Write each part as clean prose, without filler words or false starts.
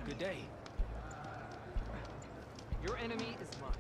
Good day. Your enemy is mine.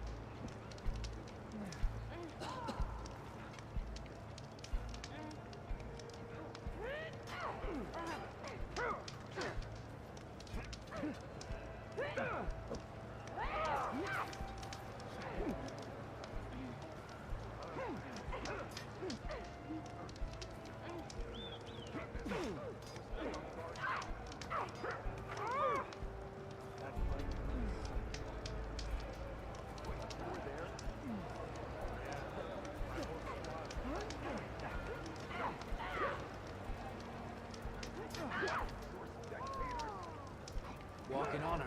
Walk in honor.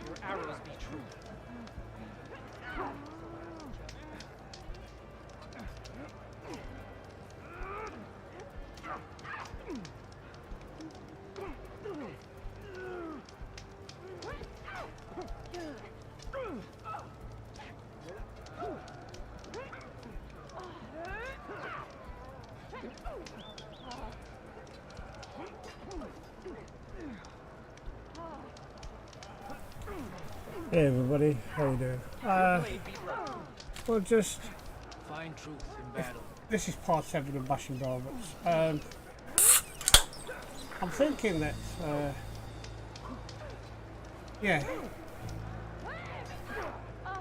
Your arrows be true. Hey everybody, how you doing? We'll just Find truth in battle. this is part 7 of Bashing Robots. I'm thinking that yeah,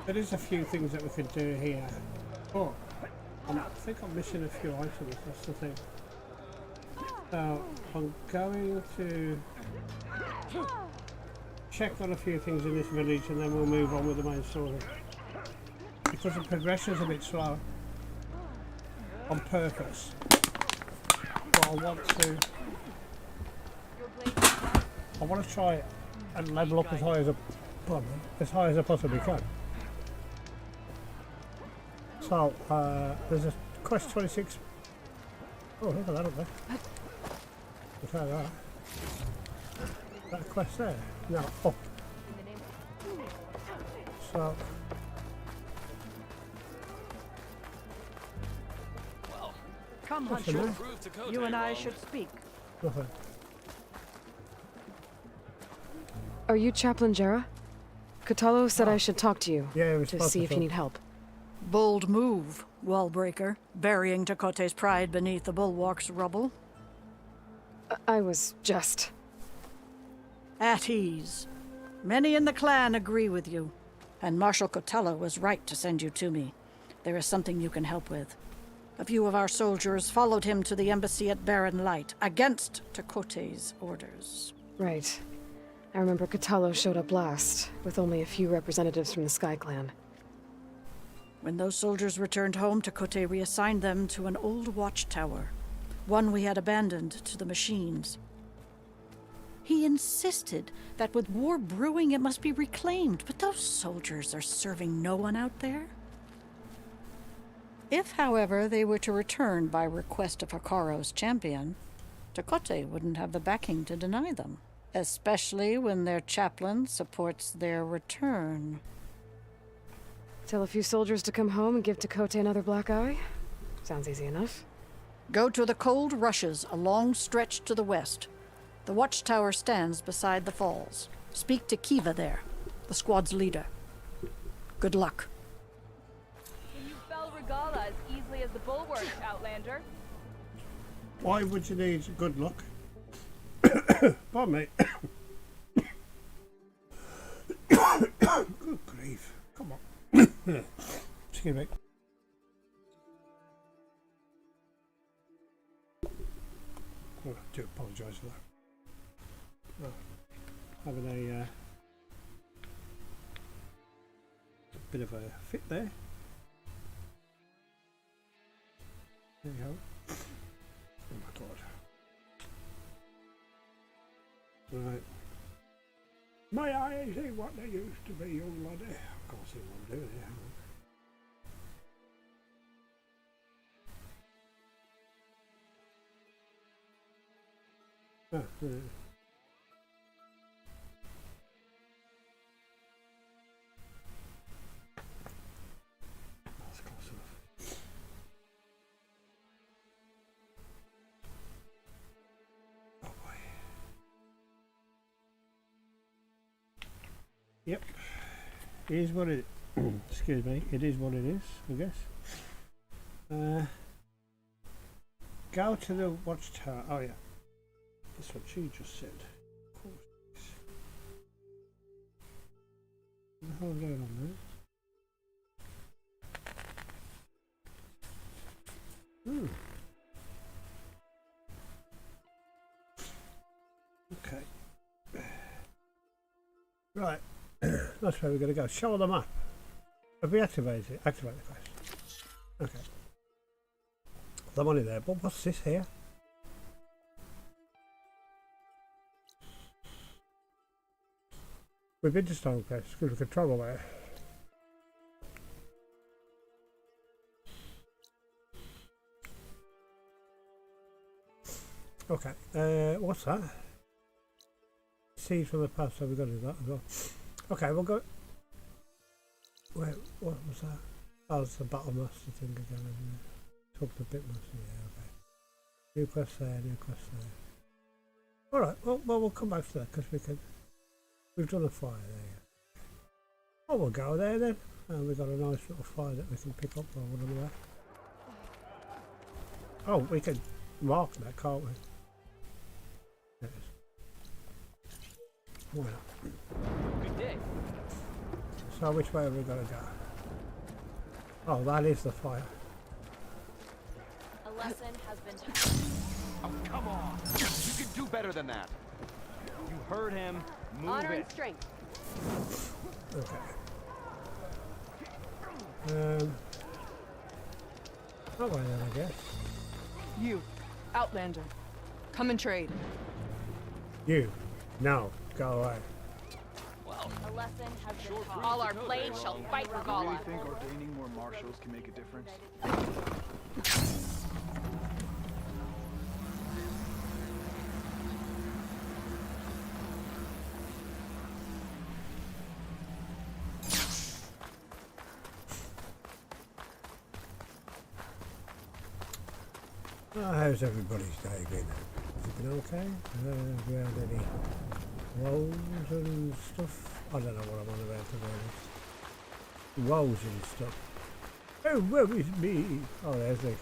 there is a few things that we could do here. Oh, I think I'm missing a few items, that's the thing. So I'm going to check on a few things in this village and then we'll move on with the main story. Because the progression's a bit slow on purpose. But I want to try it and level up as high as I possibly can. So there's a quest 26. Oh, look at that up there. We'll try that. That quest there? No, up. So Come, Hunter. You and I should speak. nothing. Are you Chaplain Jera? Katalo said I should talk to you Yeah, it was to supposed see to if you talk. need help. Bold move, Wallbreaker, burying Tekote's pride beneath the bulwark's rubble. I was just... At ease. Many in the clan agree with you, and Marshal Cotello was right to send you to me. There is something you can help with. A few of our soldiers followed him to the embassy at Barren Light, against Tekote's orders. Right. I remember Katalo showed up last, with only a few representatives from the Sky Clan. When those soldiers returned home, Tekote reassigned them to an old watchtower, one we had abandoned to the machines. He insisted that with war brewing it must be reclaimed, but those soldiers are serving no one out there. If, however, they were to return by request of Hikaro's champion, Tekote wouldn't have the backing to deny them, especially when their chaplain supports their return. Tell a few soldiers to come home and give Tekote another black eye? Sounds easy enough. Go to the cold rushes, a long stretch to the west. The watchtower stands beside the falls. Speak to Kiva there, the squad's leader. Good luck. Can you fell Regala as easily as the bulwarks, Outlander? Why would you need good luck? Pardon me. Good grief. Come on. Excuse me. Oh, I do apologise for that. Oh, having a bit of a fit there. There you go. Oh my god. Right. My eyes ain't what they used to be, young laddie. I can't see what I'm doing here. Ah, yeah. That's close enough. it is what it. Excuse me. It is what it is, I guess. Go to the watchtower. Oh yeah, that's what she just said. Of course. What the hell is going on there? Okay. Right. That's where we're going to go. Show the map. Have we activated it? Activate the quest. Okay. The money there. But what's this here? We've been to Stone Place. Good control away. Okay. What's that? Seeds from the past. So we've got to do that as well. Okay, we'll go. Wait, what was that? Oh, it's the battle master thing again, isn't it? Talk to the bit master. Yeah, okay. New quest there, new quest there. Alright, well, we'll come back to that because we've done a fire there. Oh, we'll go there then. And we've got a nice little fire that we can pick up or whatever. Oh, we can mark that, can't we? There it is. Well. Good day. So which way are we going to go? Oh, that is the fire. A lesson has been taught. Oh, come on! You can do better than that. You heard him. Move Honor it. and strength. Okay. That way then, I guess. You, Outlander, come and trade. You, no, go away. A lesson has been taught. All our blades shall fight Do you Regala. really think ordaining more marshals can make a difference? How's everybody's day been? Has it been okay? Have we had any woes and stuff? I don't know what I'm on about to be honest. Woes and stuff. Oh, woe is me! Oh, there's the...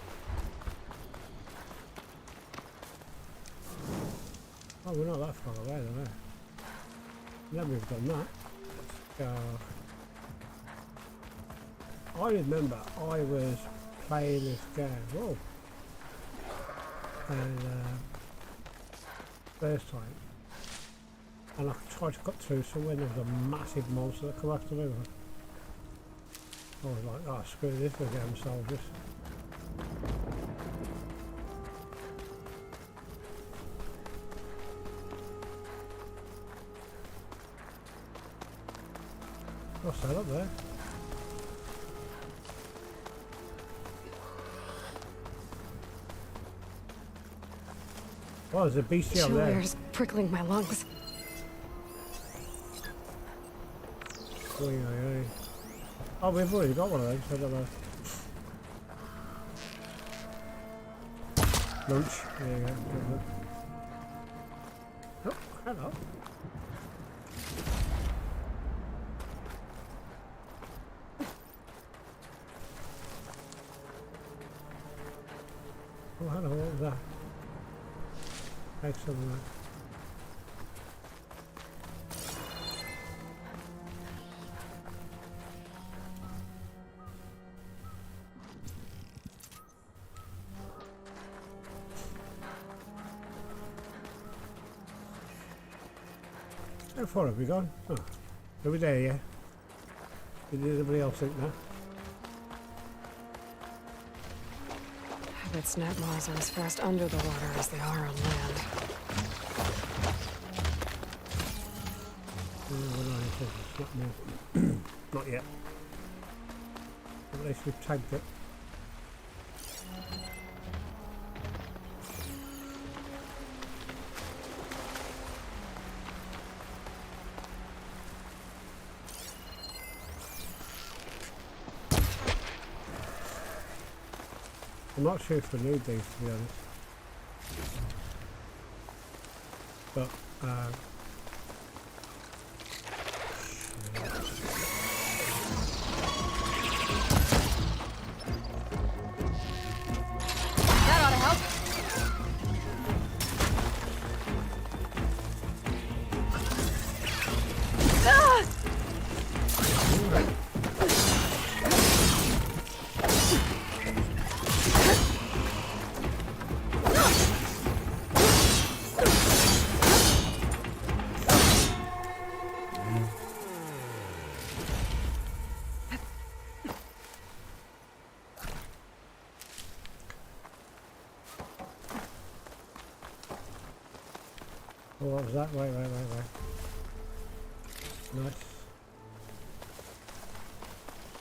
Oh, we're not that far away, though, eh? Now we've done that. Let's go. I remember I was playing this game. Whoa! And first time, and I tried to cut through somewhere and there was a massive monster that come after me. I was like, oh screw this, we're getting soldiers. What's that up there? Oh, there's a beastie up Chill there. air's prickling my lungs. Oy, oy, oy. Oh, we've already got one of those, I don't know. Lunch. There you go. Oh, hello. Oh, hello, what was that? Excellent. How far have we gone? Oh, are we there yet? Did anybody else think that? I bet snap maws are as fast under the water as they are on land. Not yet. At least we've tagged it. I'm not sure if we need these, to be honest. But, Oh, what was that? Wait. Nice.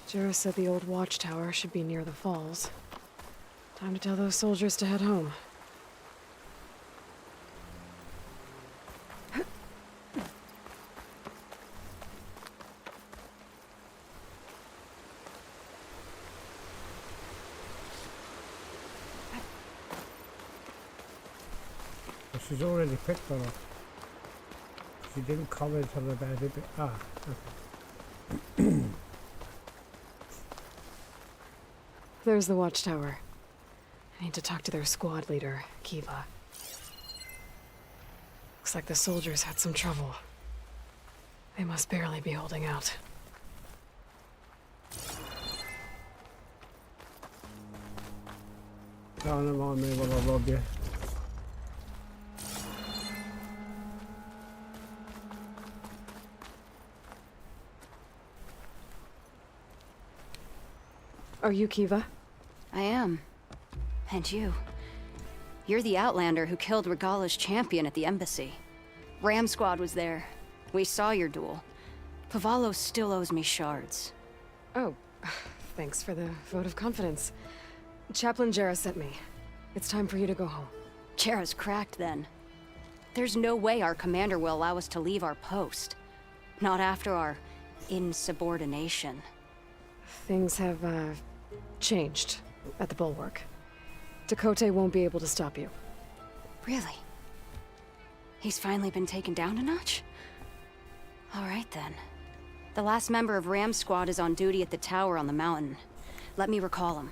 Joris said the old watchtower should be near the falls. Time to tell those soldiers to head home. Well, she's already picked on her. She didn't comment on the bed, did it? Ah, okay. There's the watchtower. I need to talk to their squad leader, Kiva. Looks like the soldiers had some trouble. They must barely be holding out. Don't remind me when I rob you. Are you Kiva? I am. And you. You're the Outlander who killed Regala's champion at the embassy. Ram Squad was there. We saw your duel. Pavalo still owes me shards. Oh, thanks for the vote of confidence. Chaplain Jera sent me. It's time for you to go home. Jera's cracked then. There's no way our commander will allow us to leave our post. Not after our insubordination. Things have, changed at the Bulwark. Dakota won't be able to stop you. Really? He's finally been taken down a notch? All right then. The last member of Ram Squad is on duty at the tower on the mountain. Let me recall him.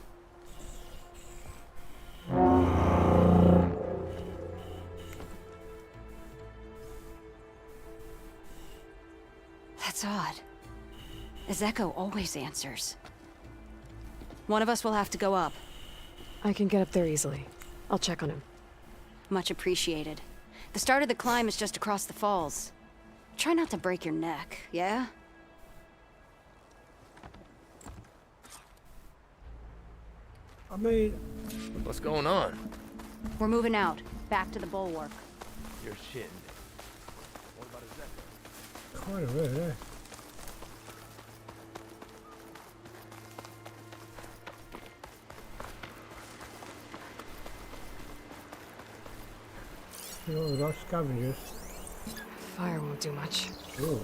That's odd. Ezeko always answers. One of us will have to go up. I can get up there easily. I'll check on him. Much appreciated. The start of the climb is just across the falls. Try not to break your neck, yeah? I mean, What's going on? We're moving out, back to the bulwark. You're shitting me. What about Ezeko? kind of weird, eh? You know, we got scavengers. Fire won't do much. Oh,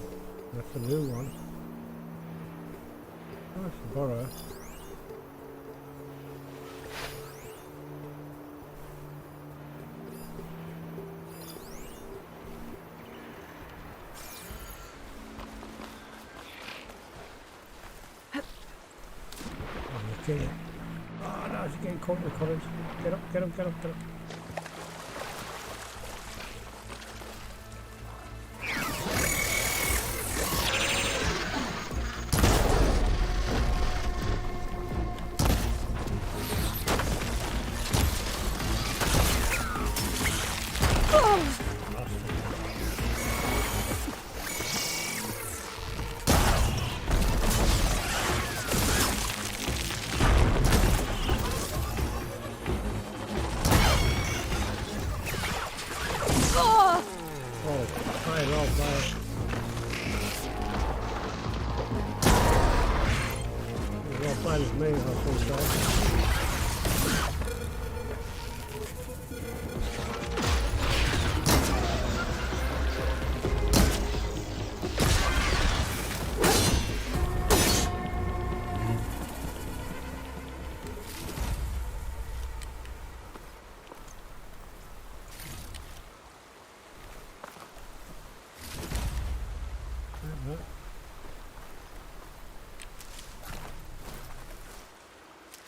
that's a new one. Oh, that's a borrower. Okay. Oh no, she's getting caught in the current. Get up, get up, get up, get up.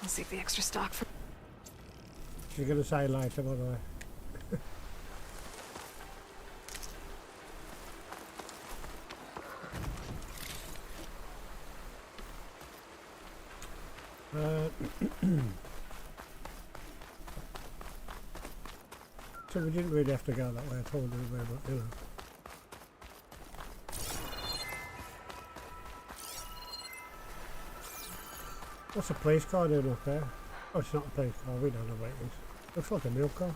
I'll save the extra stock for... She's gonna say later, by the way. So we didn't really have to go that way, I told you, but you know. What's a police car doing up there? Oh, it's not a police car, we don't know what it is. Looks like a milk car.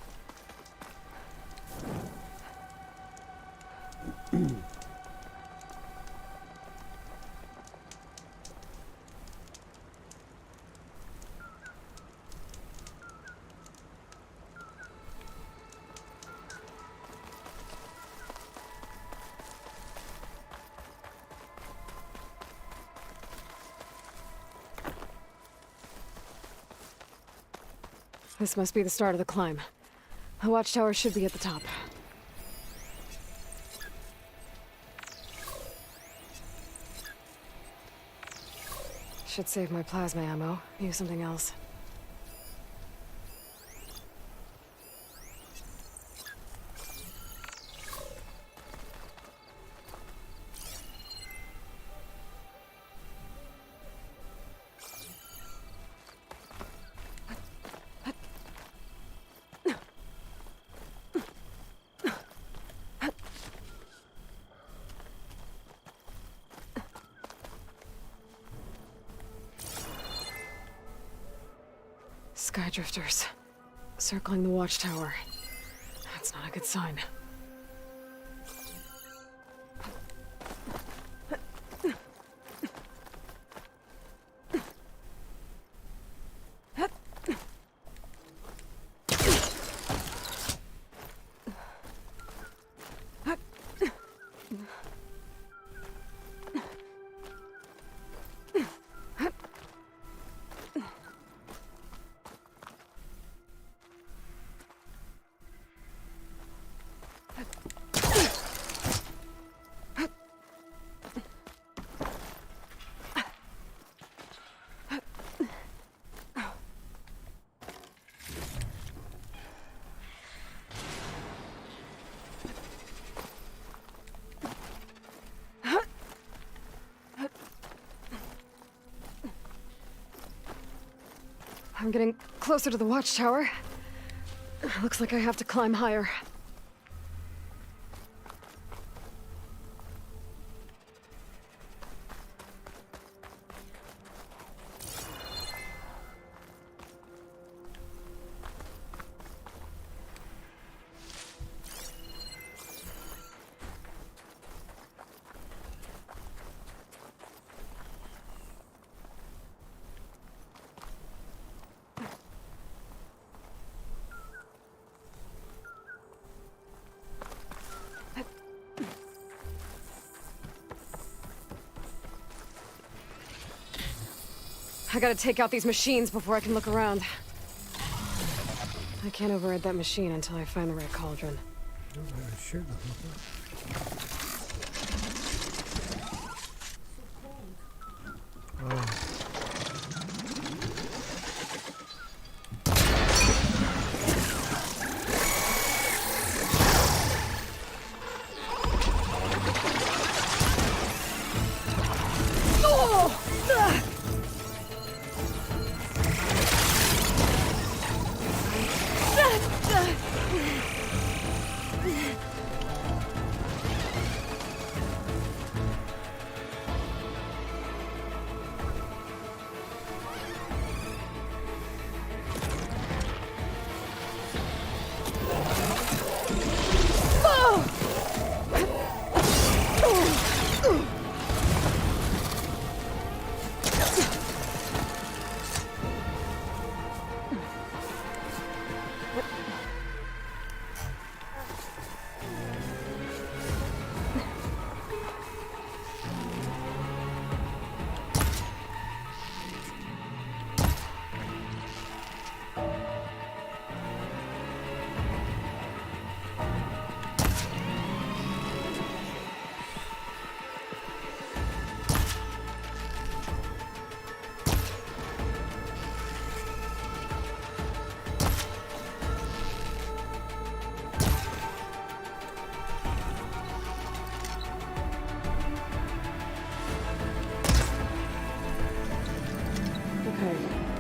This must be the start of the climb. The watchtower should be at the top. Should save my plasma ammo. Use something else. Skydrifters. Circling the watchtower. That's not a good sign. I'm getting closer to the watchtower. Looks like I have to climb higher. I gotta take out these machines before I can look around. I can't override that machine until I find the right cauldron.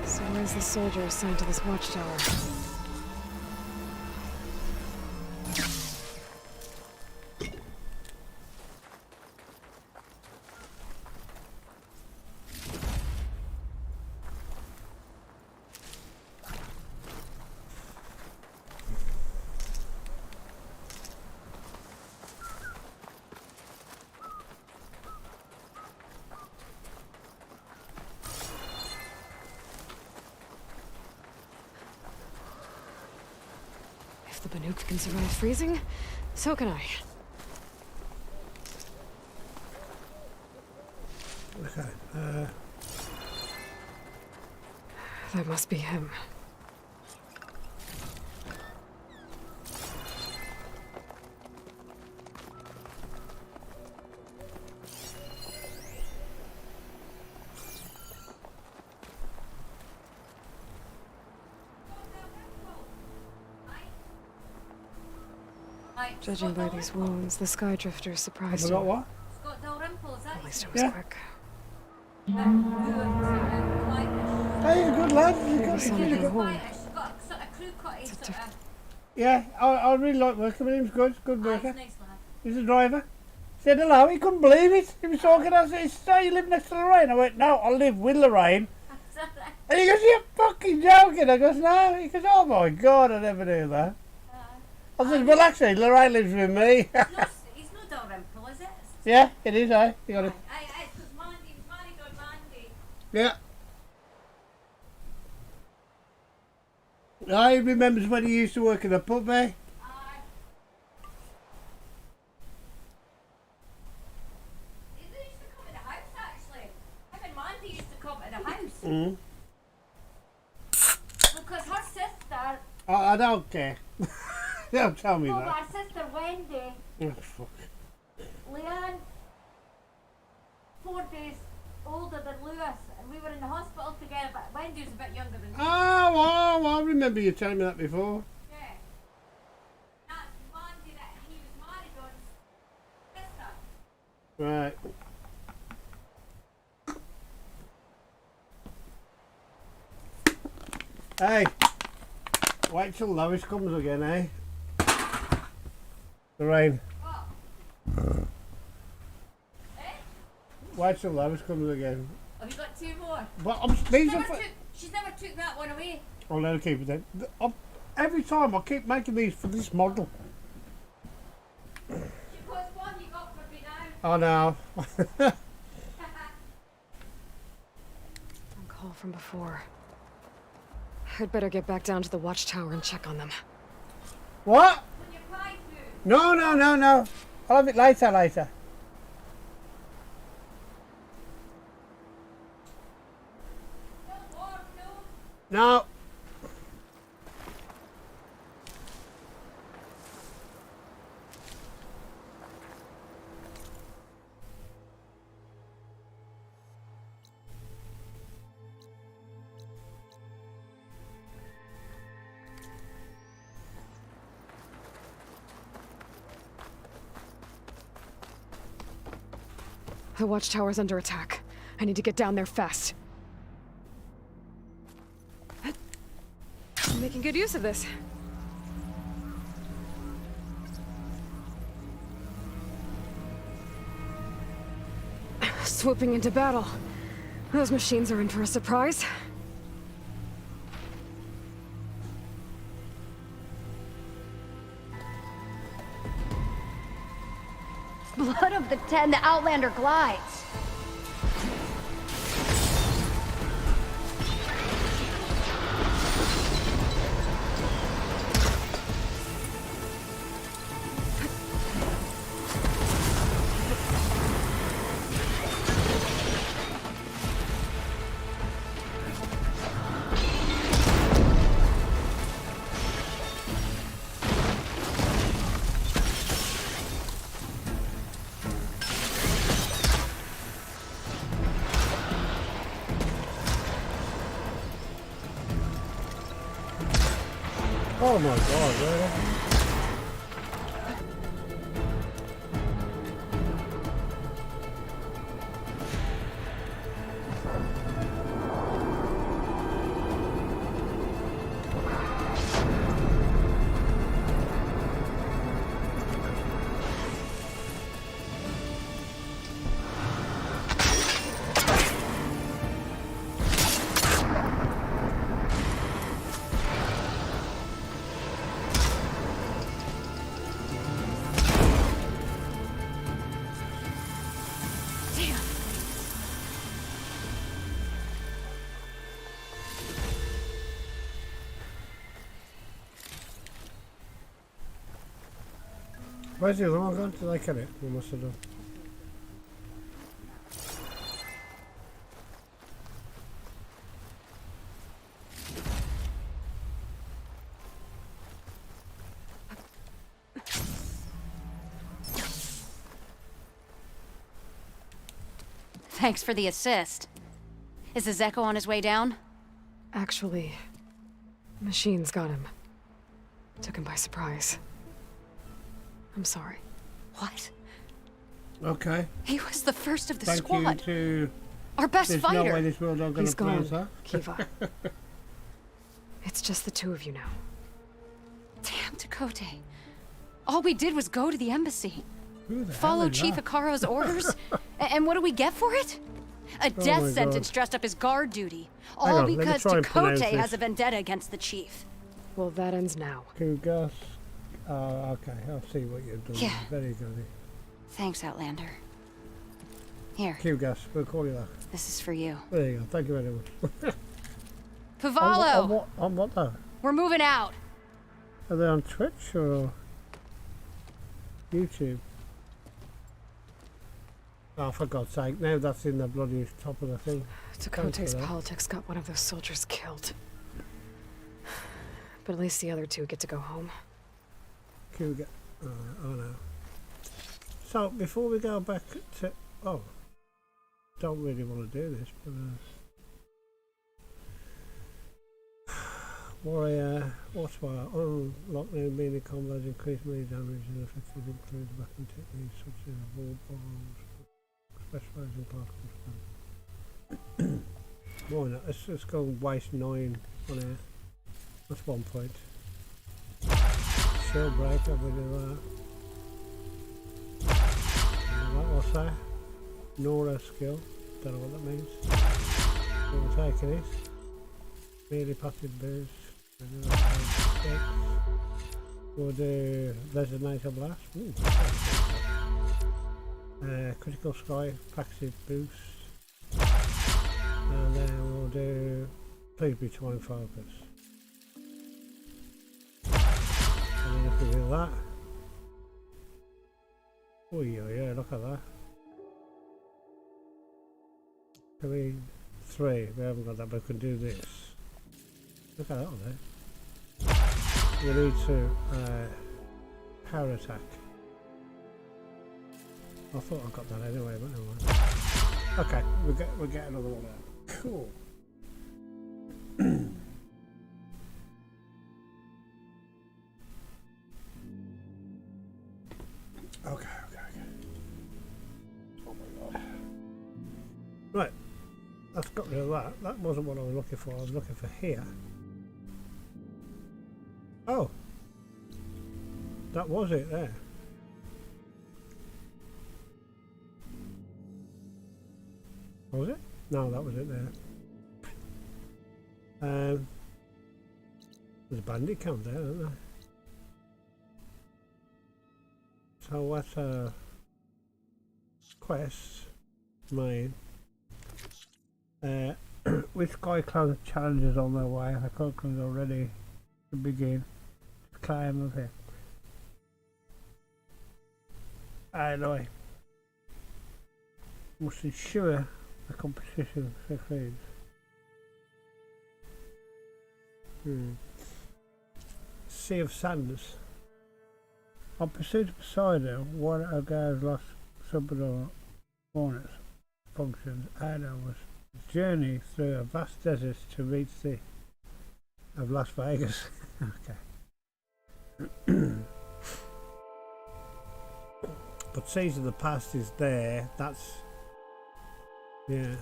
So where's the soldier assigned to this watchtower? the Banuk can survive freezing, so can I. Okay. That must be him. Judging by these wounds, the Skydrifter surprised Have I got him. what? At least it was Yeah. quick. Hey, he's a good lad. He's Maybe got, he's somebody really good. home. Yeah, I really like working with him. He's good. Good worker. He's a driver. Said hello. He couldn't believe it. He was talking. I said, "So you live next to Lorraine?" I went, "No, I live with Lorraine." And he goes, "You're fucking joking." I goes, "No." He goes, "Oh my God, I never knew that." I said, "Well, actually, Lorraine lives with me." He's no Dalrymple, is it? Yeah, it is, eh? You got it. Because Mandy was married on Mandy. Yeah. I remembers when he used to work in a pub, eh? They used to come to the house, actually. Him and Mandy used to come to the house. Mm. Because her sister, I don't care. Don't tell me no, that. our sister Wendy, Oh, fuck. Leanne, 4 days older than Lewis, and we were in the hospital together, but Wendy was a bit younger than me. Oh, I remember you telling me that before. Yeah. That's Mandy that he was married on. Sister. Right. Hey, wait till Lois comes again, eh? Lorraine. What? Eh? Wait till Lois comes again. Have you got 2 more? But She's never took that one away. I'll let her keep it then. Every time I keep making these for this model. She puts one you got for me now. Oh no. Call from before. I'd better get back down to the watchtower and check on them. What? When you fly through. No. I'll have it later. No. The watchtower's under attack. I need to get down there fast. I'm making good use of this. Swooping into battle. Those machines are in for a surprise. Blood of the 10, the Outlander glides. Oh my God, really? Where's the other one gone? Did I kill it? We must have done. Thanks for the assist. Is the Zeko on his way down? Actually, machines got him. Took him by surprise. I'm sorry. What? Okay. He was the first of the Thank squad. you to... Our best There's fighter. no way this world are going He's to pronounce gone, that. Kiva. It's just the two of you now. Damn, Dakota. All we did was go to the embassy. Who the hell Follow is Chief that? Akaro's orders? And what do we get for it? A death my sentence God. dressed up as guard duty. Hang All on, let me because try and Dakota pronounce has this. a vendetta against the chief. Well, that ends now. Kugas. Oh, okay. I'll see what you're doing. Yeah. Very good. Thanks, Outlander. Here, Kugas. We'll call you that. this is for you. There you go. Thank you very much. Pavalo! On what though? We're moving out. Are they on Twitch or YouTube? Oh, for God's sake. Now that's in the bloody top of the thing. Dakota's politics got one of those soldiers killed. But at least the other two get to go home. Kuga. Oh no. So, before we go back to... Oh. Don't really want to do this, but... Warrior, what's what? Unlock new melee combos, increase melee damage and effective include weapon techniques such as wall balls, specialising particles. Why not? Let's just go and waste 9 on air. That's 1 point. Shield breaker, we do that. What's that? Nora skill, don't know what that means. We'll take this. Melee passive boost. We'll do Resonator Blast. Ooh, critical Sky passive boost. And then we'll do Please Be Time Focus. And then if we do that. Oh yeah, look at that. 3, we haven't got that, but we can do this. Look at that on there. We need to power attack. I thought I got that anyway, but never mind. Okay, we'll get another one out. Cool. Okay. Oh my god. Right, that's got rid of that. That wasn't what I was looking for. I was looking for here. Oh, that was it there. Was it? No, that was it there. There's a bandit camp there, isn't there? So what's quest main? Which Sky Clan challenges on their way? The Cochran's already to begin. Climb of here. Anyway, must ensure the competition succeeds. Sea of Sands. On pursuit of Poseidon, one of Gar's lost subordinate bonus functions, Ada was journey through a vast desert to reach the of Las Vegas. Okay. But Seas of the Past is there. That's yeah.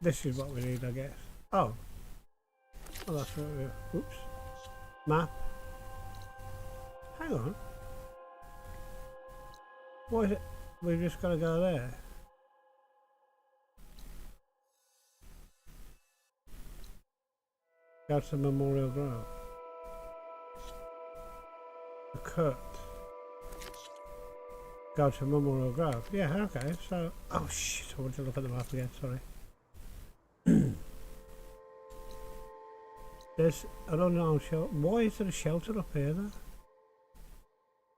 This is what we need, I guess. Oh, that's what we. Oops. Map. Hang on. Why is it? We've just got to go there. Go to Memorial Grove. The cut. Go to Memorial Grove. Yeah, okay, so... Oh shit, I want to look at the map again, sorry. There's an unknown shelter. Why is there a shelter up here though?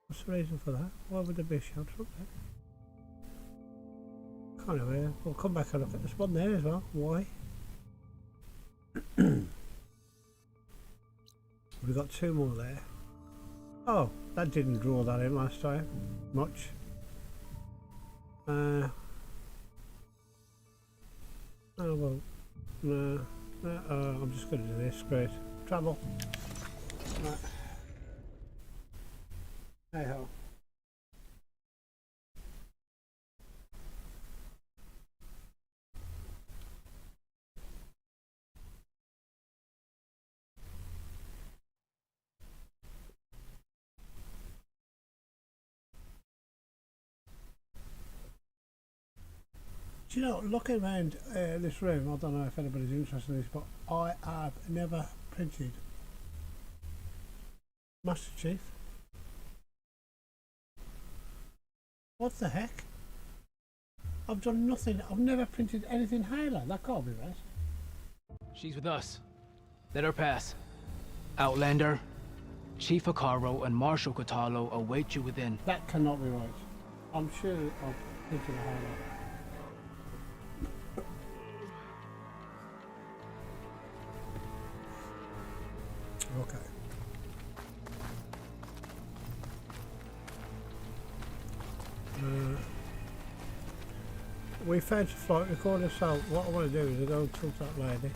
What's the reason for that? Why would there be a shelter up there? Can't remember. We'll come back and look at this one there as well. Why? We've got 2 more there. Oh, that didn't draw that in last time. Much. Oh well. No. I'm just going to do this. Great. Travel. Right. Hey ho. Do you know, looking around this room, I don't know if anybody's interested in this, but I have never printed Master Chief. What the heck? I've done nothing. I've never printed anything Halo. That can't be right. She's with us. Let her pass. Outlander, Chief Hikaru and Marshal Kotalo await you within. That cannot be right. I'm sure I've printed a Halo. Okay. We found a flight recorder, so what I want to do is go and talk to that lady.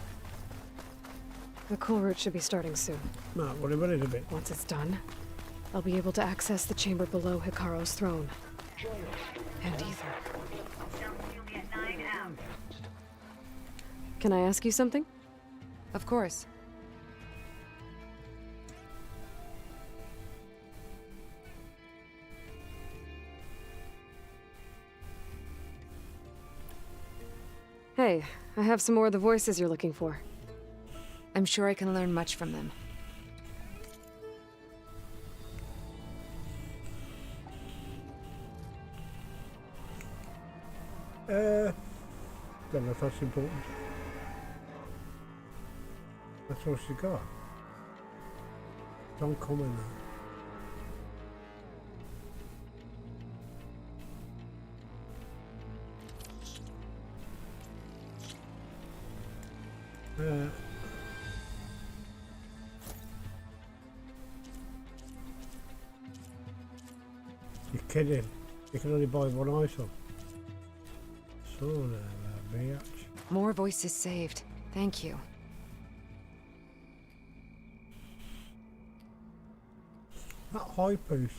The call route should be starting soon. No, well, it a bit. Once it's done, I'll be able to access the chamber below Hikaru's throne. And Ether. Can I ask you something? Of course. Hey, I have some more of the voices you're looking for. I'm sure I can learn much from them. Don't know if that's important. That's all she got. Don't come in there. You're kidding. You can only buy one item. So bitch. More voices saved. Thank you. That high piece,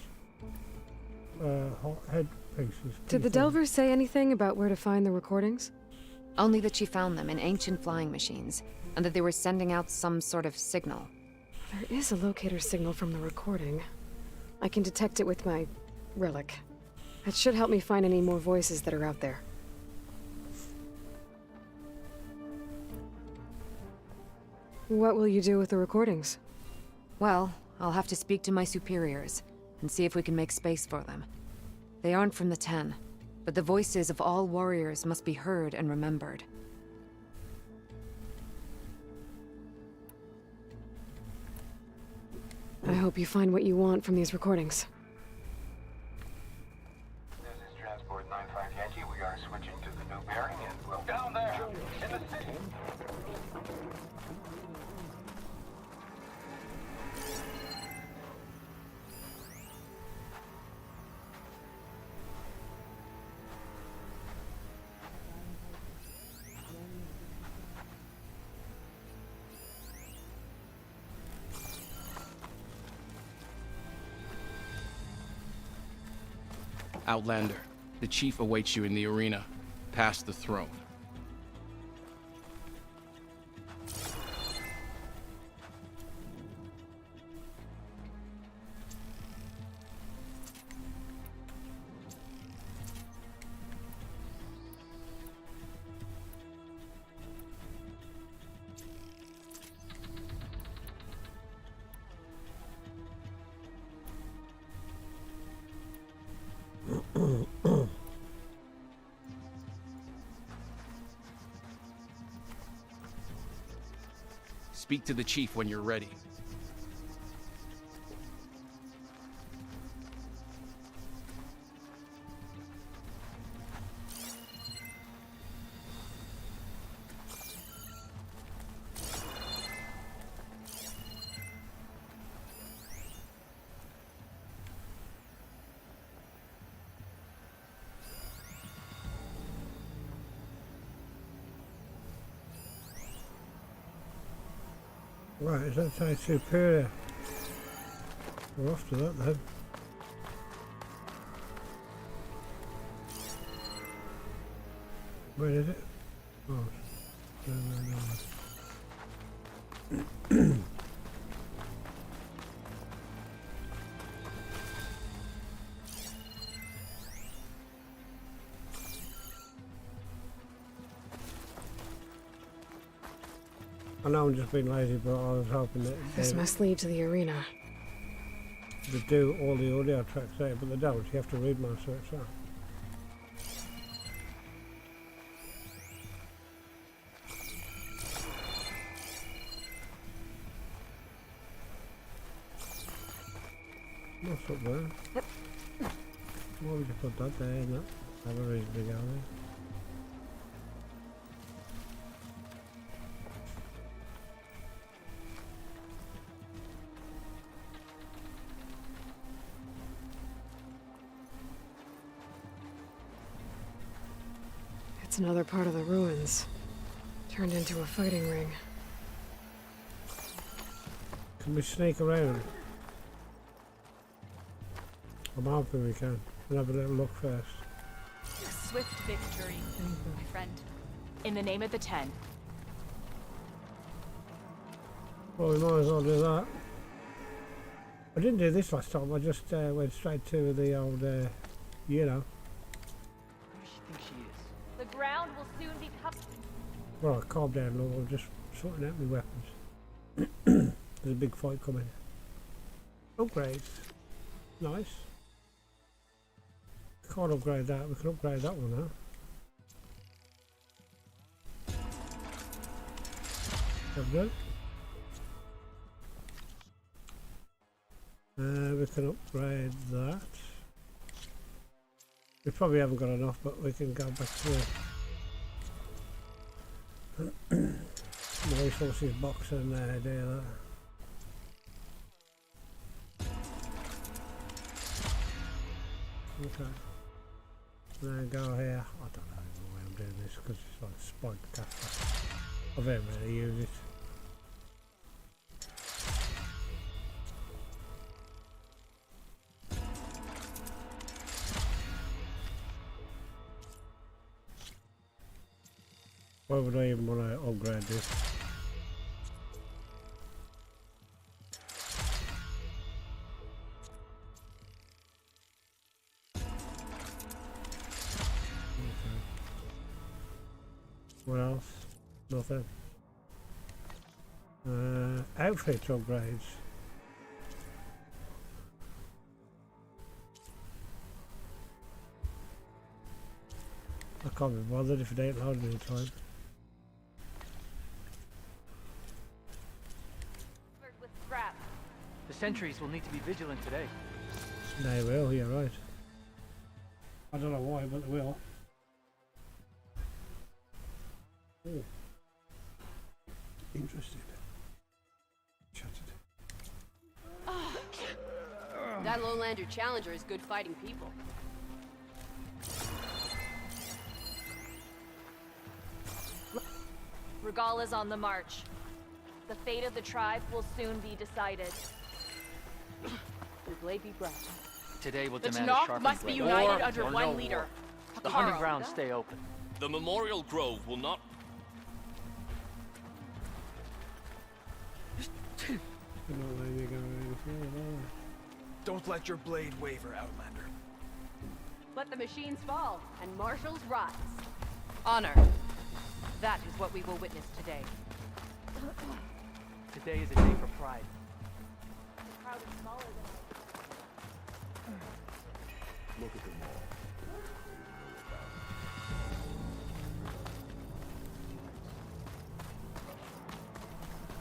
head piece is. Did the Delvers say anything about where to find the recordings? Only that she found them in ancient flying machines, and that they were sending out some sort of signal. There is a locator signal from the recording. I can detect it with my relic. That should help me find any more voices that are out there. What will you do with the recordings? Well, I'll have to speak to my superiors, and see if we can make space for them. They aren't from the 10, but the voices of all warriors must be heard and remembered. I hope you find what you want from these recordings. This is Transport 95 Yankee. We are switching to the new bearing and we'll down there in the city. Outlander, the chief awaits you in the arena, past the throne. Speak to the chief when you're ready. Right, is that say superior? We're off to that then. Where is it? Oh, no. I know I'm just being lazy, but I was hoping that This must lead to the arena. they do all the audio tracks there, but they don't. You have to read most of it, so. What's up there? Why would you put that there, isn't it? Have a reason to go there. It's another part of the ruins. Turned into a fighting ring. Can we sneak around? I'm hoping we can. We'll have a little look first. A swift victory, my friend. In the name of the 10. Well, we might as well do that. I didn't do this last time. I just went straight to the old, you know. Who does she think she is? The ground will soon be covered. Right, calm down, Lord. I'm just sorting out my weapons. There's a big fight coming. Upgrades. Nice. Can't upgrade that. We can upgrade that one now. Have done. We can upgrade that. We probably haven't got enough, but we can go back to the resources box and do that. Okay. Then go here. I don't know why I'm doing this because it's like spike caster. I don't really use it. Why would I even want to upgrade this? What else? Nothing. Outfit upgrades. I can't be bothered if it ain't loading any time. With scrap. The sentries will need to be vigilant today. They will, you're right. I don't know why, but they will. Oh. Interesting. Chatted. That Lowlander Challenger is good fighting people. Regala's on the march. The fate of the tribe will soon be decided. Your blade be bright. Today will The demand a Tanakh sharpened must be blade. united under Or one no leader. war. The hunting grounds stay open. The Memorial Grove will not... Don't let your blade waver, Outlander. Let the machines fall and marshals rise. Honor. That is what we will witness today. Today is a day for pride. The crowd is smaller than Look at them all.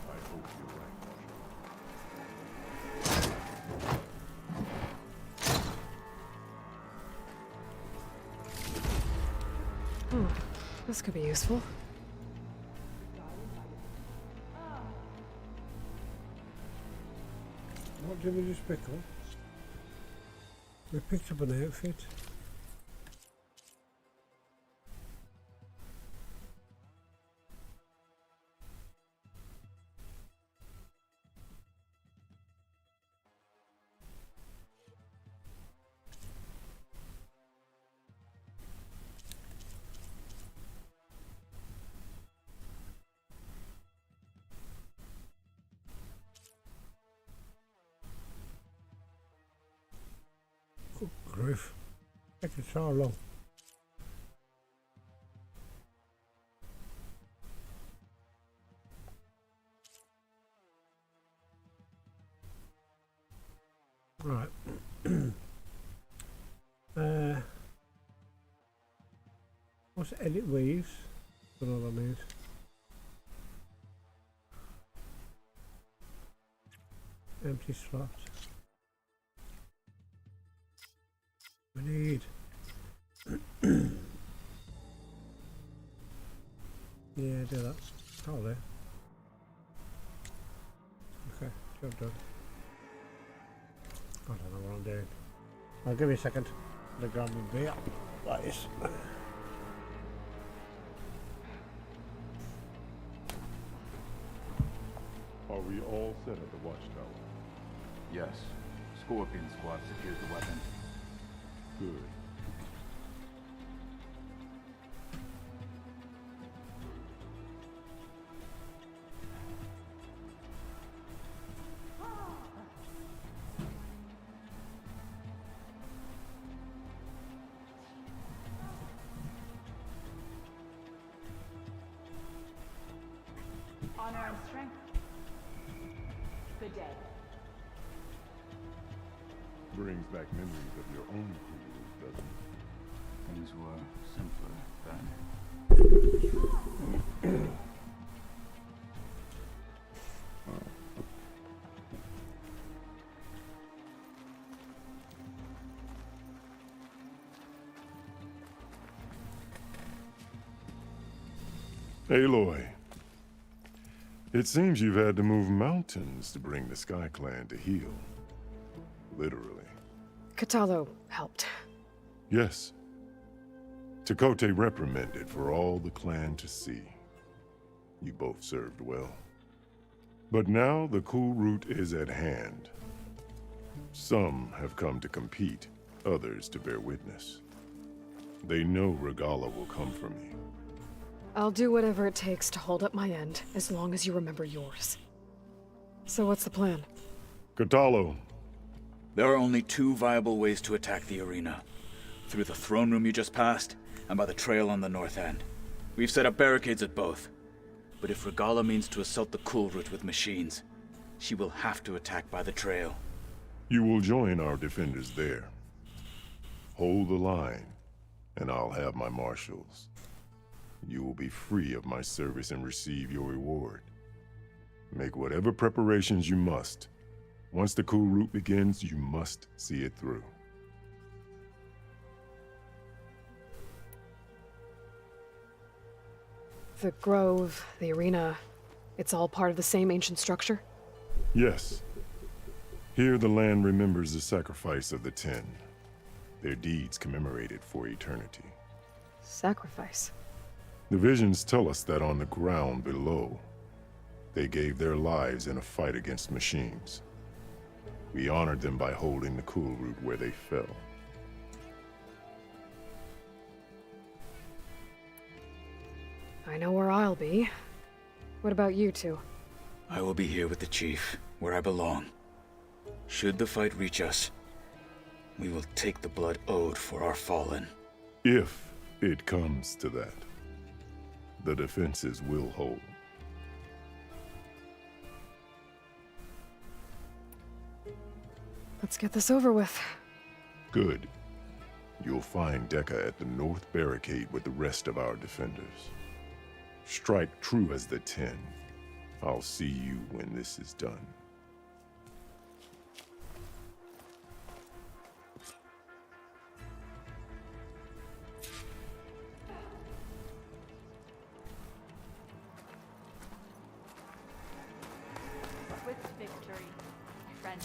I hope you're right, This could be useful. What did we just pick up? We picked up an outfit. grief. Taking so long. Right. What's edit weaves? Don't know what that means. Empty slot. We need. Yeah, do that. Oh, there. Okay, job done. I don't know what I'm doing. I'll give me a second. The grab a beer. Like this. Are we all set at the watchtower? Yes. Scorpion Squad secured the weapon. Good. Honor and strength. Good day. Brings back memories of your own crew, doesn't it? Things were simpler then. Aloy, it seems you've had to move mountains to bring the Sky Clan to heel. Literally. Kotallo helped. Yes. Chakotay reprimanded for all the clan to see. You both served well. But now the cool route is at hand. Some have come to compete, others to bear witness. They know Regalla will come for me. I'll do whatever it takes to hold up my end, as long as you remember yours. So what's the plan? Kotallo. There are only two viable ways to attack the arena. Through the throne room you just passed, and by the trail on the north end. We've set up barricades at both. But if Regalla means to assault the cool route with machines, she will have to attack by the trail. You will join our defenders there. Hold the line, and I'll have my marshals. You will be free of my service and receive your reward. Make whatever preparations you must. Once the cool route begins, you must see it through. The grove, the arena, it's all part of the same ancient structure? Yes. Here the land remembers the sacrifice of the 10. Their deeds commemorated for eternity. Sacrifice? The visions tell us that on the ground below, they gave their lives in a fight against machines. We honored them by holding the cool route where they fell. I know where I'll be. What about you two? I will be here with the chief, where I belong. Should the fight reach us, we will take the blood owed for our fallen. If it comes to that, the defenses will hold. Let's get this over with. Good. You'll find Dekka at the north barricade with the rest of our defenders. Strike true as the 10. I'll see you when this is done. Swift victory, my friend.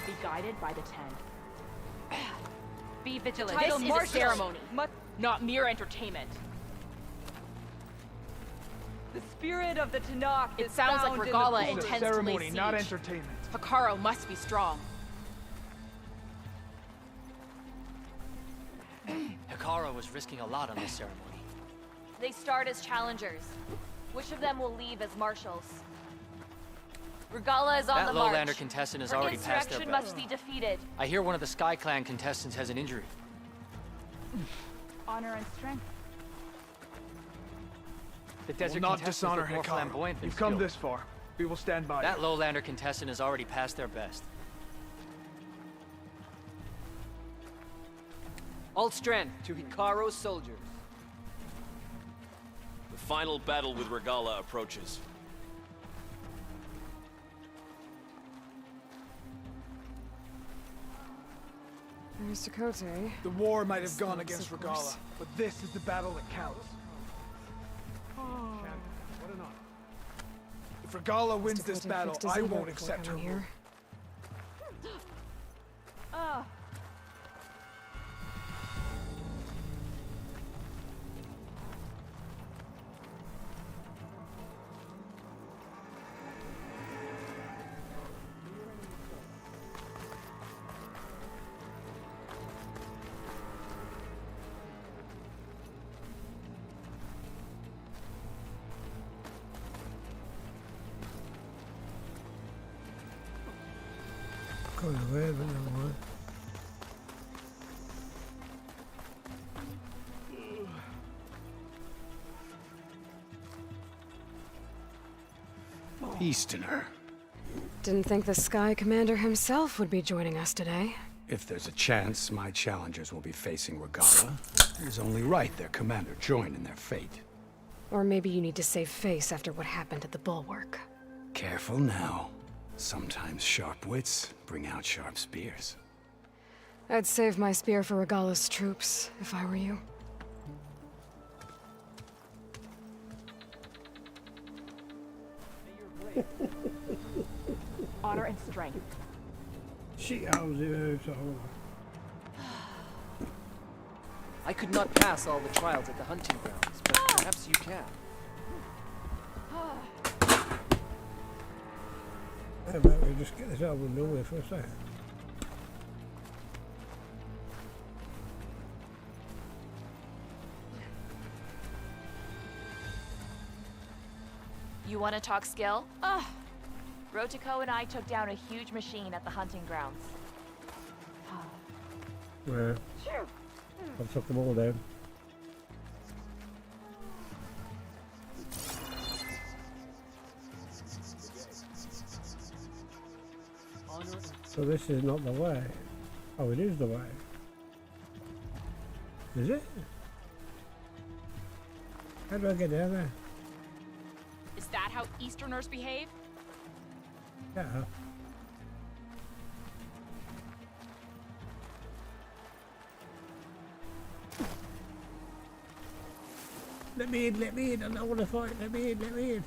Be guided by the 10. Be vigilant. This is a ceremony, not mere entertainment. The spirit of the Tanakh. It sounds like Regalla intends to lay ceremony, siege. not entertainment. Hekarro must be strong. Hekarro was risking a lot on this ceremony. They start as challengers. Which of them will leave as marshals? Regala is on That the march. Lowlander contestant has Her already passed their insurrection best. must be defeated. I hear one of the Sky Clan contestants has an injury. Honor and strength. The Will desert not contestants dishonor look more Hikaru. flamboyant than You've come skilled. this far. We will stand by That you. Lowlander contestant has already passed their best. All strength to Hikaru's soldiers. The final battle with Regala approaches. There's Dakota. The war might have This gone looks, against of Regala, course. but this is the battle that counts. What an honor. If Regala wins this Dakota battle, fixed his I ego won't before accept her coming rule. here. Going away, but never mind. Easterner. Didn't think the Sky Commander himself would be joining us today. If there's a chance my challengers will be facing Regala, it is only right their commander join in their fate. Or maybe you need to save face after what happened at the Bulwark. Careful now. Sometimes sharp wits bring out sharp spears. I'd save my spear for Regala's troops, if I were you. Honor and strength. Shit, I was in so I could not pass all the trials at the hunting grounds, but perhaps you can. How about we just get this out of nowhere for a second? You want to talk skill? Rotiko and I took down a huge machine at the hunting grounds. Yeah. I took them all down. So this is not the way. Oh, it is the way. Is it? How do I get down there? Is that how Easterners behave? Yeah. Let me in, I don't want to fight, let me in.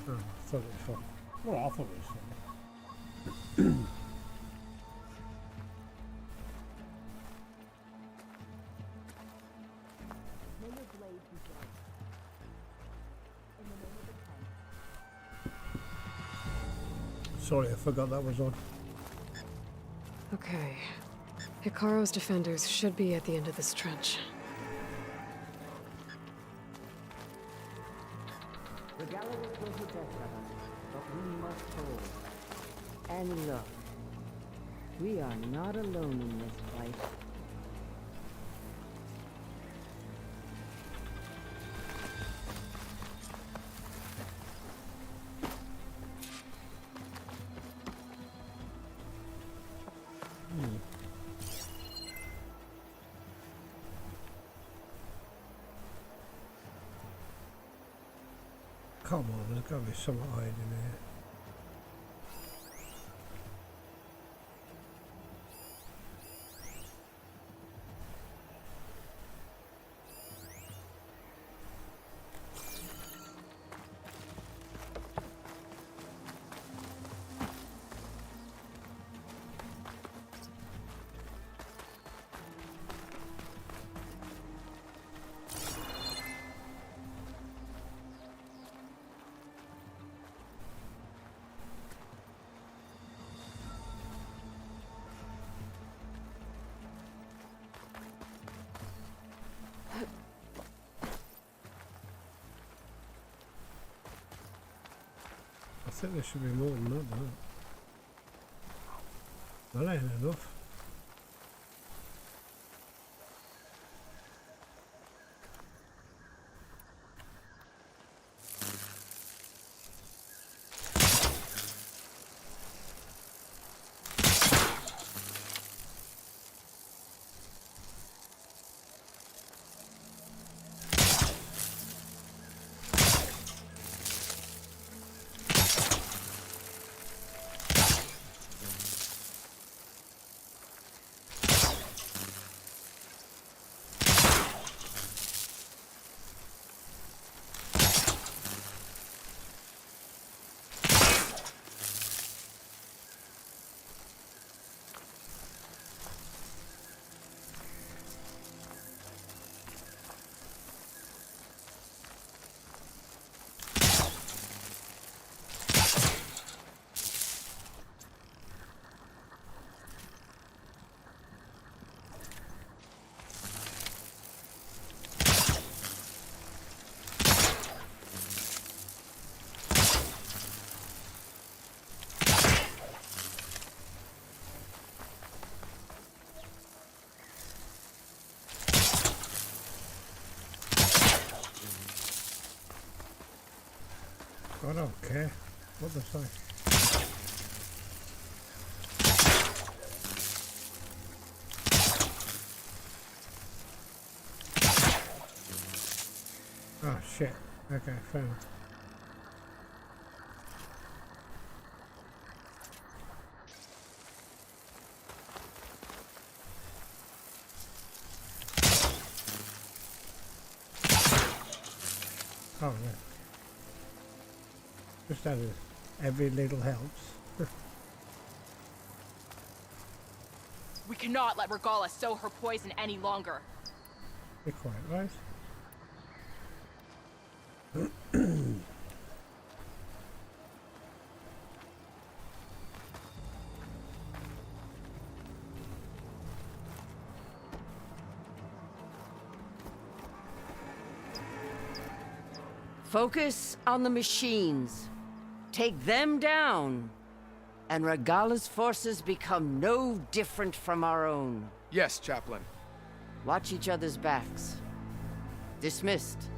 Oh, I thought it was fun. Well, I thought it was fun. Sorry, I forgot that was on. Okay. Hikaru's defenders should be at the end of this trench. Regala will kill the best of us, but we must hold. And look, we are not alone in this fight. Come on, there's got to be something hiding in there. think there should be more than that, though. That ain't enough. I don't care what they say. Oh shit. Okay, fair enough. Oh yeah. Just as every little helps. We cannot let Regala sow her poison any longer. Be quiet, right? Focus on the machines. Take them down, and Regala's forces become no different from our own. Yes, Chaplain. Watch each other's backs. Dismissed.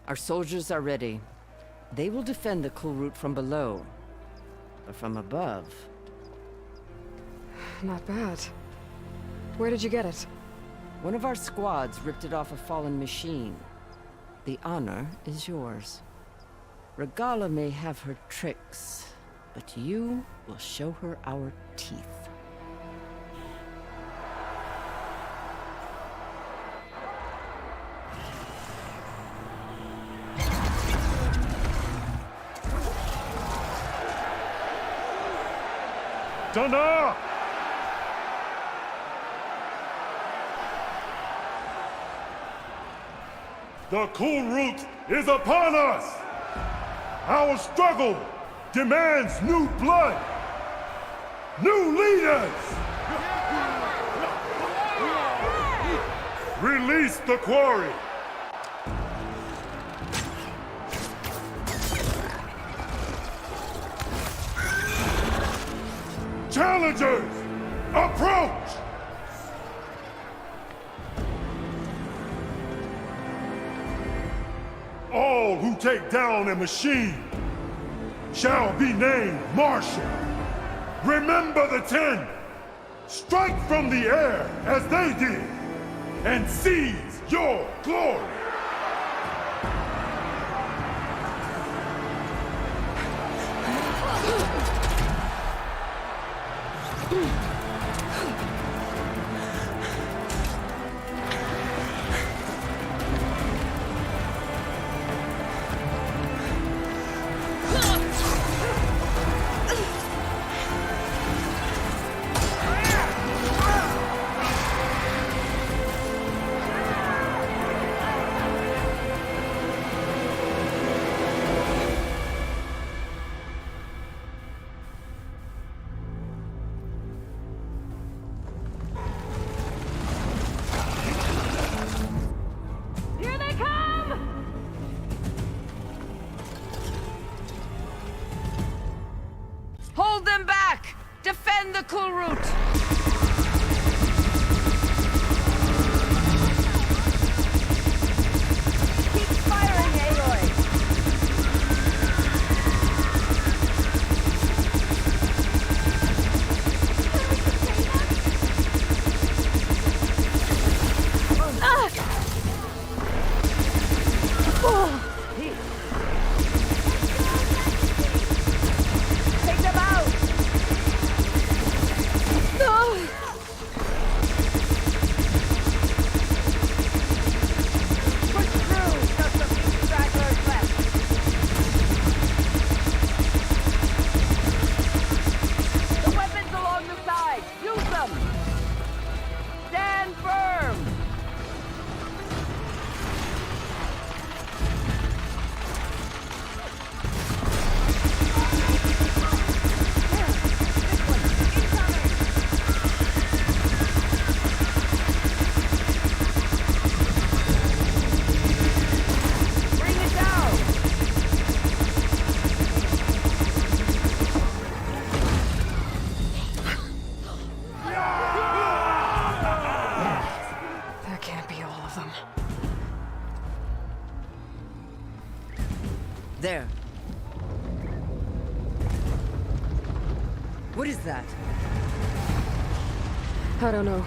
Our soldiers are ready. They will defend the cool route from below. But from above... Not bad. Where did you get it? One of our squads ripped it off a fallen machine. The honor is yours. Regala may have her tricks, but you will show her our teeth. Dana! The cool route is upon us! Our struggle demands new blood! New leaders! Release the quarry! Challengers, approach! All who take down a machine shall be named Marshal. Remember the 10. Strike from the air as they did, and seize your glory. Defend the cool route! Keep firing, Aloy! Take them out! Push through! Just a few stragglers left. The weapons along the side! Use them! Stand firm! Bring it down! There can't be all of them. There. What is that? I don't know.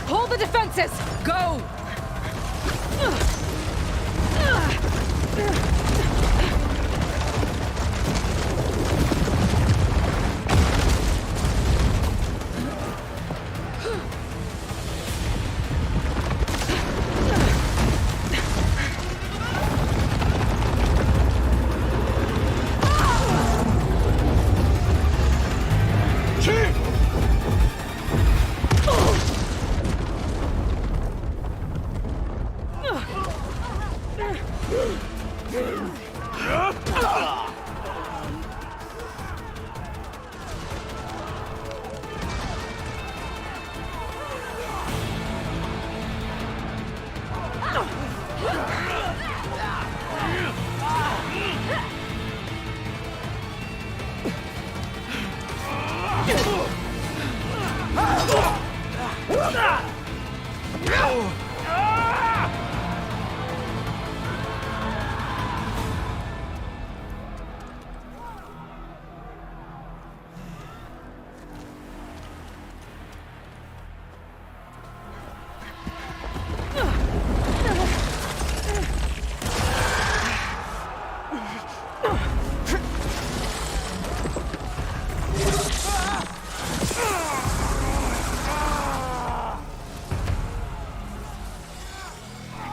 Hold the defenses! Go!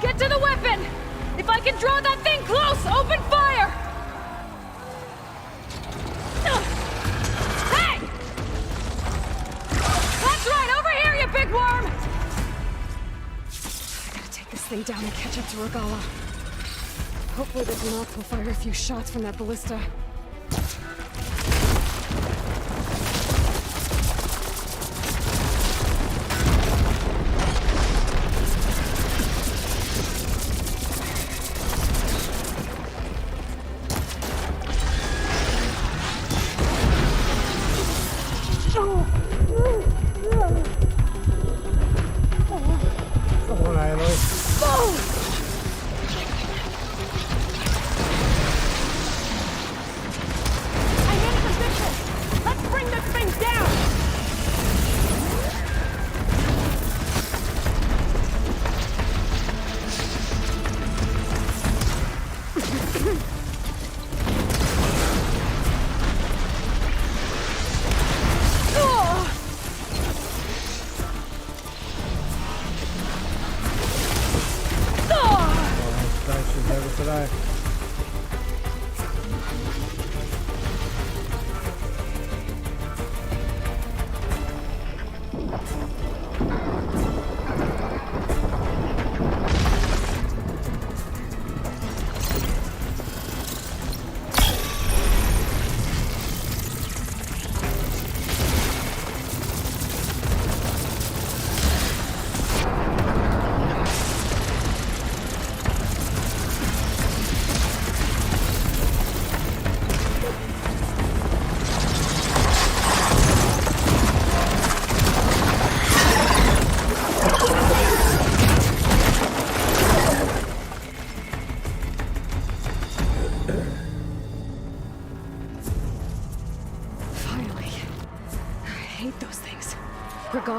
Get to the weapon! If I can draw that thing close, open fire! Hey! That's right, over here, you big worm! I gotta take this thing down and catch up to Regala. Hopefully the Knock will fire a few shots from that ballista.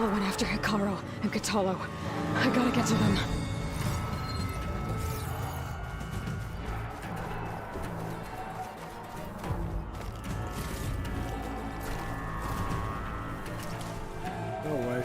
Regala went after Hikaru and Katalo. I gotta get to them. No way.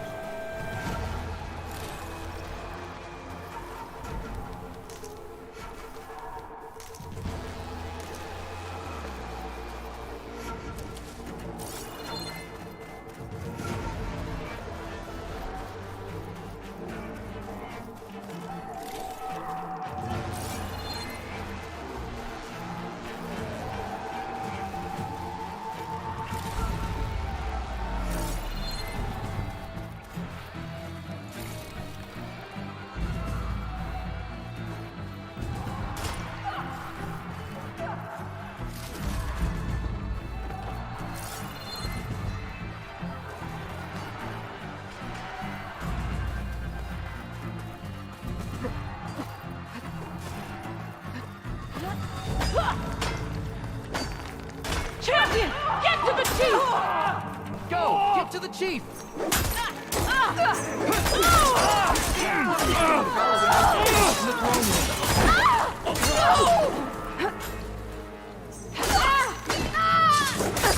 Champion! Get to the chief! Go! Get to the chief!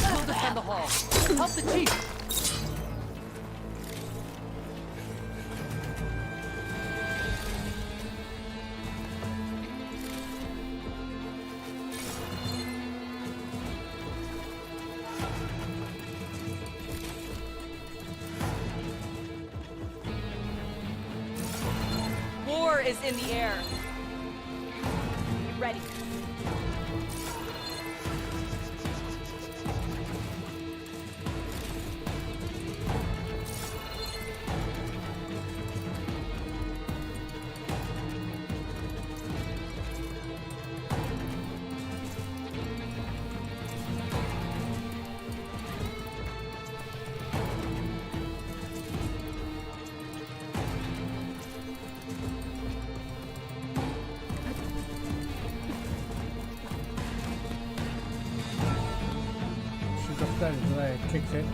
We'll defend the hall. Help the chief! War is in the air. Get ready. That is where it kicks in.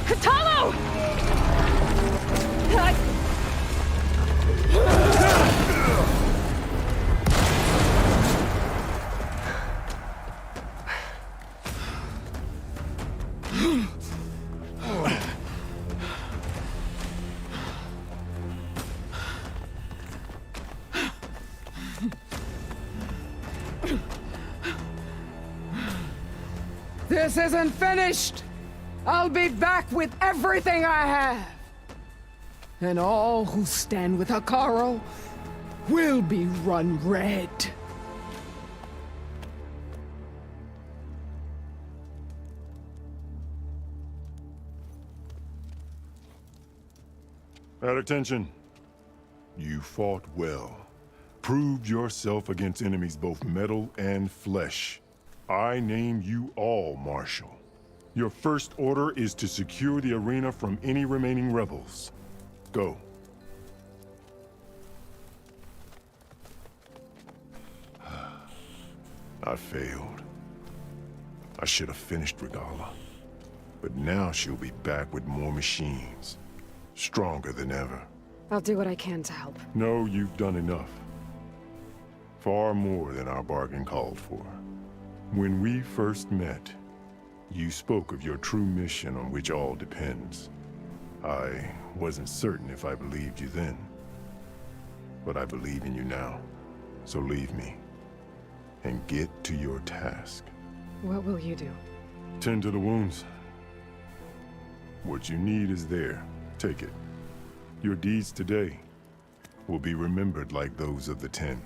Katalo! This isn't finished! I'll be back with everything I have! And all who stand with Hikaru will be run red. At attention. You fought well. Proved yourself against enemies both metal and flesh. I name you all Marshal. Your first order is to secure the arena from any remaining rebels. Go. I failed. I should have finished Regala. But now she'll be back with more machines. Stronger than ever. I'll do what I can to help. No, you've done enough. Far more than our bargain called for. When we first met, you spoke of your true mission on which all depends. I wasn't certain if I believed you then. But I believe in you now. So leave me. And get to your task. What will you do? Tend to the wounds. What you need is there. Take it. Your deeds today will be remembered like those of the 10.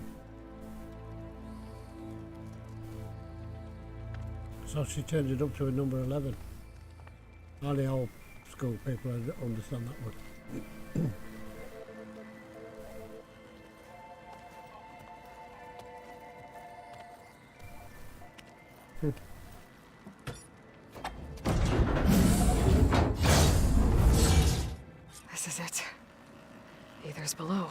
So she turned it up to a number 11. Only old school people understand that one. This is it. Ether's below.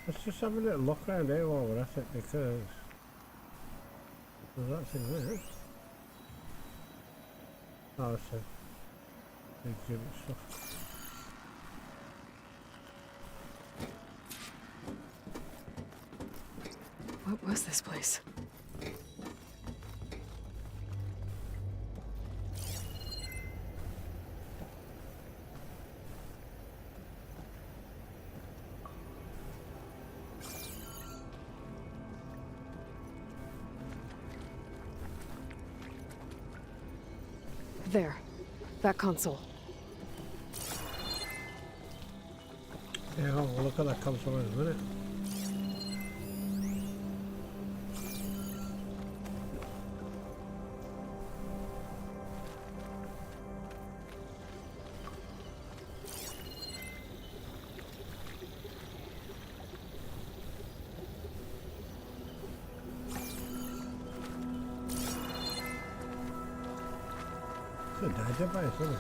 Let's just have a little look around here while we're at it, because there's that thing there. Oh, it's a exhibit stuff. What was this place? There. That console. Yeah, we'll look at that console in a minute. It's a database, isn't it?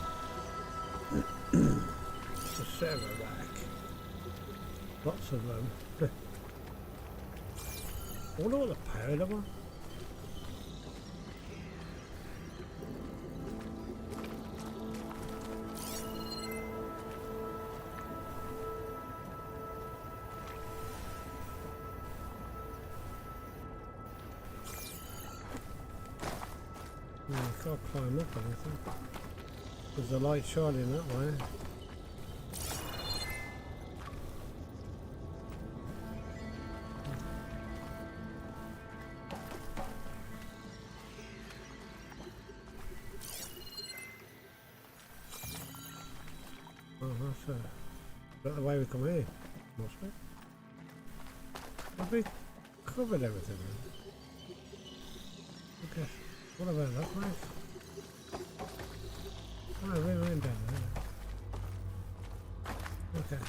It's a server rack. Lots of them. I wonder what the power them are. You can't climb up anything. There's a light shining that way. Oh, that's is that the way we come here? Must be. Have we covered everything? Okay. What about that place? Oh, we went down there. Okay.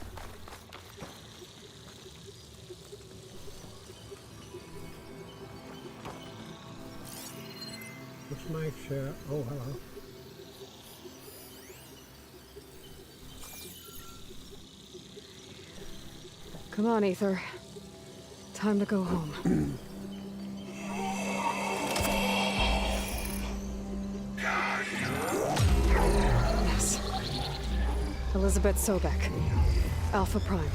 Let's make sure. Oh, hello. Come on, Ether. Time to go home. Yes. Elizabeth Sobek. Alpha Prime.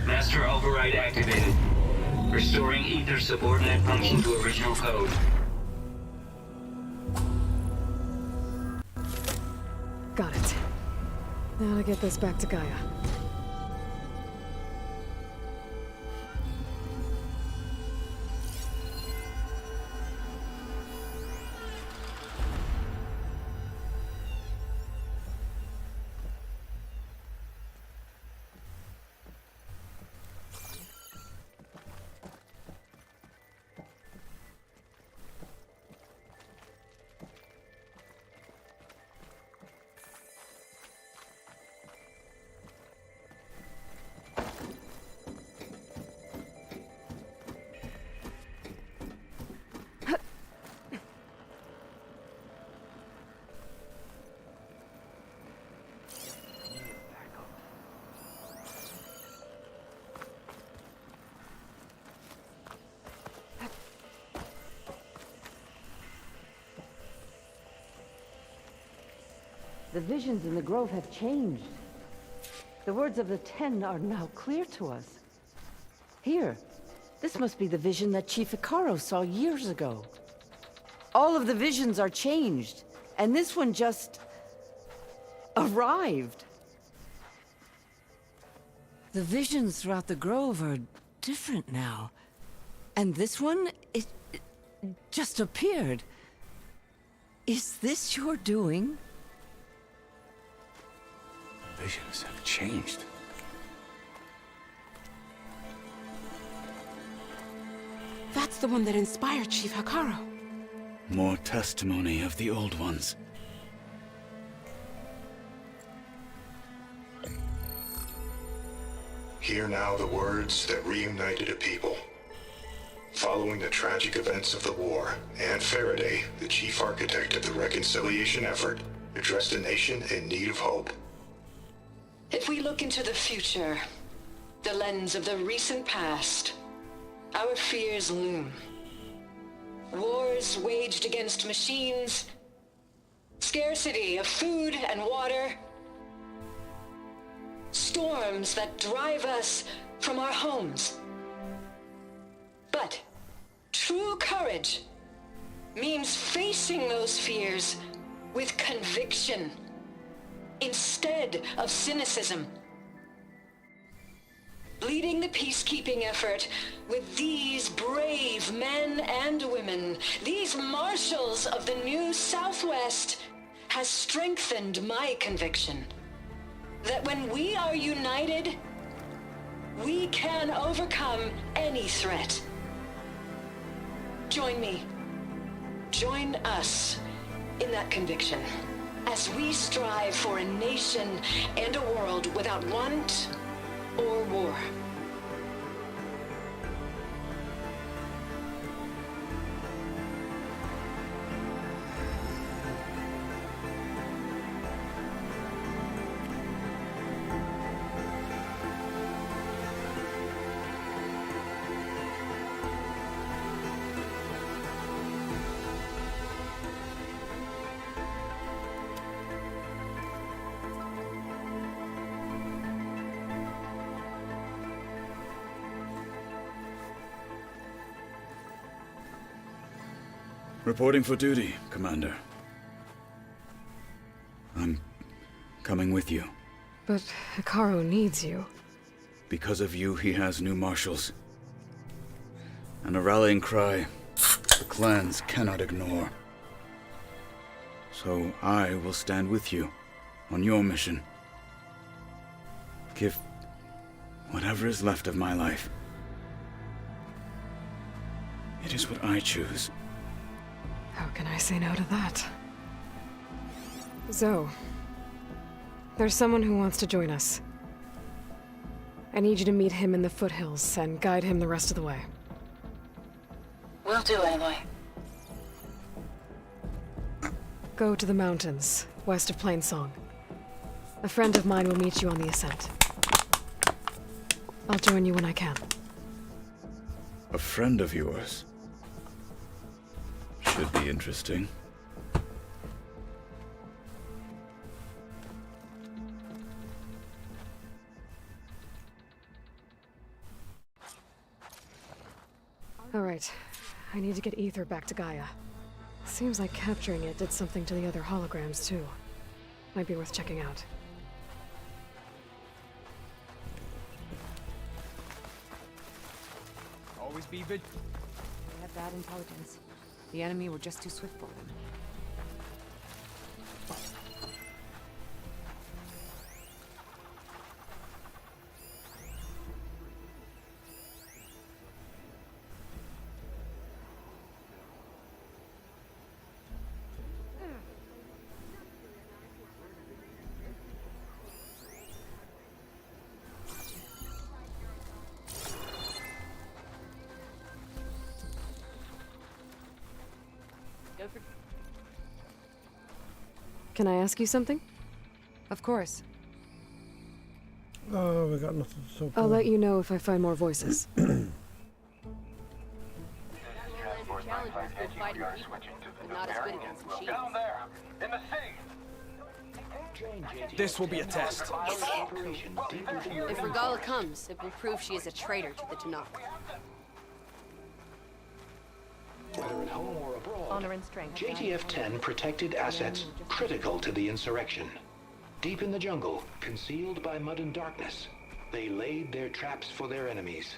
Master override activated. Restoring Ether subordinate function to original code. Got it. Now to get this back to Gaia. The visions in the grove have changed. The words of the Ten are now clear to us. Here, this must be the vision that Chief Icaro saw years ago. All of the visions are changed, and this one just arrived. The visions throughout the grove are different now. And this one, it just appeared. Is this your doing? Visions have changed. That's the one that inspired Chief Hikaru. More testimony of the old ones. Hear now the words that reunited a people. Following the tragic events of the war, Anne Faraday, the chief architect of the reconciliation effort, addressed a nation in need of hope. If we look into the future, the lens of the recent past, our fears loom. Wars waged against machines, scarcity of food and water, storms that drive us from our homes. But true courage means facing those fears with conviction instead of cynicism. Leading the peacekeeping effort with these brave men and women, these marshals of the new Southwest, has strengthened my conviction that when we are united, we can overcome any threat. Join me. Join us in that conviction as we strive for a nation and a world without want or war. Reporting for duty, Commander. I'm coming with you. But Hikaru needs you. Because of you, he has new marshals. And a rallying cry the clans cannot ignore. So I will stand with you on your mission. Give whatever is left of my life. It is what I choose. How can I say no to that? Zoe, there's someone who wants to join us. I need you to meet him in the foothills and guide him the rest of the way. Will do, Aloy. Go to the mountains, west of Plainsong. A friend of mine will meet you on the ascent. I'll join you when I can. A friend of yours? Should be interesting. All right. I need to get Ether back to Gaia. Seems like capturing it did something to the other holograms, too. Might be worth checking out. Always be They have bad intelligence. The enemy were just too swift for them. Can I ask you something? Of course. Oh, we got nothing to talk I'll about. let you know if I find more voices. Challengers good fighting people, but not as good against machines. Down there, in the sea. This will be a test. If Regala comes, it will prove she is a traitor to the Tanakh. Whether at home or abroad, Honor and strength. JTF-10 protected assets critical to the insurrection. Deep in the jungle, concealed by mud and darkness, they laid their traps for their enemies.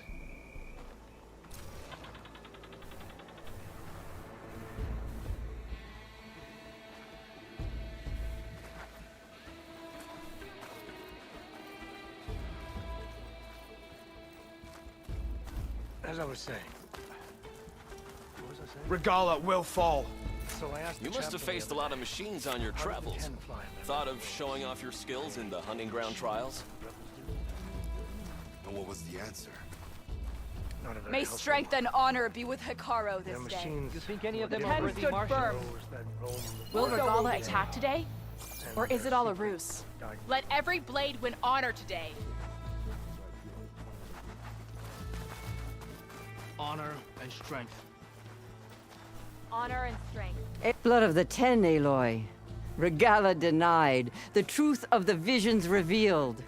As I was saying, Regala will fall. So I asked You must have faced a lot of machines on your travels. Thought of showing off your skills in the hunting ground trials? And what was the answer? May strength and honor be with Hikaru this day. You think any of them The are pen worthy stood marshals? firm. Will Regala attack today? Or is it all a ruse? Let every blade win honor today. Honor and strength. Honor and strength. Blood of the Ten, Aloy. Regala denied. The truth of the visions revealed.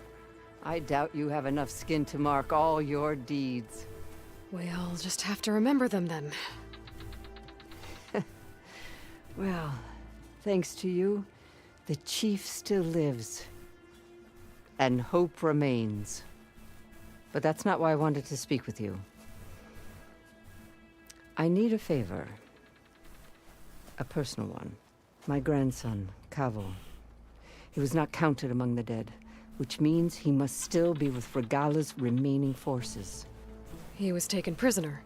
I doubt you have enough skin to mark all your deeds. We'll just have to remember them then. Well, thanks to you, the chief still lives. And hope remains. But that's not why I wanted to speak with you. I need a favor. A personal one. My grandson, Cavo. He was not counted among the dead, which means he must still be with Regala's remaining forces. He was taken prisoner.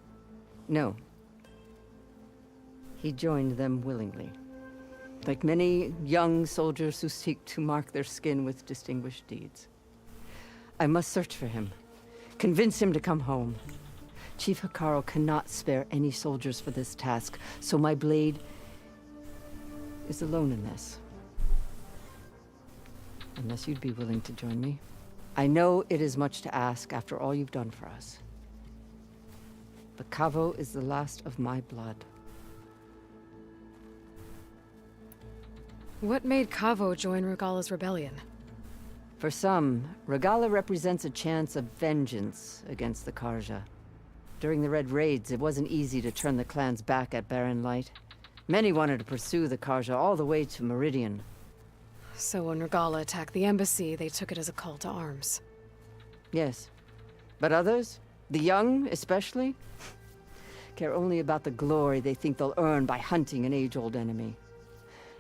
No. He joined them willingly. Like many young soldiers who seek to mark their skin with distinguished deeds. I must search for him. Convince him to come home. Chief Hikaru cannot spare any soldiers for this task, so my blade is alone in this. Unless you'd be willing to join me. I know it is much to ask after all you've done for us. But Cavo is the last of my blood. What made Cavo join Regala's rebellion? For some, Regala represents a chance of vengeance against the Karja. During the Red Raids, it wasn't easy to turn the clans back at Barren Light. Many wanted to pursue the Karja all the way to Meridian. So when Regala attacked the embassy, they took it as a call to arms. Yes. But others, the young especially, care only about the glory they think they'll earn by hunting an age-old enemy.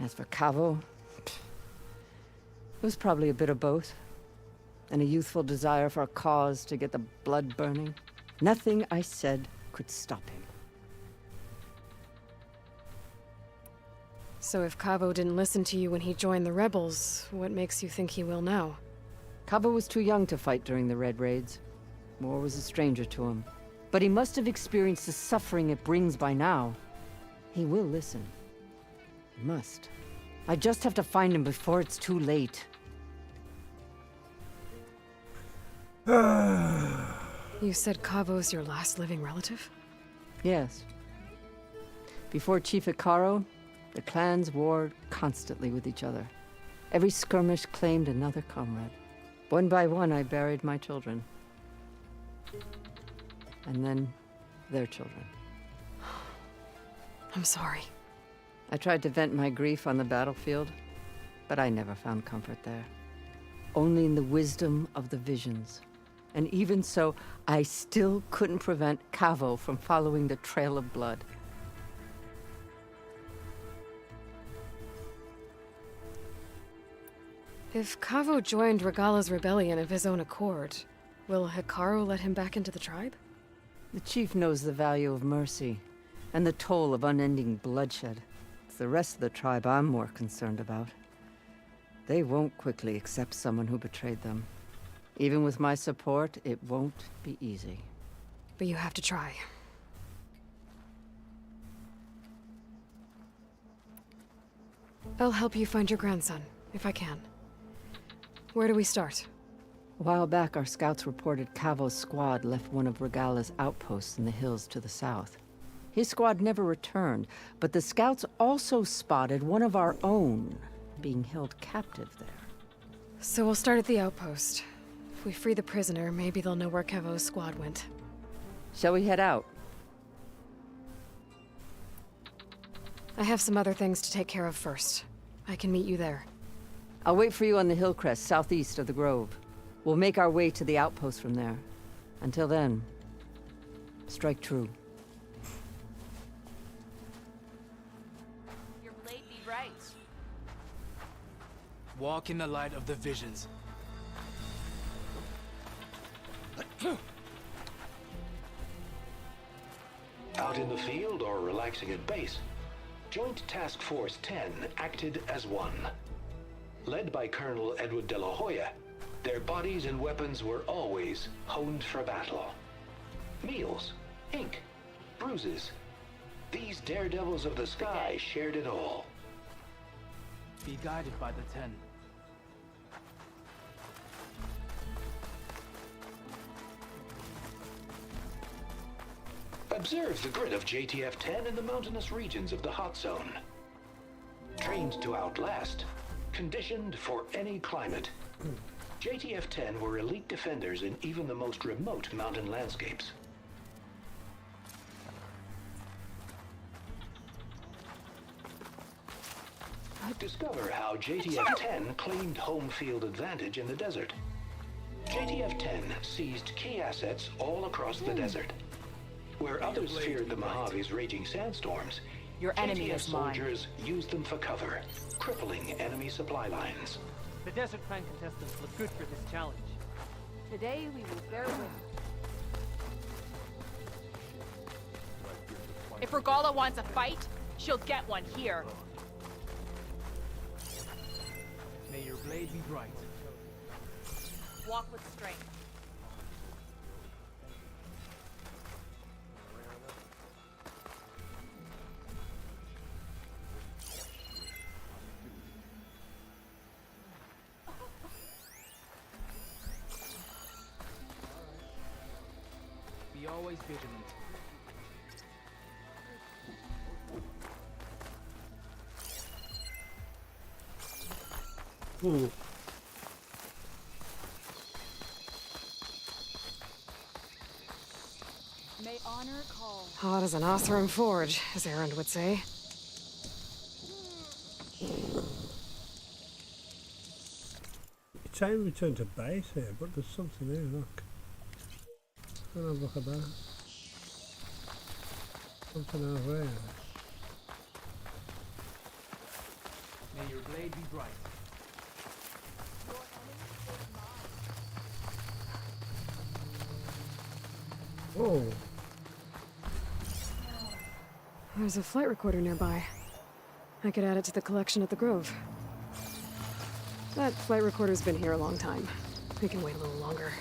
As for Cavo, it was probably a bit of both. And a youthful desire for a cause to get the blood burning. Nothing I said could stop him. So if Cavo didn't listen to you when he joined the rebels, what makes you think he will now? Cavo was too young to fight during the Red Raids. War was a stranger to him. But he must have experienced the suffering it brings by now. He will listen. He must. I just have to find him before it's too late. You said Cavo's your last living relative? Yes. Before Chief Hikaru, the clans warred constantly with each other. Every skirmish claimed another comrade. One by one, I buried my children. And then their children. I'm sorry. I tried to vent my grief on the battlefield, but I never found comfort there. Only in the wisdom of the visions. And even so, I still couldn't prevent Cavo from following the trail of blood. If Cavo joined Regala's rebellion of his own accord, will Hikaru let him back into the tribe? The chief knows the value of mercy, and the toll of unending bloodshed. It's the rest of the tribe I'm more concerned about. They won't quickly accept someone who betrayed them. Even with my support, it won't be easy. But you have to try. I'll help you find your grandson, if I can. Where do we start? A while back, our scouts reported Cavo's squad left one of Regala's outposts in the hills to the south. His squad never returned, but the scouts also spotted one of our own being held captive there. So we'll start at the outpost. If we free the prisoner, maybe they'll know where Cavo's squad went. Shall we head out? I have some other things to take care of first. I can meet you there. I'll wait for you on the hill crest southeast of the grove. We'll make our way to the outpost from there. Until then, strike true. Your blade be right. Walk in the light of the visions. Out in the field or relaxing at base, Joint Task Force 10 acted as one. Led by Colonel Edward de la Hoya, their bodies and weapons were always honed for battle. Meals, ink, bruises. These daredevils of the sky shared it all. Be guided by the 10. Observe the grit of JTF-10 in the mountainous regions of the hot zone. Trained to outlast, conditioned for any climate, JTF-10 were elite defenders in even the most remote mountain landscapes. Discover how JTF-10 claimed home field advantage in the desert. JTF-10 seized key assets all across the desert. Where others feared the Mojave's raging sandstorms, your enemy JTF is mine. soldiers used them for cover, crippling enemy supply lines. The Desert Clan contestants look good for this challenge. Today we will bear witness. If Regala wants a fight, she'll get one here. May your blade be bright. Walk with strength. Be always vigilant. Ooh. May honor call. Hot as an Othram forge, as Erend would say. It's saying return to base here, but there's something here, look. I'll have a look at that. Something over here. May your blade be bright. Oh. There's a flight recorder nearby. I could add it to the collection at the Grove. That flight recorder's been here a long time. We can wait a little longer.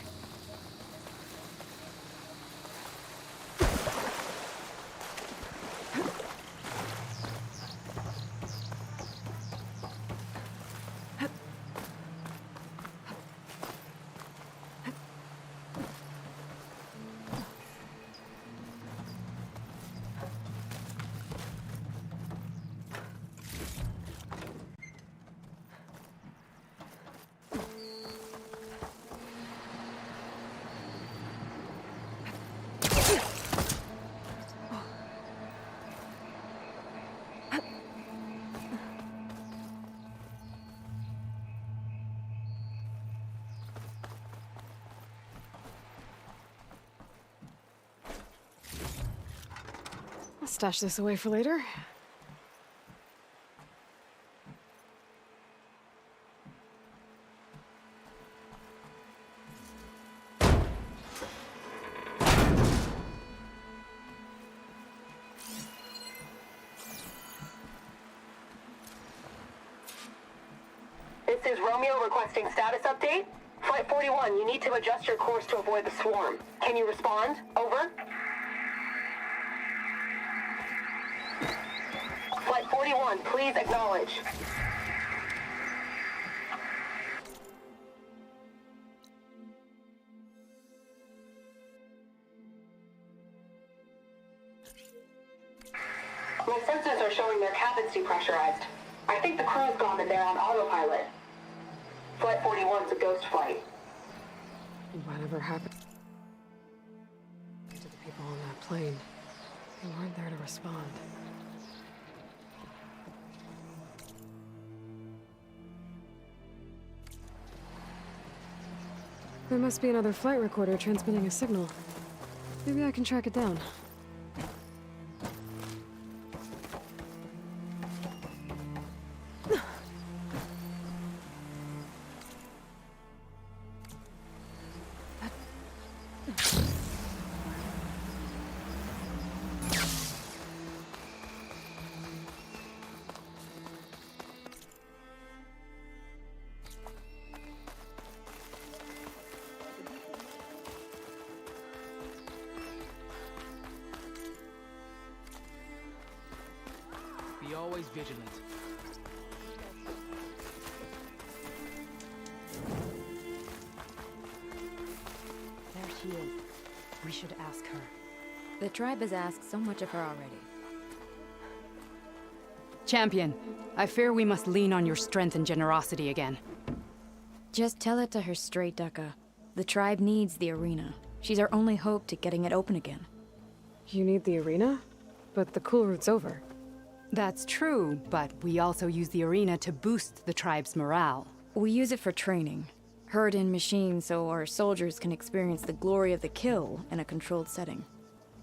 I'll stash this away for later. This is Romeo requesting status update. Flight 41, you need to adjust your course to avoid the swarm. Can you respond? Over. Flight 41, please acknowledge. My sensors are showing their cabins depressurized. I think the crew's gone and they're on autopilot. Flight 41's a ghost flight. Whatever happened to the people on that plane? They weren't there to respond. There must be another flight recorder transmitting a signal. Maybe I can track it down. always vigilant. There she is. We should ask her. The tribe has asked so much of her already. Champion, I fear we must lean on your strength and generosity again. Just tell it to her straight, Ducka. The tribe needs the arena. She's our only hope to getting it open again. You need the arena? But the cool route's over. That's true, but we also use the arena to boost the tribe's morale. We use it for training. Herd in machines so our soldiers can experience the glory of the kill in a controlled setting.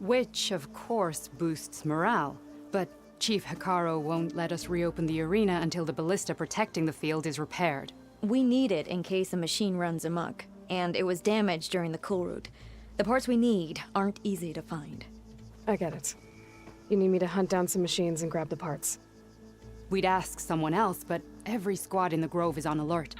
Which, of course, boosts morale. But Chief Hekarro won't let us reopen the arena until the ballista protecting the field is repaired. We need it in case a machine runs amok, and it was damaged during the cool route. The parts we need aren't easy to find. I get it. You need me to hunt down some machines and grab the parts. We'd ask someone else, but every squad in the Grove is on alert.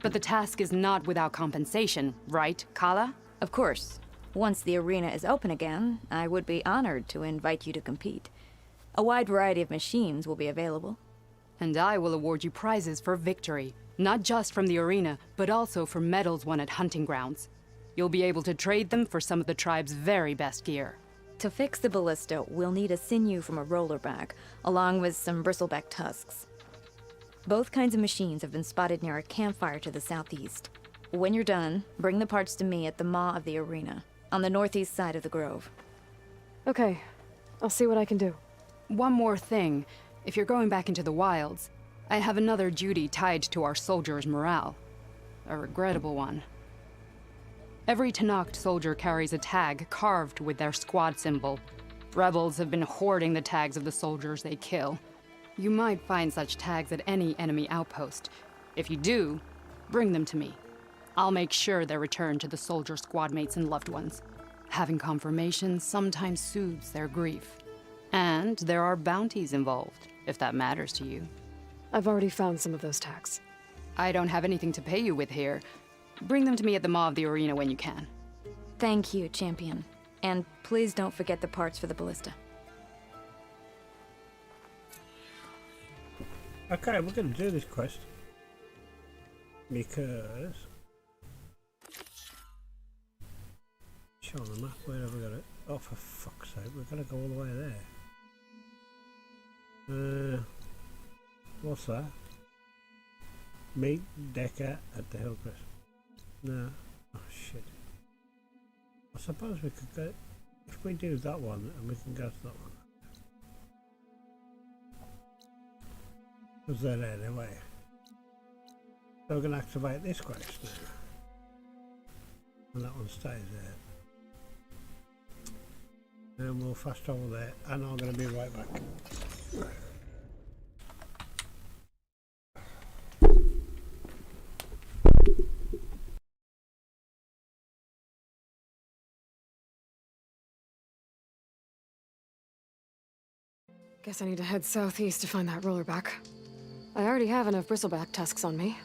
But the task is not without compensation, right, Kala? Of course. Once the arena is open again, I would be honored to invite you to compete. A wide variety of machines will be available. And I will award you prizes for victory, not just from the arena, but also for medals won at hunting grounds. You'll be able to trade them for some of the tribe's very best gear. To fix the ballista, we'll need a sinew from a rollerback, along with some bristleback tusks. Both kinds of machines have been spotted near a campfire to the southeast. When you're done, bring the parts to me at the maw of the arena, on the northeast side of the grove. Okay, I'll see what I can do. One more thing. If you're going back into the wilds, I have another duty tied to our soldiers' morale. A regrettable one. Every Tenakth soldier carries a tag carved with their squad symbol. Rebels have been hoarding the tags of the soldiers they kill. You might find such tags at any enemy outpost. If you do, bring them to me. I'll make sure they're returned to the soldier squad mates and loved ones. Having confirmation sometimes soothes their grief. And there are bounties involved, if that matters to you. I've already found some of those tags. I don't have anything to pay you with here. Bring them to me at the maw of the arena when you can. Thank you, Champion. And please don't forget the parts for the ballista. Okay, we're going to do this quest. Because... show on the map, where have we got it? Oh, for fuck's sake, we've got to go all the way there. What's that? Meet Decker at the Hillcrest. No. Oh shit. I suppose we could go... if we do that one, and we can go to that one. Because they're there anyway. So we're going to activate this quest now. And that one stays there. And we'll fast travel there, and I'm going to be right back. Guess I need to head southeast to find that rollerback. I already have enough bristleback tusks on me.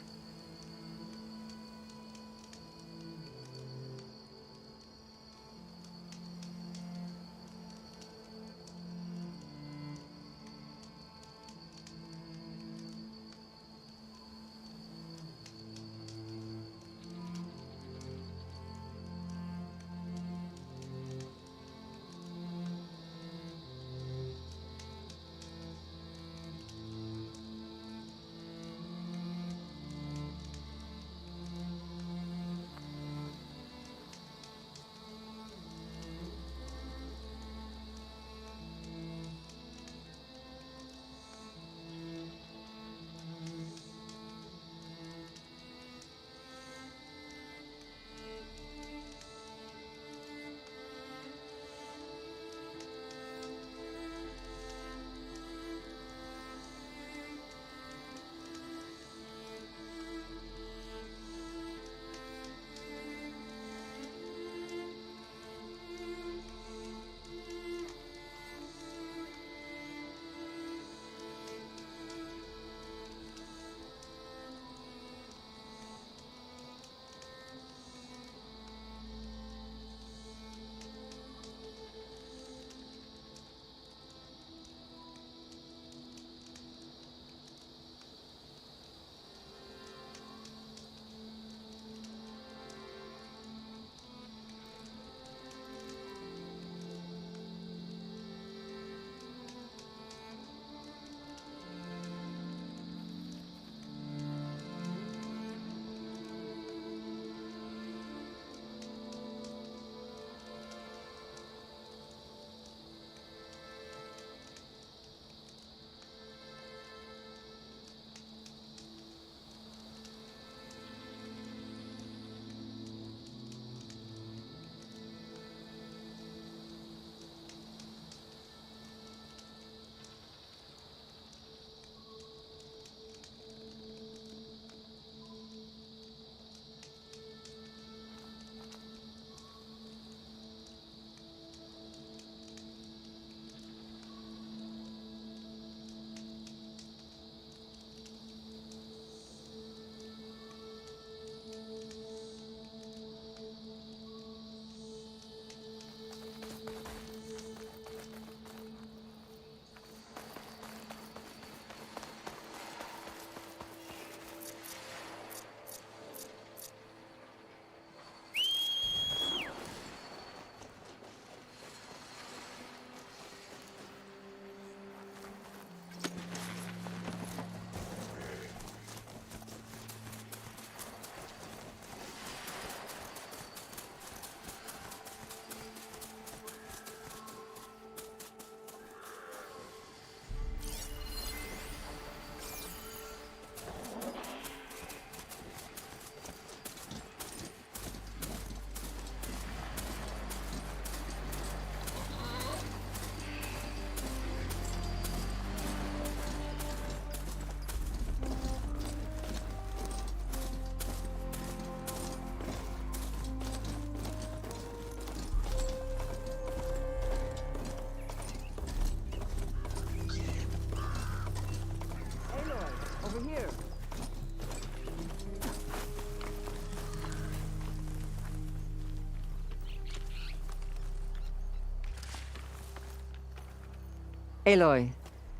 Aloy,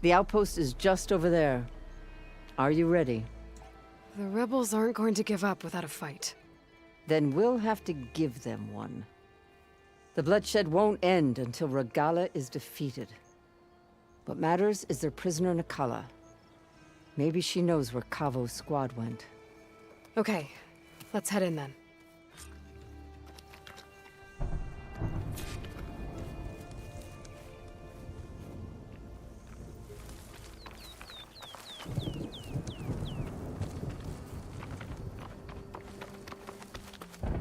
the outpost is just over there. Are you ready? The rebels aren't going to give up without a fight. Then we'll have to give them one. The bloodshed won't end until Regalla is defeated. What matters is their prisoner Nakala. Maybe she knows where Kavo's squad went. Okay, let's head in then.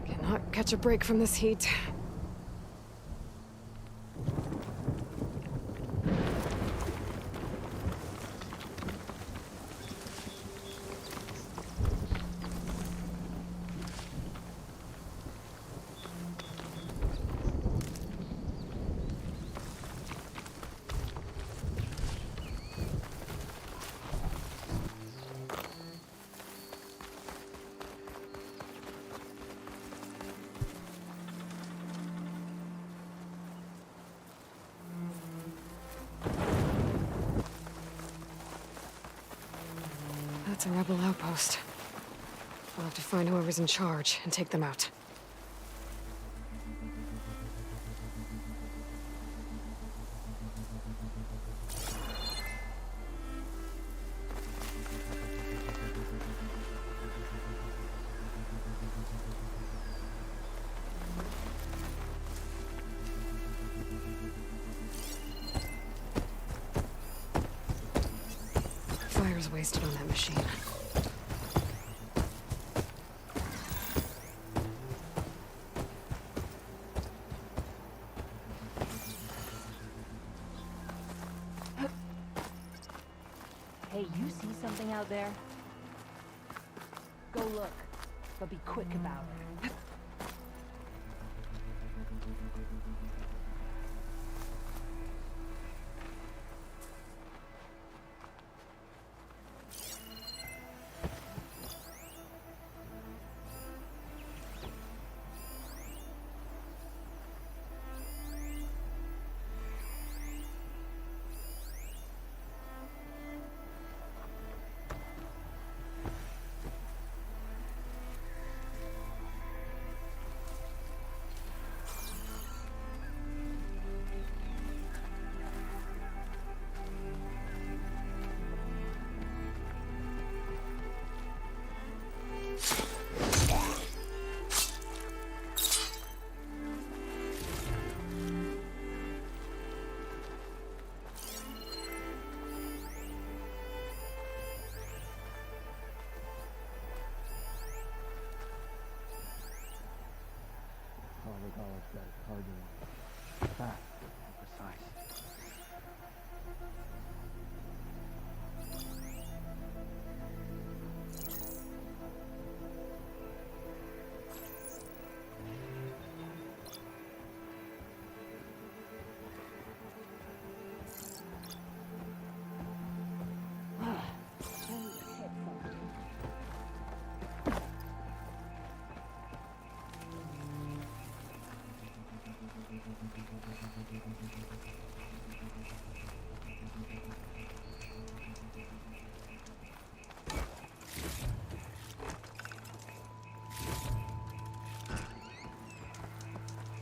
Cannot catch a break from this heat. That's a rebel outpost. I'll have to find whoever's in charge and take them out. Fire's wasted on that machine. Hey, you see something out there? Go look, but be quick about it. Fast and precise.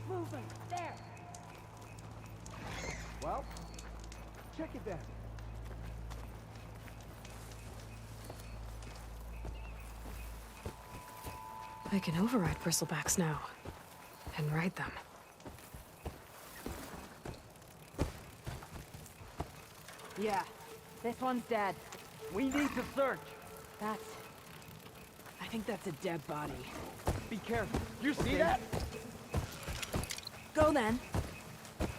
Moving, there! Well, check it then. I can override bristlebacks now. And ride them. Yeah, this one's dead. We need to search. I think that's a dead body. Be careful. You see that? Go then.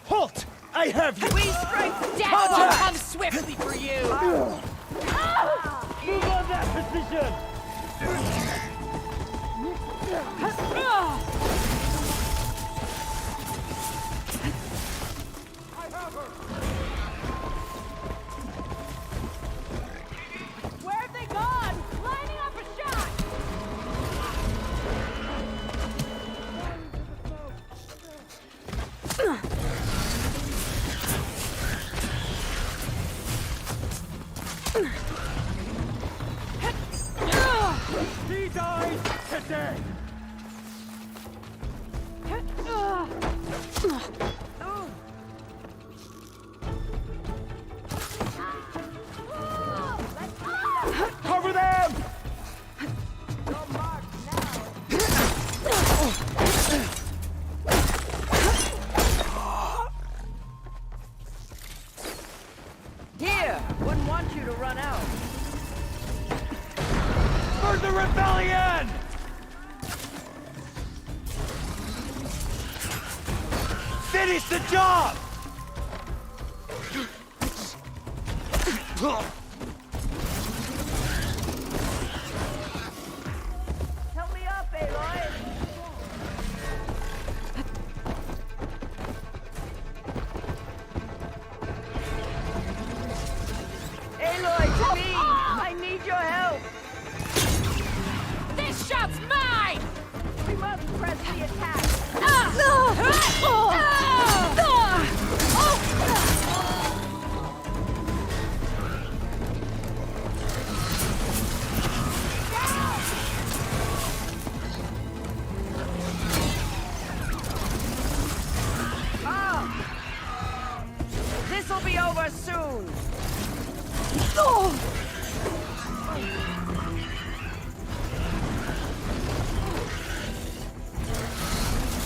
Halt! I have you! We strike death will come swiftly for you! Move on that position! Where have they gone? Lining up a shot! say? Cover them! Here! Wouldn't want you to run out. For the rebellion! Finish the job! Help me up, Aloy! Aloy, to me! I need your help! This shot's mine! We must press the attack! This'll be over soon!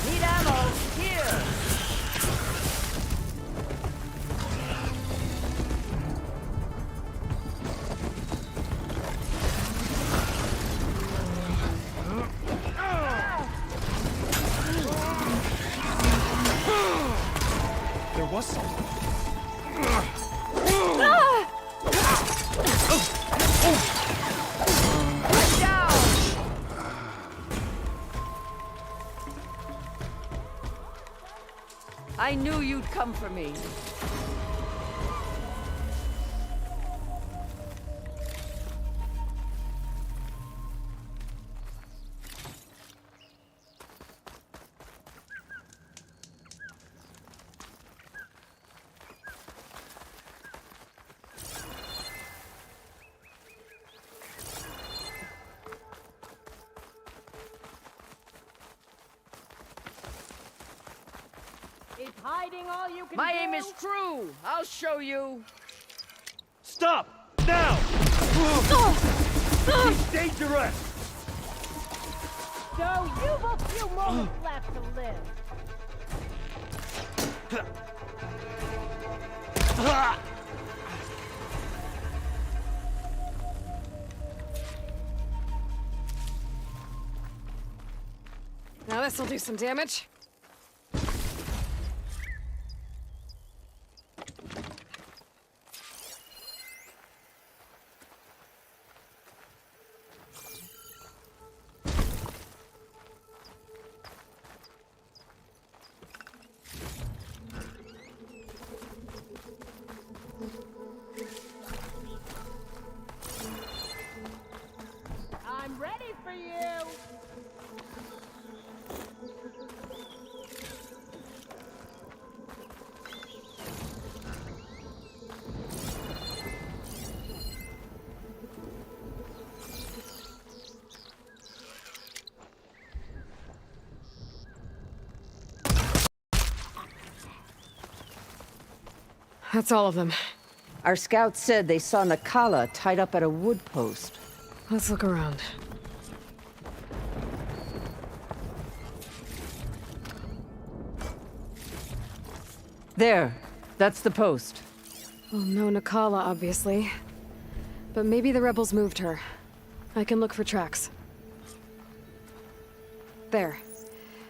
Need ammo! Here! There was something. I knew you'd come for me. Is hiding all you can My do? aim is true. I'll show you. Stop! Now! He's dangerous! So you've a few moments left to live. Now this'll do some damage. I'm ready for you. That's all of them. Our scouts said they saw Nakala tied up at a wood post. Let's look around. There. That's the post. Well, no Nakala, obviously. But maybe the rebels moved her. I can look for tracks. There.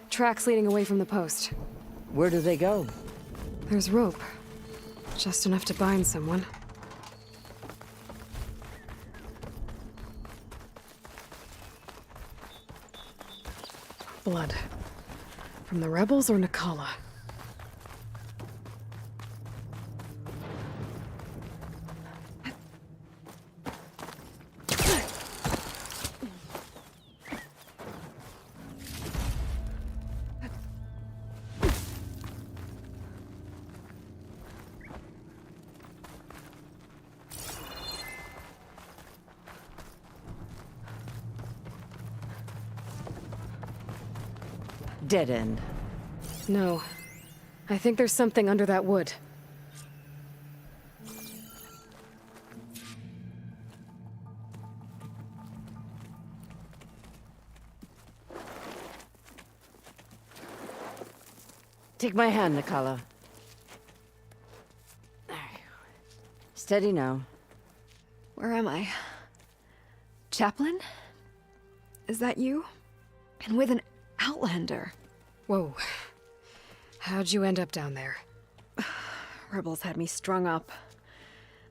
Tracks leading away from the post. Where do they go? There's rope. Just enough to bind someone. Blood. From the rebels or Nakala? dead end. No. I think there's something under that wood. Take my hand, Nikala. Steady now. Where am I? Chaplain? Is that you? And with an Outlander. Whoa. How'd you end up down there? Rebels had me strung up.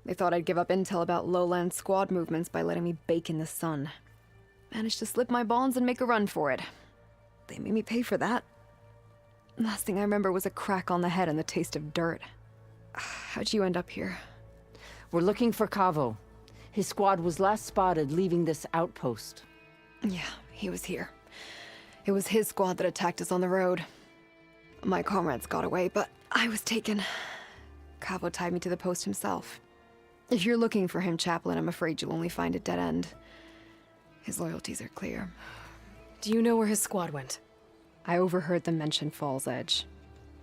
They thought I'd give up intel about lowland squad movements by letting me bake in the sun. Managed to slip my bonds and make a run for it. They made me pay for that. Last thing I remember was a crack on the head and the taste of dirt. How'd you end up here? We're looking for Cavo. His squad was last spotted leaving this outpost. Yeah, he was here. It was his squad that attacked us on the road. My comrades got away, but I was taken. Cavo tied me to the post himself. If you're looking for him, Chaplain, I'm afraid you'll only find a dead end. His loyalties are clear. Do you know where his squad went? I overheard them mention Fall's Edge.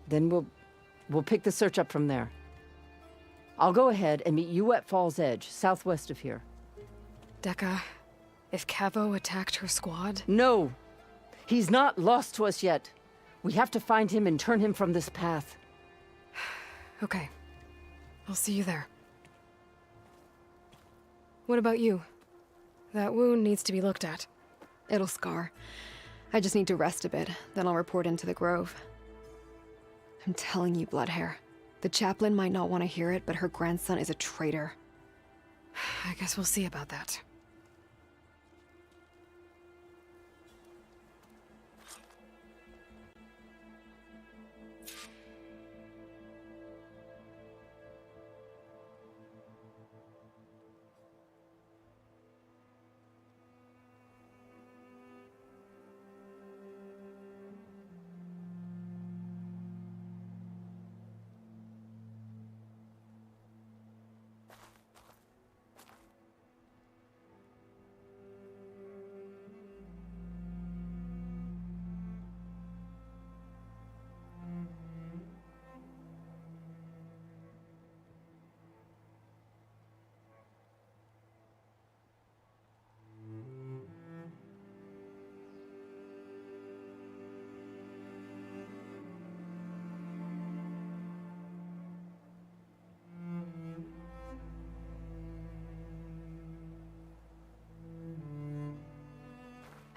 Then we'll pick the search up from there. I'll go ahead and meet you at Fall's Edge, southwest of here. Decca, if Cavo attacked her squad? No! He's not lost to us yet. We have to find him and turn him from this path. Okay. I'll see you there. What about you? That wound needs to be looked at. It'll scar. I just need to rest a bit, then I'll report into the Grove. I'm telling you, Bloodhair. The chaplain might not want to hear it, but her grandson is a traitor. I guess we'll see about that.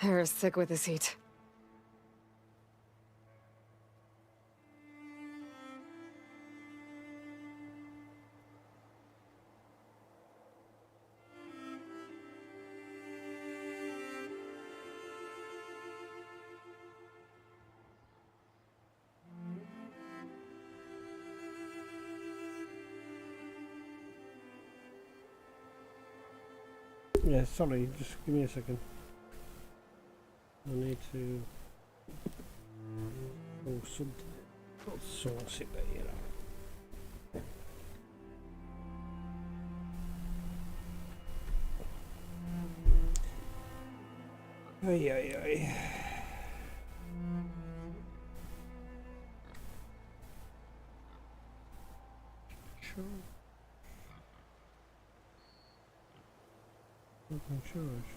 Harris sick with his heat. Yeah, sorry, just give me a second. I need to something, not source it, but you know. Ay, ay, ay. Sure. Open charge.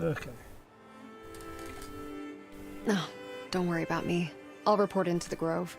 Okay. No, don't worry about me. I'll report into the Grove.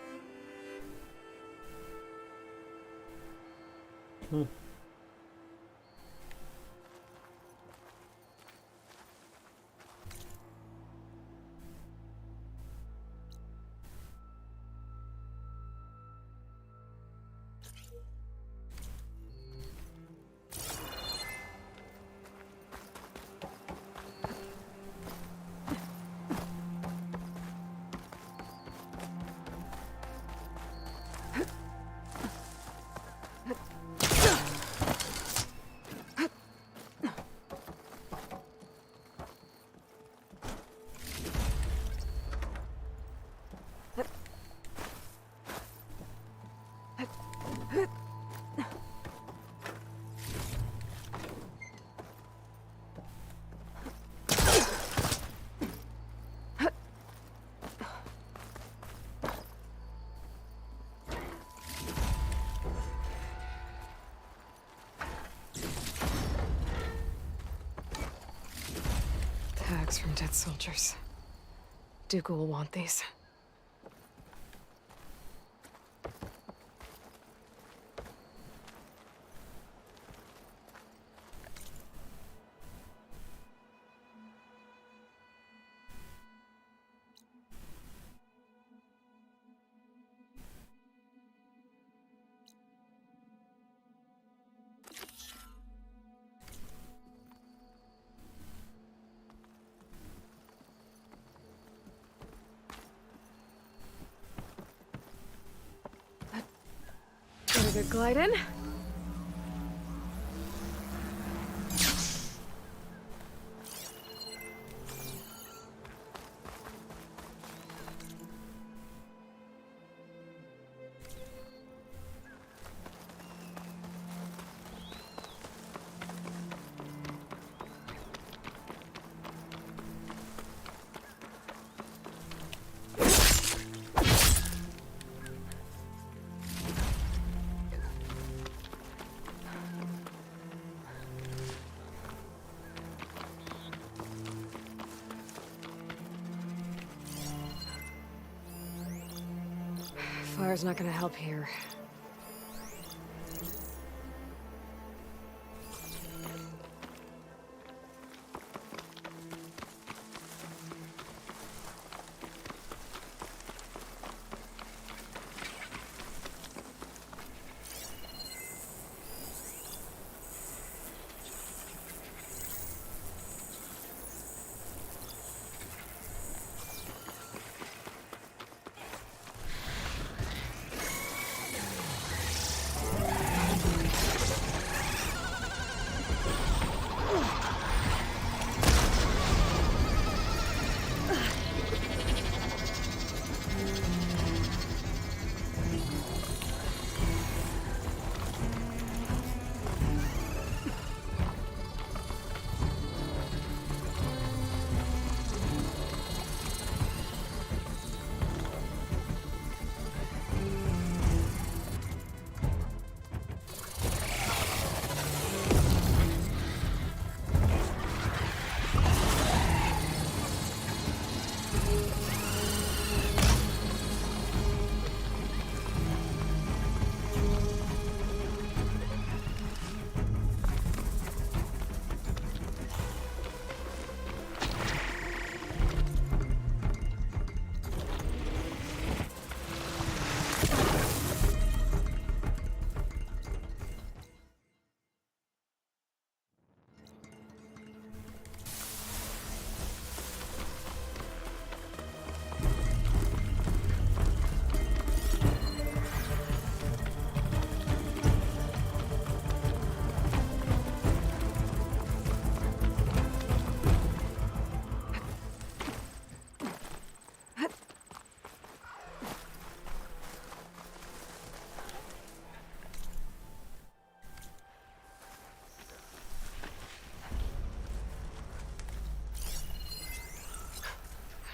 Marks from dead soldiers. Dooku will want these. Get a good glide in. Fire's not gonna help here.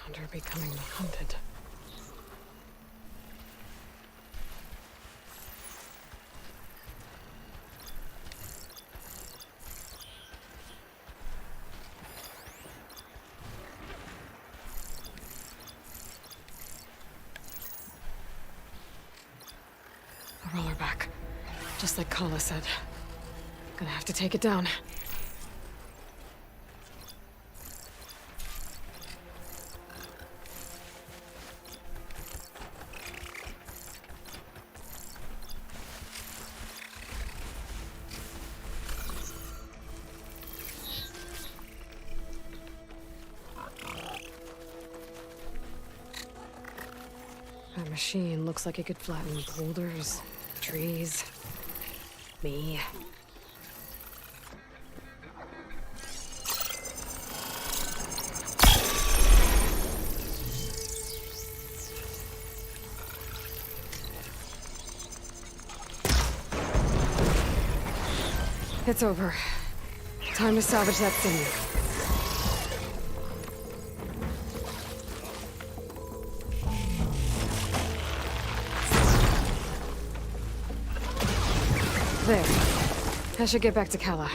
Found her becoming the hunted. A roller back. Just like Kala said. Gonna have to take it down. That machine looks like it could flatten boulders, trees, me. It's over. Time to salvage that thing. There. I should get back to Kala.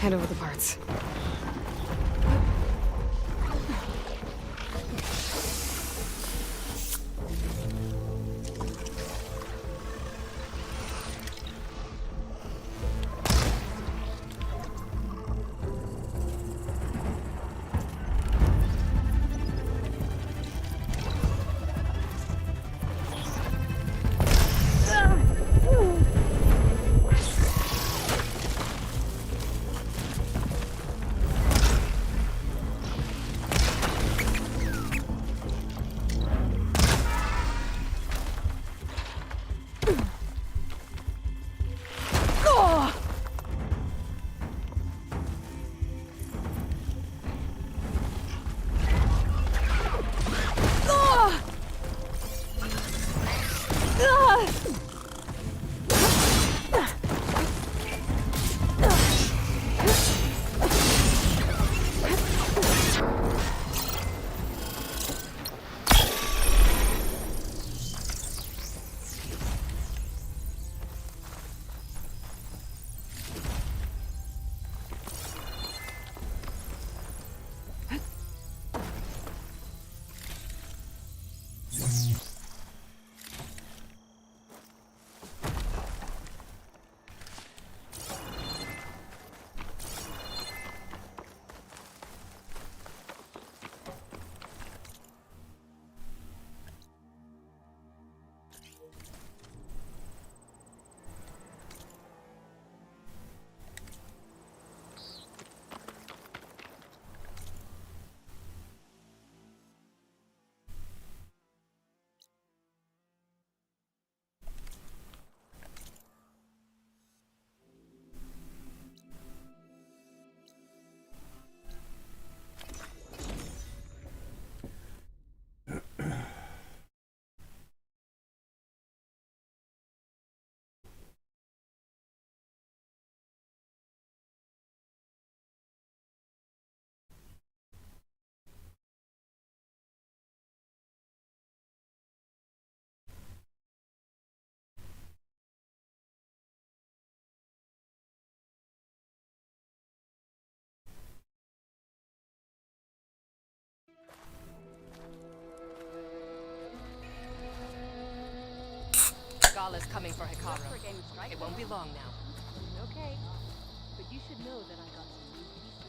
Hand over the parts. coming for Hikaru. For a game of strike? It won't be long now. Okay. But you should know that I got some new pieces.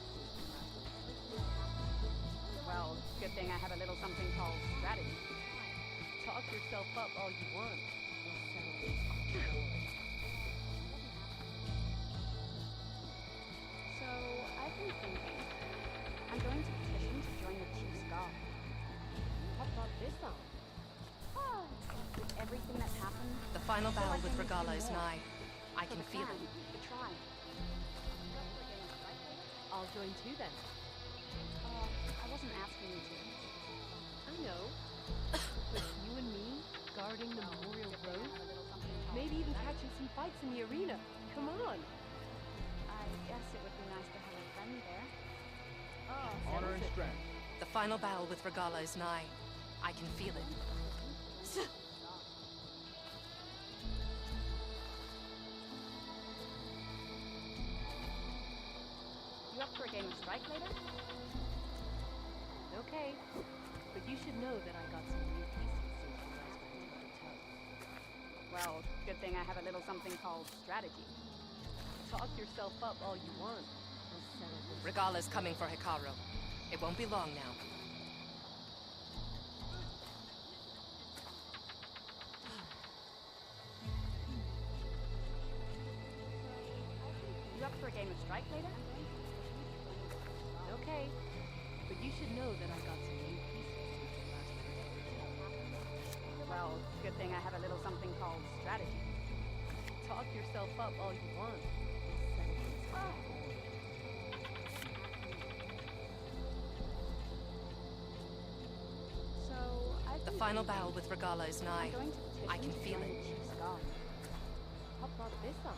Well, good thing I have a little something called strategy. Talk yourself up all you want. So, I've been thinking. I'm going to petition to join the Chief's Guard. What about this song? With everything that's happened... The final battle with Regala is nigh. I can feel it. The trial. I'll join too then. I wasn't asking you to. I know. But you and me, guarding the Memorial Road? Maybe even catching some fights in the arena. Come on. I guess it would be nice to have a friend there. Honor and strength. The final battle with Regala is nigh. I can feel it. You up for a game of strike later? Okay. But you should know that I got some new pieces since you guys went to the hotel. Well, good thing I have a little something called strategy. Talk yourself up all you want. Regala's coming for Hikaru. It won't be long now. You up for a game of strike later? Okay. But you should know that I got some new pieces since you last went to the hotel. Well, good thing I have a little something called strategy. Talk yourself up all you want. The final battle with Regala is nigh. I can feel it. What brought this on?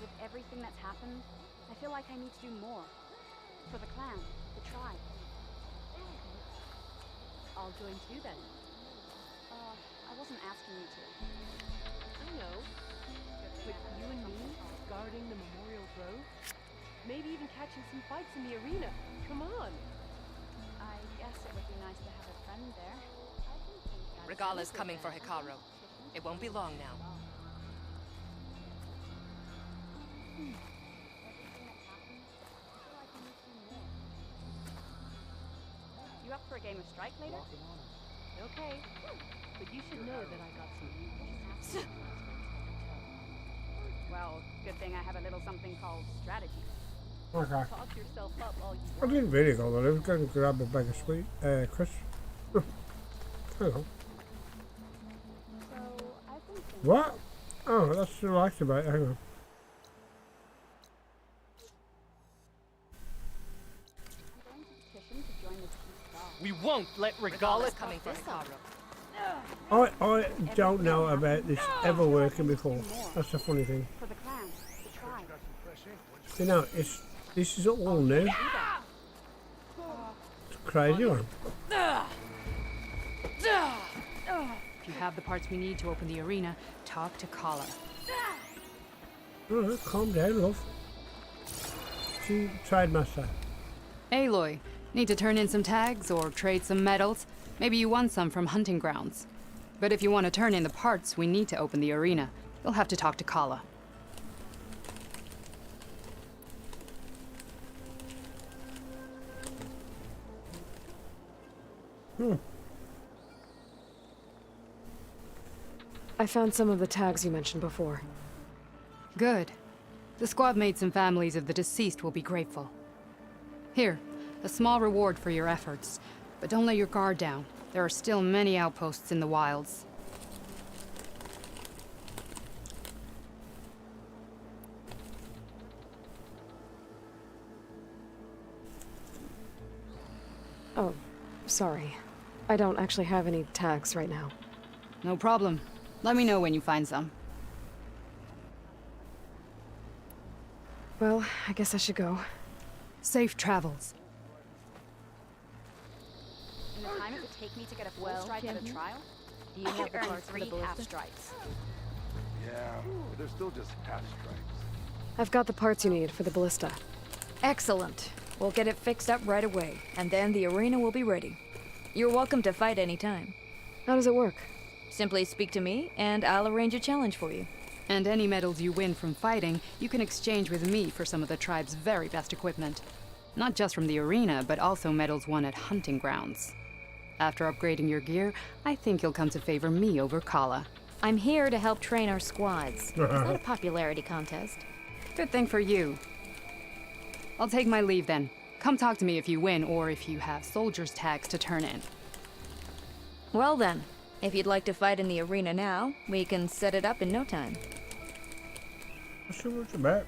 With everything that's happened, I feel like I need to do more. For the clan, the tribe. I'll join too then. I wasn't asking you to. I know. But you and me, guarding the Memorial Grove? Maybe even catching some fights in the arena. Come on. I guess it would be nice to have a friend there. Regala's coming for Hikaru. It won't be long now. You up for a game of strike later? Okay. But you should know that I got some new pieces. Well, good thing I have a little something called strategy. Okay. Talk yourself up all you I want. didn't really go there. I was going to grab a bag of sweet, Chris. Hang on. What? Oh, that's what I liked about it. Hang on. We won't let Regala coming for Hikaru. I don't know about this ever working before. That's the funny thing. For the clan, the tribe. You know, this is all new. It's a crazy one. If you have the parts we need to open the arena, talk to Kala. Alright, calm down, love. She tried master. Aloy, need to turn in some tags or trade some medals? Maybe you won some from hunting grounds. But if you want to turn in the parts we need to open the arena, you'll have to talk to Kala. I found some of the tags you mentioned before. Good. The squad mates and families of the deceased will be grateful. Here, a small reward for your efforts. But don't let your guard down. There are still many outposts in the wilds. Oh, sorry. I don't actually have any tags right now. No problem. Let me know when you find some. Well, I guess I should go. Safe travels. In the time it would take me to get a full strike at a trial, I could earn 3 half strikes. Yeah, but they're still just half strikes. I've got the parts you need for the ballista. Excellent. We'll get it fixed up right away, and then the arena will be ready. You're welcome to fight anytime. How does it work? Simply speak to me, and I'll arrange a challenge for you. And any medals you win from fighting, you can exchange with me for some of the tribe's very best equipment. Not just from the arena, but also medals won at hunting grounds. After upgrading your gear, I think you'll come to favor me over Kala. I'm here to help train our squads. It's not a popularity contest. Good thing for you. I'll take my leave then. Come talk to me if you win, or if you have soldiers' tags to turn in. Well then, if you'd like to fight in the arena now, we can set it up in no time. What's the word about?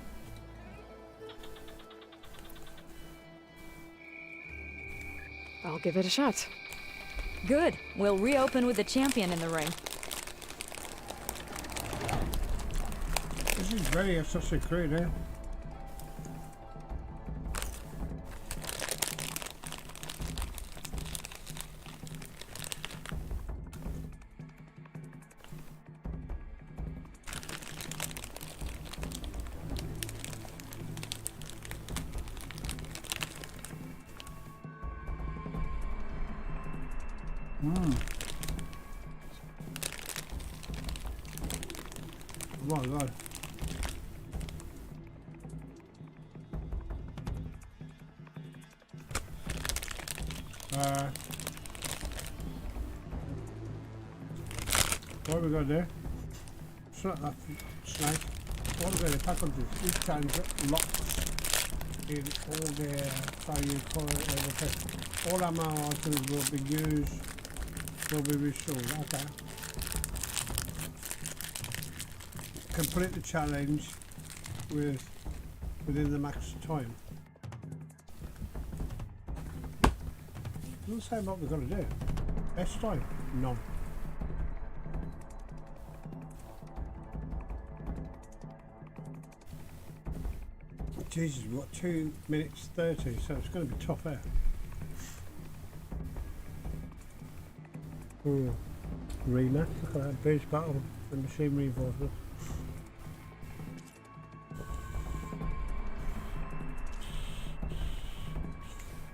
I'll give it a shot. Good. We'll reopen with the champion in the ring. This is very Assassin's Creed, eh? Oh my god. What have we got there? Snake. What have we got there? Packages. Each time's locked in all their all ammo items will be used, will be restored. Okay. Complete the challenge within the max time. Doesn't say what we've got to do. Best time? None. Jesus, what, 2 minutes 30, so it's going to be tough out. Rematch, look at that, bridge battle and machine reinforcement.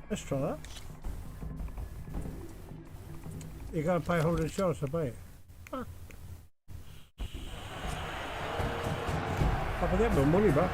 Let's try that. You're going to pay 100 shots, I bet. Huh. I'll get my money back.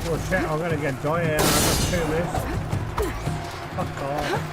Oh shit, I'm gonna get die here. I've got 2 minutes. Fuck off.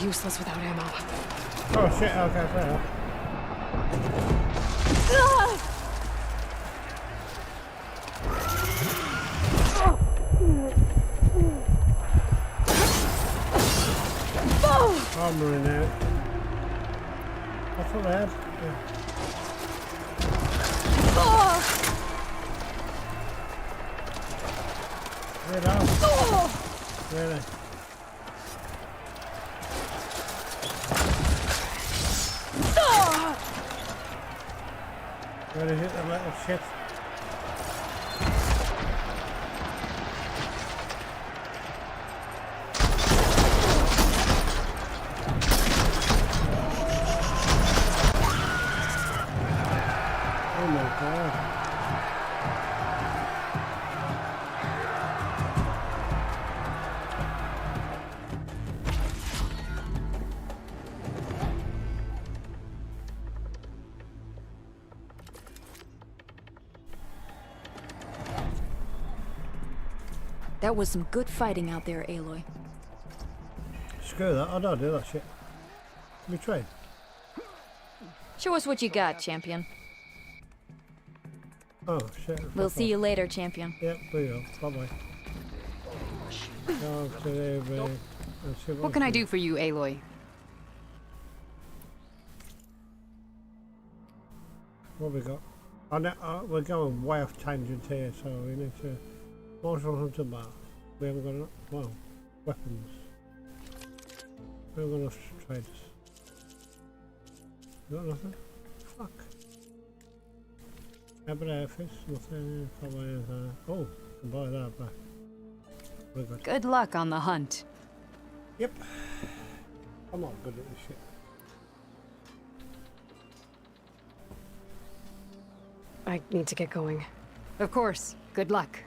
useless without ammo. Oh shit, okay, fair enough. Armor in there. That's what I had. Yeah. Right on. Really? Where is it, the little shit? Oh my god. That was some good fighting out there, Aloy. Screw that, I don't do that shit. Let me try. Show us what you got, champion. Oh shit. We'll see you later, champion. Yep, we will. Bye-bye. What can I do for you, Aloy? What have we got? We're going way off tangent here, so we need to... Martial hunter bar. We haven't got enough... Well, weapons. We haven't got enough traders. You got nothing? Fuck. How about outfits? Nothing. Can't buy anything. Oh, can buy that back. We're good. Good luck on the hunt. Yep. I'm not good at this shit. I need to get going. Of course. Good luck.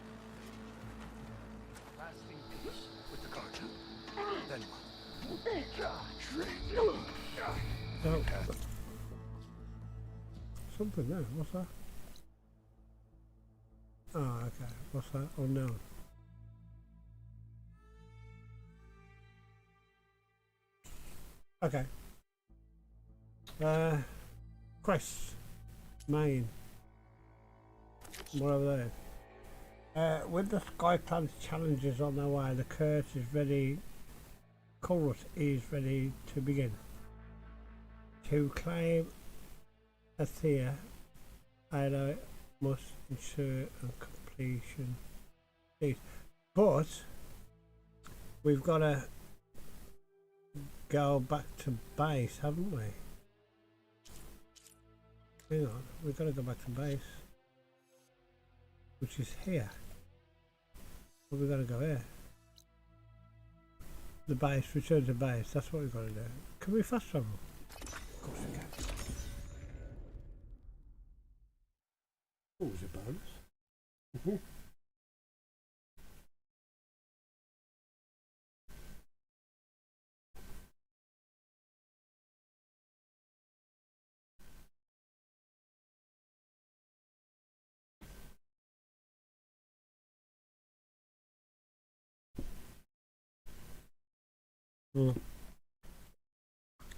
Oh. Something there. What's that? Oh, okay. What's that? Unknown. Okay. Quest. Main. Whatever that is. With the Skyplan's challenges on their way, the curse is ready. Chorus is ready to begin. To claim Athea, Aloy must ensure a completion. But we've got to go back to base, haven't we? Hang on, we've got to go back to base, which is here. But we've got to go here. The base, return to base, that's what we've got to do. Can we fast travel? Of course we can. Always a bonus.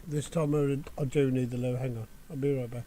This time I do need the low. Hang on, I'll be right back.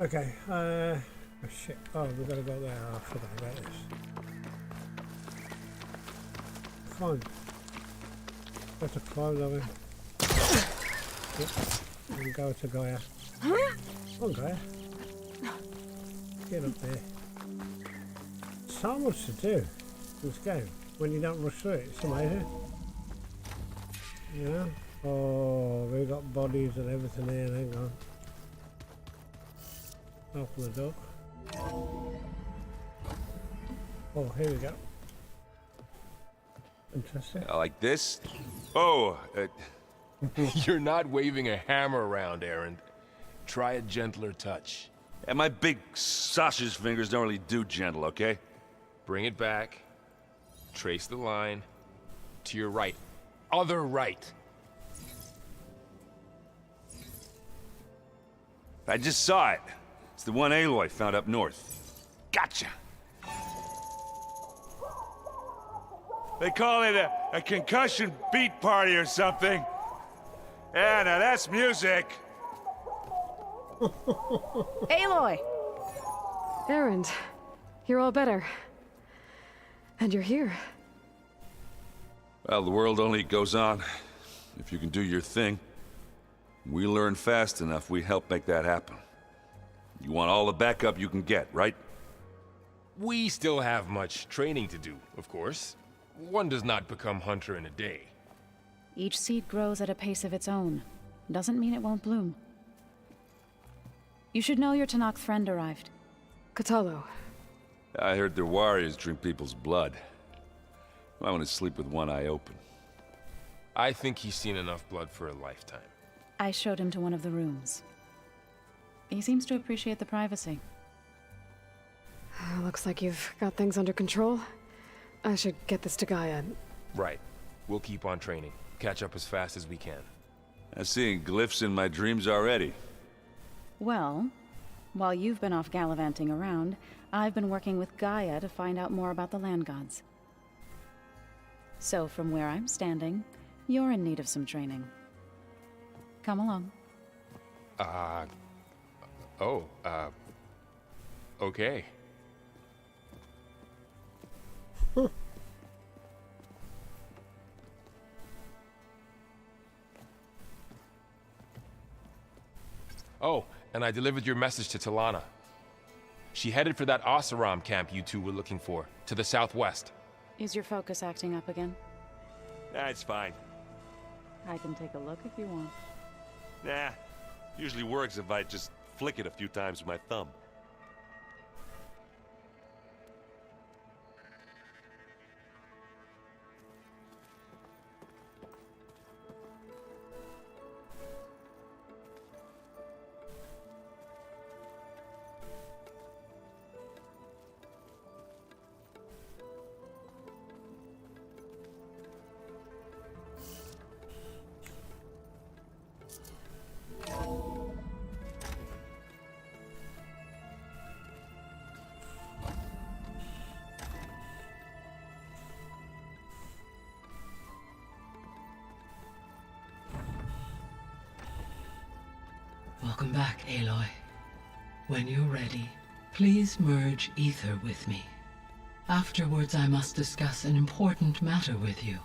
Okay, oh shit. Oh, we've got to go there. Oh, I forgot about this. Come on. Got to climb that way. Yep. And go to Gaia. Come on, Gaia. Get up there. So much to do in this game when you don't rush through it. It's amazing. You know? Oh, we've got bodies and everything here. Hang on. Open the door. Oh, here we go. Interesting. Like this? Oh, you're not waving a hammer around, Aaron. Try a gentler touch. And my big sausage fingers don't really do gentle, okay? Bring it back. Trace the line. To your right. Other right. I just saw it. It's the one Aloy found up north. Gotcha! They call it a concussion beat party or something. Yeah, now that's music. Aloy! Aaron, you're all better. And you're here. Well, the world only goes on if you can do your thing. We learn fast enough, we help make that happen. You want all the backup you can get, right? We still have much training to do, of course. One does not become hunter in a day. Each seed grows at a pace of its own. Doesn't mean it won't bloom. You should know your Tanakh friend arrived. Kotallo. I heard their warriors drink people's blood. I want to sleep with one eye open. I think he's seen enough blood for a lifetime. I showed him to one of the rooms. He seems to appreciate the privacy. Looks like you've got things under control. I should get this to Gaia. Right. We'll keep on training. Catch up as fast as we can. I'm seeing glyphs in my dreams already. Well, while you've been off gallivanting around, I've been working with Gaia to find out more about the land gods. So from where I'm standing, you're in need of some training. Come along. Okay. Oh, and I delivered your message to Talana. She headed for that Oseram camp you two were looking for, to the southwest. Is your focus acting up again? That's fine. I can take a look if you want. Nah, usually works if I just flick it a few times with my thumb. Welcome back, Aloy. When you're ready, please merge ether with me. Afterwards, I must discuss an important matter with you.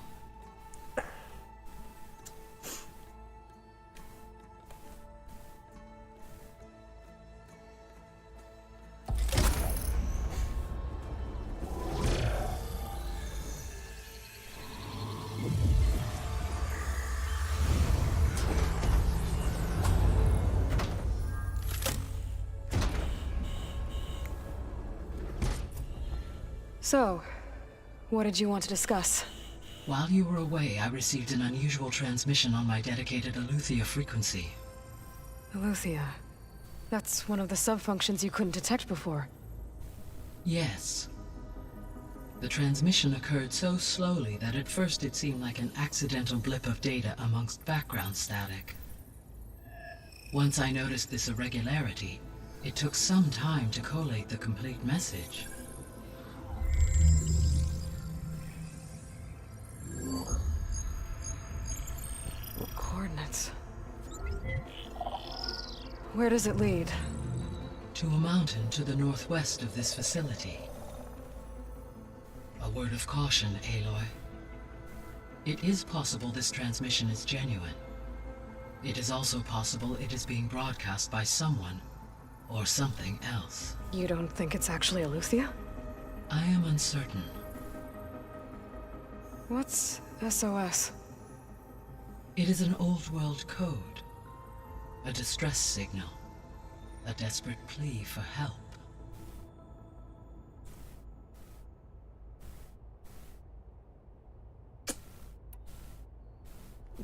So, what did you want to discuss? While you were away, I received an unusual transmission on my dedicated Eleuthia frequency. Eleuthia. That's one of the sub-functions you couldn't detect before. Yes. The transmission occurred so slowly that at first it seemed like an accidental blip of data amongst background static. Once I noticed this irregularity, it took some time to collate the complete message. Coordinates. Where does it lead? to a mountain to the northwest of this facility. A word of caution, Aloy. It is possible this transmission is genuine. It is also possible it is being broadcast by someone or something else. You don't think it's actually Eleuthia? I am uncertain. What's SOS? It is an old world code. A distress signal. A desperate plea for help.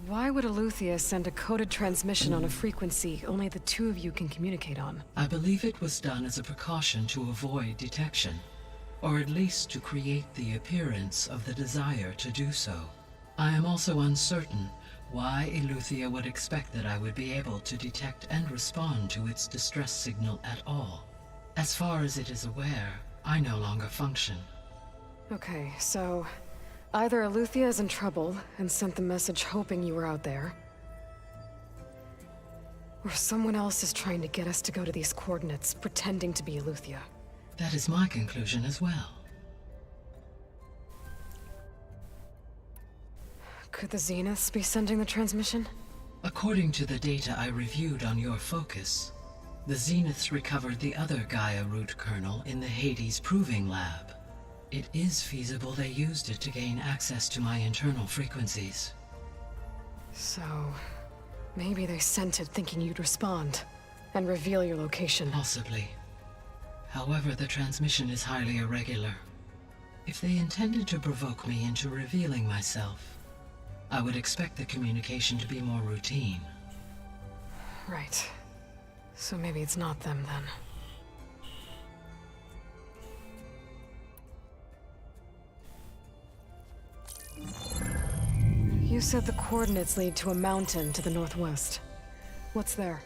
Why would Eleuthia send a coded transmission on a frequency only the two of you can communicate on? I believe it was done as a precaution to avoid detection, or at least to create the appearance of the desire to do so. I am also uncertain why Eleuthia would expect that I would be able to detect and respond to its distress signal at all. As far as it is aware, I no longer function. Okay, so either Eleuthia is in trouble and sent the message hoping you were out there, or someone else is trying to get us to go to these coordinates, pretending to be Eleuthia. That is my conclusion as well. Could the Zeniths be sending the transmission? According to the data I reviewed on your focus, the Zeniths recovered the other Gaia root kernel in the Hades Proving Lab. It is feasible they used it to gain access to my internal frequencies. So, maybe they sent it thinking you'd respond and reveal your location. Possibly. However, the transmission is highly irregular. If they intended to provoke me into revealing myself, I would expect the communication to be more routine. Right. So maybe it's not them then. You said the coordinates lead to a mountain to the northwest. What's there?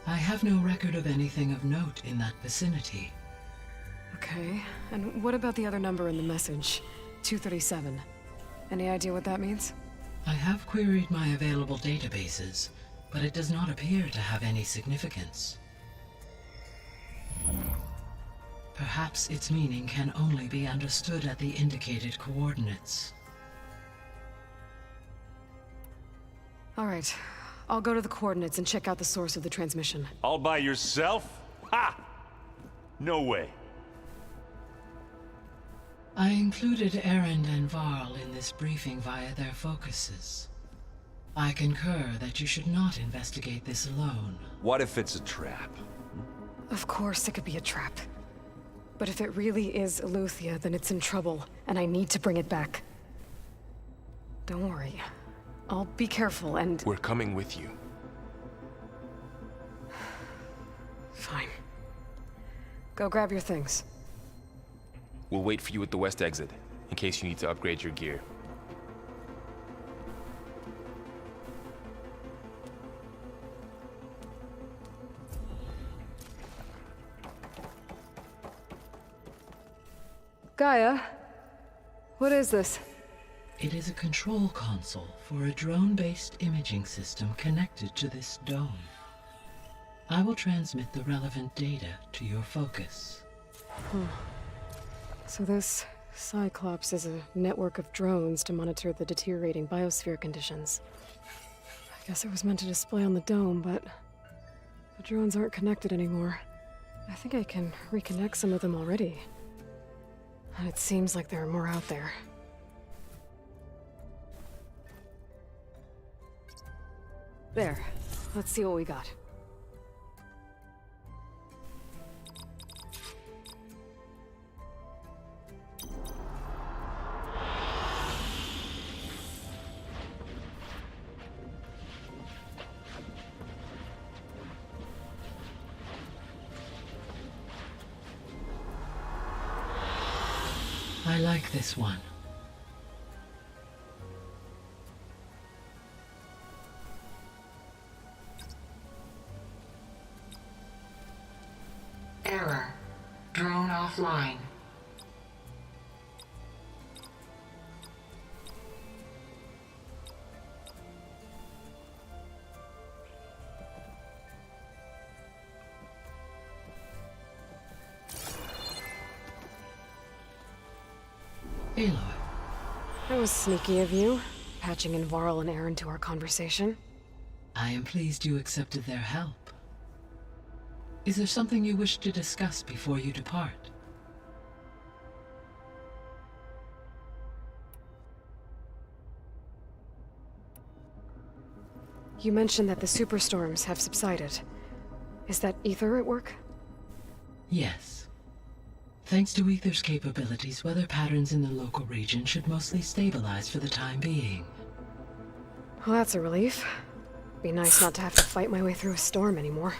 I have no record of anything of note in that vicinity. Okay, and what about the other number in the message? 237. Any idea what that means? I have queried my available databases, but it does not appear to have any significance. Perhaps its meaning can only be understood at the indicated coordinates. All right, I'll go to the coordinates and check out the source of the transmission. All by yourself? Ha! No way. I included Erend and Varl in this briefing via their focuses. I concur that you should not investigate this alone. What if it's a trap? Of course it could be a trap. But if it really is Eleuthia, then it's in trouble, and I need to bring it back. Don't worry. I'll be careful and... We're coming with you. Fine. Go grab your things. We'll wait for you at the west exit, in case you need to upgrade your gear. Gaia, what is this? It is a control console for a drone-based imaging system connected to this dome. I will transmit the relevant data to your focus. So this Cyclops is a network of drones to monitor the deteriorating biosphere conditions. I guess it was meant to display on the dome, but the drones aren't connected anymore. I think I can reconnect some of them already. And it seems like there are more out there. There. Let's see what we got. I like this one. Error. Drone offline. Aloy. That was sneaky of you, patching in Varl and Aaron to our conversation. I am pleased you accepted their help. Is there something you wish to discuss before you depart? You mentioned that the superstorms have subsided. Is that Ether at work? Yes. Thanks to Ether's capabilities, weather patterns in the local region should mostly stabilize for the time being. Well, that's a relief. Be nice not to have to fight my way through a storm anymore.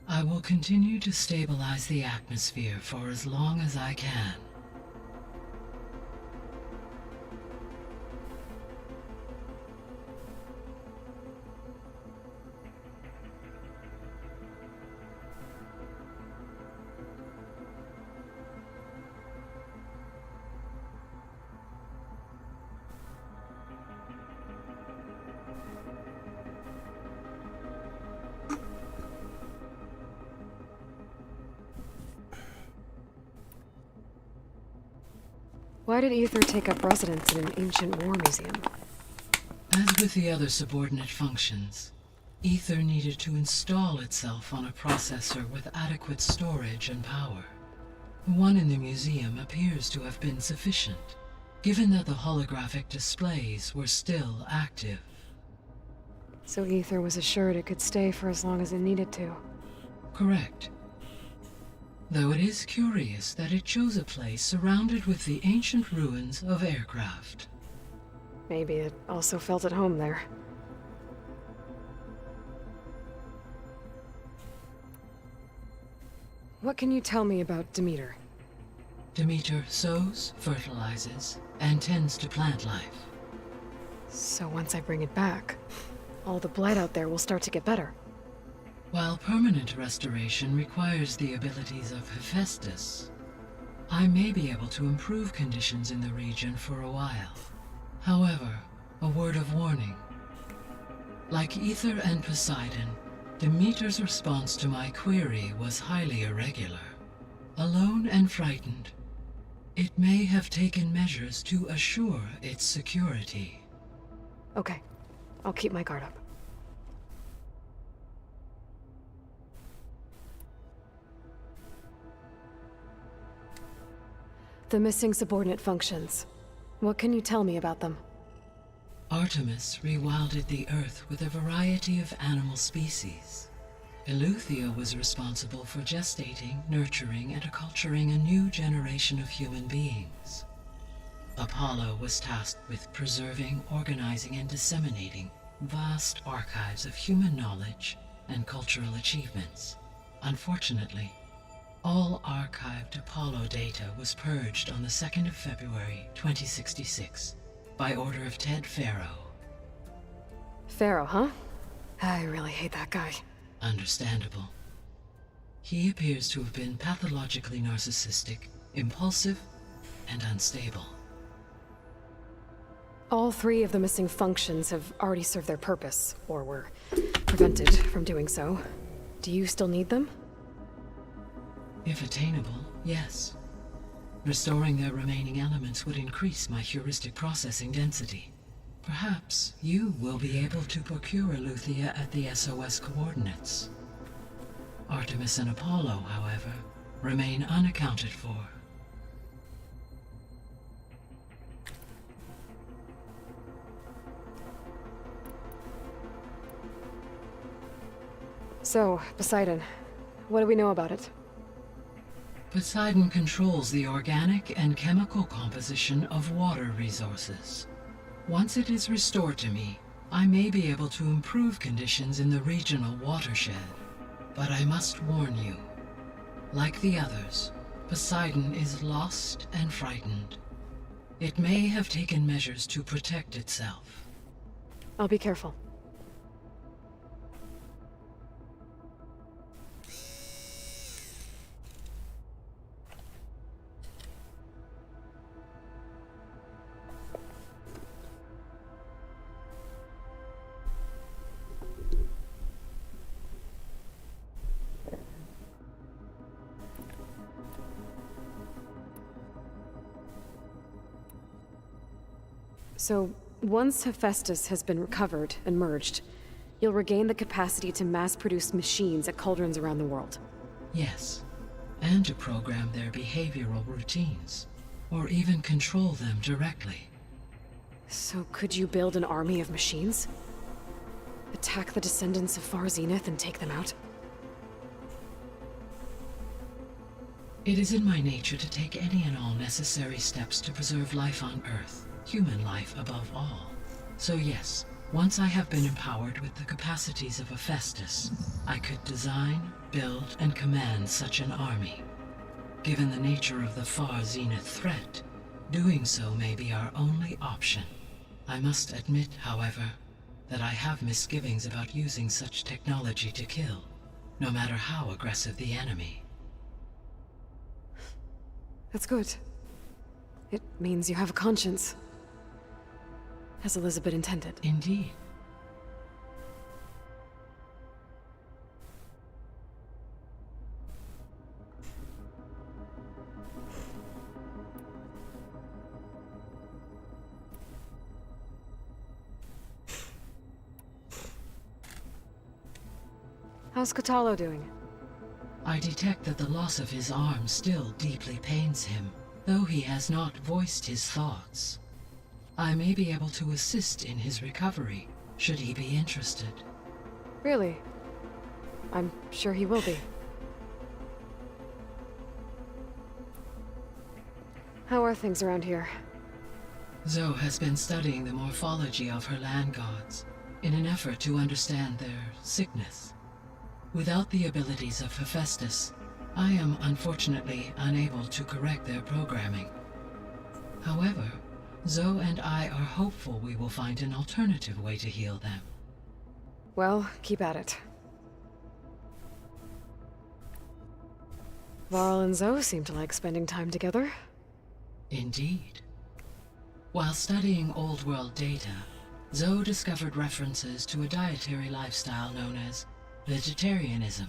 I will continue to stabilize the atmosphere for as long as I can. Why did Ether take up residence in an ancient war museum? As with the other subordinate functions, Ether needed to install itself on a processor with adequate storage and power. The one in the museum appears to have been sufficient, given that the holographic displays were still active. So Ether was assured it could stay for as long as it needed to. Correct. Though it is curious that it chose a place surrounded with the ancient ruins of aircraft. Maybe it also felt at home there. What can you tell me about Demeter? Demeter sows, fertilizes, and tends to plant life. So once I bring it back, all the blight out there will start to get better. While permanent restoration requires the abilities of Hephaestus, I may be able to improve conditions in the region for a while. However, a word of warning. Like Ether and Poseidon, Demeter's response to my query was highly irregular. Alone and frightened, it may have taken measures to assure its security. Okay, I'll keep my guard up. The missing subordinate functions. What can you tell me about them? Artemis rewilded the Earth with a variety of animal species. Eleuthia was responsible for gestating, nurturing, and acculturating a new generation of human beings. Apollo was tasked with preserving, organizing, and disseminating vast archives of human knowledge and cultural achievements. Unfortunately, all archived Apollo data was purged on the 2nd of February, 2066, by order of Ted Farrow. Farrow, huh? I really hate that guy. Understandable. He appears to have been pathologically narcissistic, impulsive, and unstable. All 3 of the missing functions have already served their purpose, or were prevented from doing so. Do you still need them? If attainable, yes. Restoring their remaining elements would increase my heuristic processing density. Perhaps you will be able to procure Eleuthia at the SOS coordinates. Artemis and Apollo, however, remain unaccounted for. So, Poseidon, what do we know about it? Poseidon controls the organic and chemical composition of water resources. Once it is restored to me, I may be able to improve conditions in the regional watershed. But I must warn you, like the others, Poseidon is lost and frightened. It may have taken measures to protect itself. I'll be careful. So, once Hephaestus has been recovered and merged, you'll regain the capacity to mass-produce machines at cauldrons around the world. Yes, and to program their behavioral routines, or even control them directly. So could you build an army of machines? Attack the descendants of Far Zenith and take them out? It is in my nature to take any and all necessary steps to preserve life on Earth, human life above all. So yes, once I have been empowered with the capacities of Hephaestus, I could design, build, and command such an army. Given the nature of the Far Zenith threat, doing so may be our only option. I must admit, however, that I have misgivings about using such technology to kill, no matter how aggressive the enemy. That's good. It means you have a conscience. As Elizabeth intended. Indeed. How's Kotallo doing? I detect that the loss of his arm still deeply pains him, though he has not voiced his thoughts. I may be able to assist in his recovery, should he be interested. Really? I'm sure he will be. How are things around here? Zoe has been studying the morphology of her land gods, in an effort to understand their sickness. Without the abilities of Hephaestus, I am unfortunately unable to correct their programming. However, Zoe and I are hopeful we will find an alternative way to heal them. Well, keep at it. Varl and Zoe seem to like spending time together. Indeed. While studying Old World data, Zoe discovered references to a dietary lifestyle known as vegetarianism.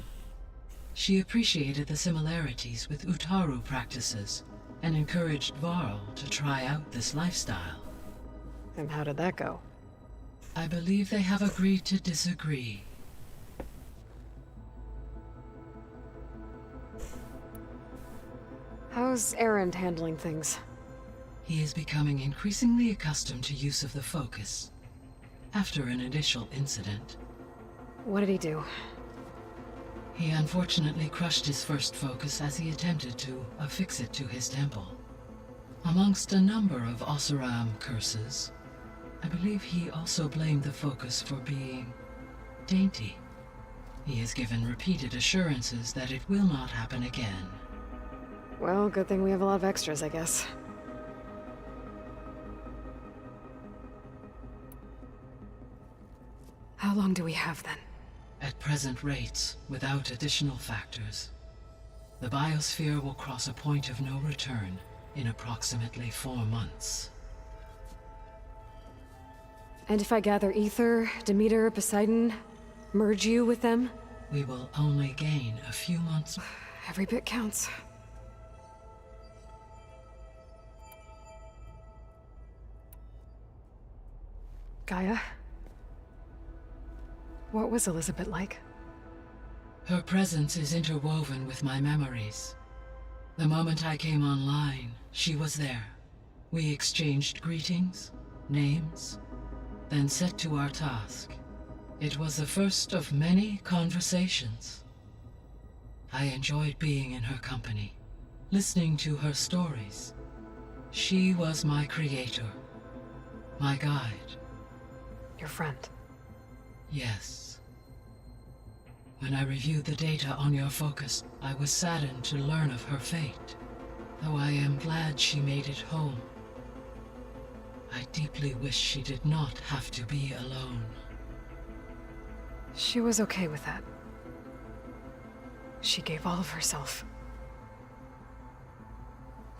She appreciated the similarities with Utaru practices and encouraged Varl to try out this lifestyle. And how did that go? I believe they have agreed to disagree. How's Erend handling things? He is becoming increasingly accustomed to use of the focus. After an initial incident. What did he do? He unfortunately crushed his first focus as he attempted to affix it to his temple. Amongst a number of Oseram curses, I believe he also blamed the focus for being dainty. He has given repeated assurances that it will not happen again. Well, good thing we have a lot of extras, I guess. How long do we have, then? At present rates, without additional factors, the biosphere will cross a point of no return in approximately 4 months. And if I gather Ether, Demeter, Poseidon, merge you with them? We will only gain a few months. Every bit counts. Gaia? What was Elizabeth like? Her presence is interwoven with my memories. The moment I came online, she was there. We exchanged greetings, names, then set to our task. It was the first of many conversations. I enjoyed being in her company, listening to her stories. She was my creator, my guide. Your friend? Yes. When I reviewed the data on your focus, I was saddened to learn of her fate, though I am glad she made it home. I deeply wish she did not have to be alone. She was okay with that. She gave all of herself.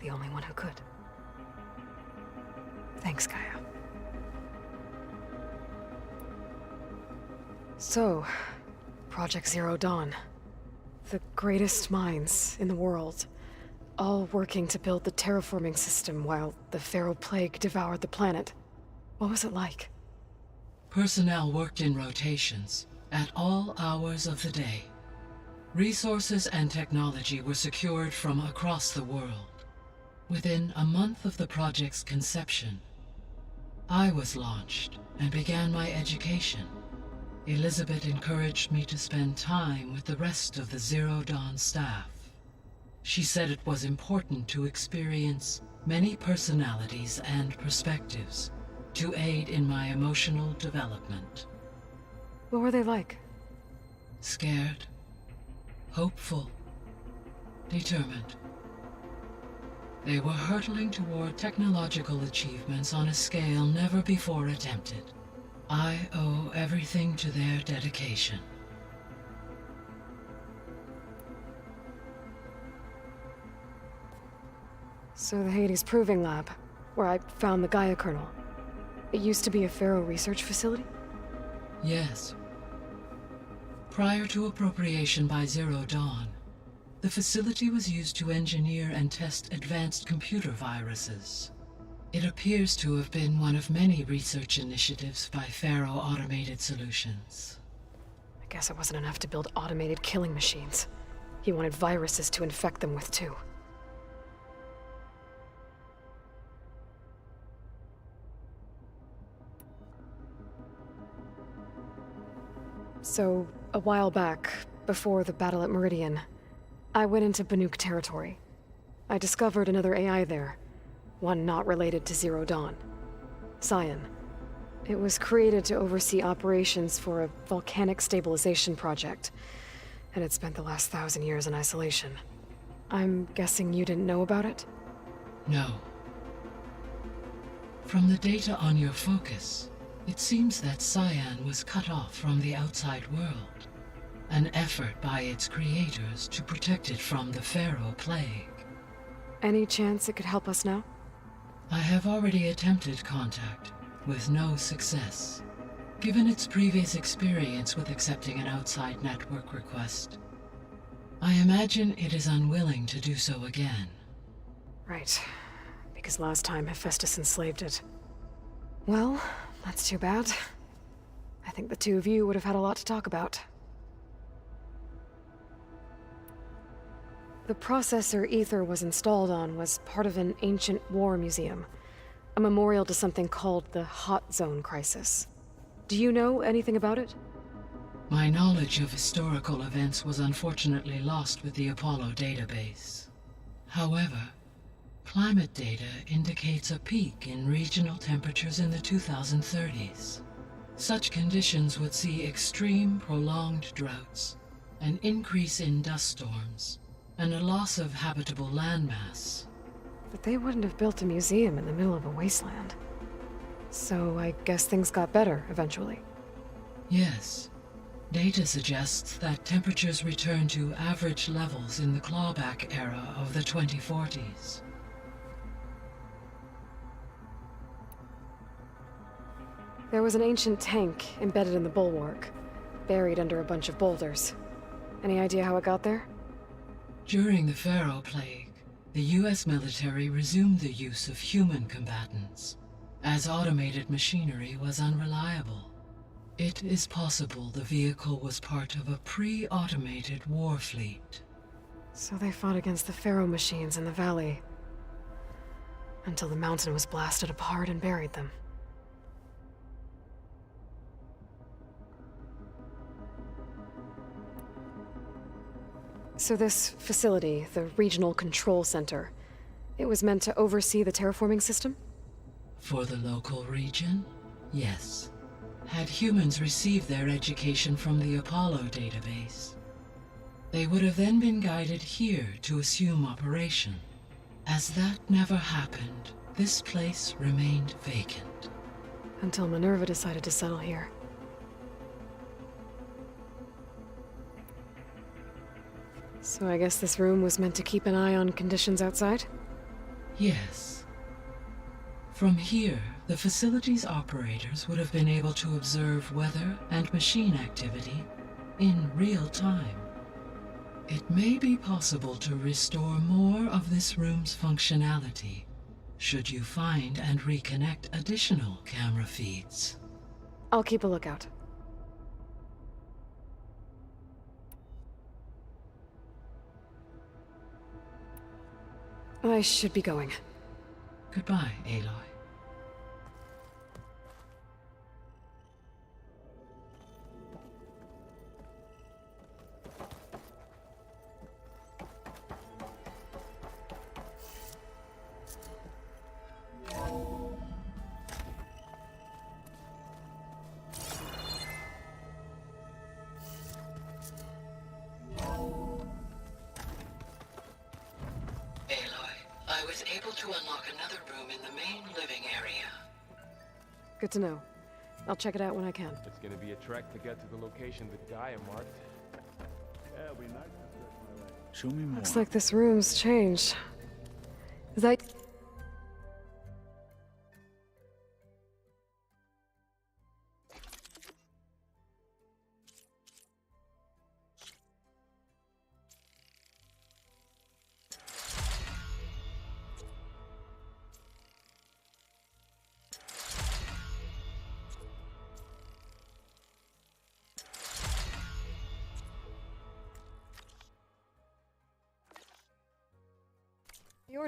The only one who could. Thanks, Gaia. So, Project Zero Dawn. The greatest minds in the world, all working to build the terraforming system while the Pharaoh Plague devoured the planet. What was it like? Personnel worked in rotations at all hours of the day. Resources and technology were secured from across the world. Within a month of the project's conception, I was launched and began my education. Elizabeth encouraged me to spend time with the rest of the Zero Dawn staff. She said it was important to experience many personalities and perspectives to aid in my emotional development. What were they like? Scared, hopeful, determined. They were hurtling toward technological achievements on a scale never before attempted. I owe everything to their dedication. So the Hades Proving Lab, where I found the Gaia kernel. It used to be a Pharaoh research facility? Yes. Prior to appropriation by Zero Dawn, the facility was used to engineer and test advanced computer viruses. It appears to have been one of many research initiatives by Pharaoh Automated Solutions. I guess it wasn't enough to build automated killing machines. He wanted viruses to infect them with, too. So, a while back, before the battle at Meridian, I went into Banuk territory. I discovered another AI there, one not related to Zero Dawn. Cyan. It was created to oversee operations for a volcanic stabilization project, and it spent the last 1,000 years in isolation. I'm guessing you didn't know about it? No. From the data on your focus, it seems that Cyan was cut off from the outside world, an effort by its creators to protect it from the Pharaoh plague. Any chance it could help us now? I have already attempted contact, with no success. Given its previous experience with accepting an outside network request, I imagine it is unwilling to do so again. Right. Because last time Hephaestus enslaved it. Well, that's too bad. I think the two of you would have had a lot to talk about. The processor Ether was installed on was part of an ancient war museum, a memorial to something called the Hot Zone Crisis. Do you know anything about it? My knowledge of historical events was unfortunately lost with the Apollo database. However, climate data indicates a peak in regional temperatures in the 2030s. Such conditions would see extreme, prolonged droughts, an increase in dust storms, and a loss of habitable landmass. But they wouldn't have built a museum in the middle of a wasteland. So I guess things got better eventually. Yes. Data suggests that temperatures returned to average levels in the clawback era of the 2040s. There was an ancient tank embedded in the bulwark, buried under a bunch of boulders. Any idea how it got there? During the Pharaoh plague, the US military resumed the use of human combatants, as automated machinery was unreliable. It is possible the vehicle was part of a pre-automated war fleet. So they fought against the Pharaoh machines in the valley, until the mountain was blasted apart and buried them. So this facility, the Regional Control Center, it was meant to oversee the terraforming system? For the local region, yes. Had humans received their education from the Apollo database, they would have then been guided here to assume operation. As that never happened, this place remained vacant. Until Minerva decided to settle here. So I guess this room was meant to keep an eye on conditions outside? Yes. From here, the facility's operators would have been able to observe weather and machine activity in real time. It may be possible to restore more of this room's functionality should you find and reconnect additional camera feeds. I'll keep a lookout. I should be going. Goodbye, Aloy. I was able to unlock another room in the main living area. Good to know. I'll check it out when I can. It's gonna be a trek to get to the location that Gaia marked. Yeah, it'll be nice to stretch my legs. Show me more. Looks like this room's changed. Is that...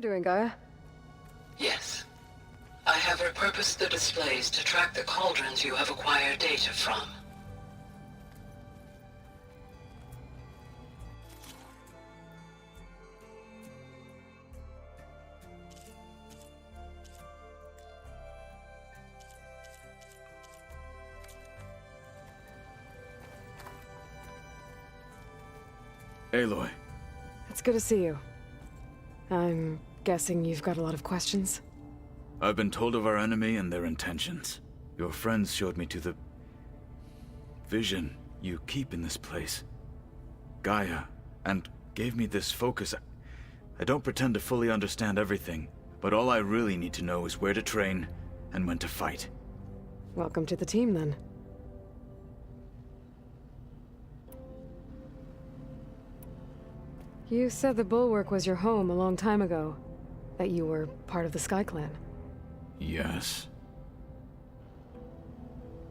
you're doing, Gaia? Yes. I have repurposed the displays to track the cauldrons you have acquired data from. Aloy. It's good to see you. I'm guessing you've got a lot of questions? I've been told of our enemy and their intentions. Your friends showed me to the vision you keep in this place, Gaia, and gave me this focus. I don't pretend to fully understand everything, but all I really need to know is where to train and when to fight. Welcome to the team, then. You said the Bulwark was your home a long time ago. That you were part of the Sky Clan. Yes.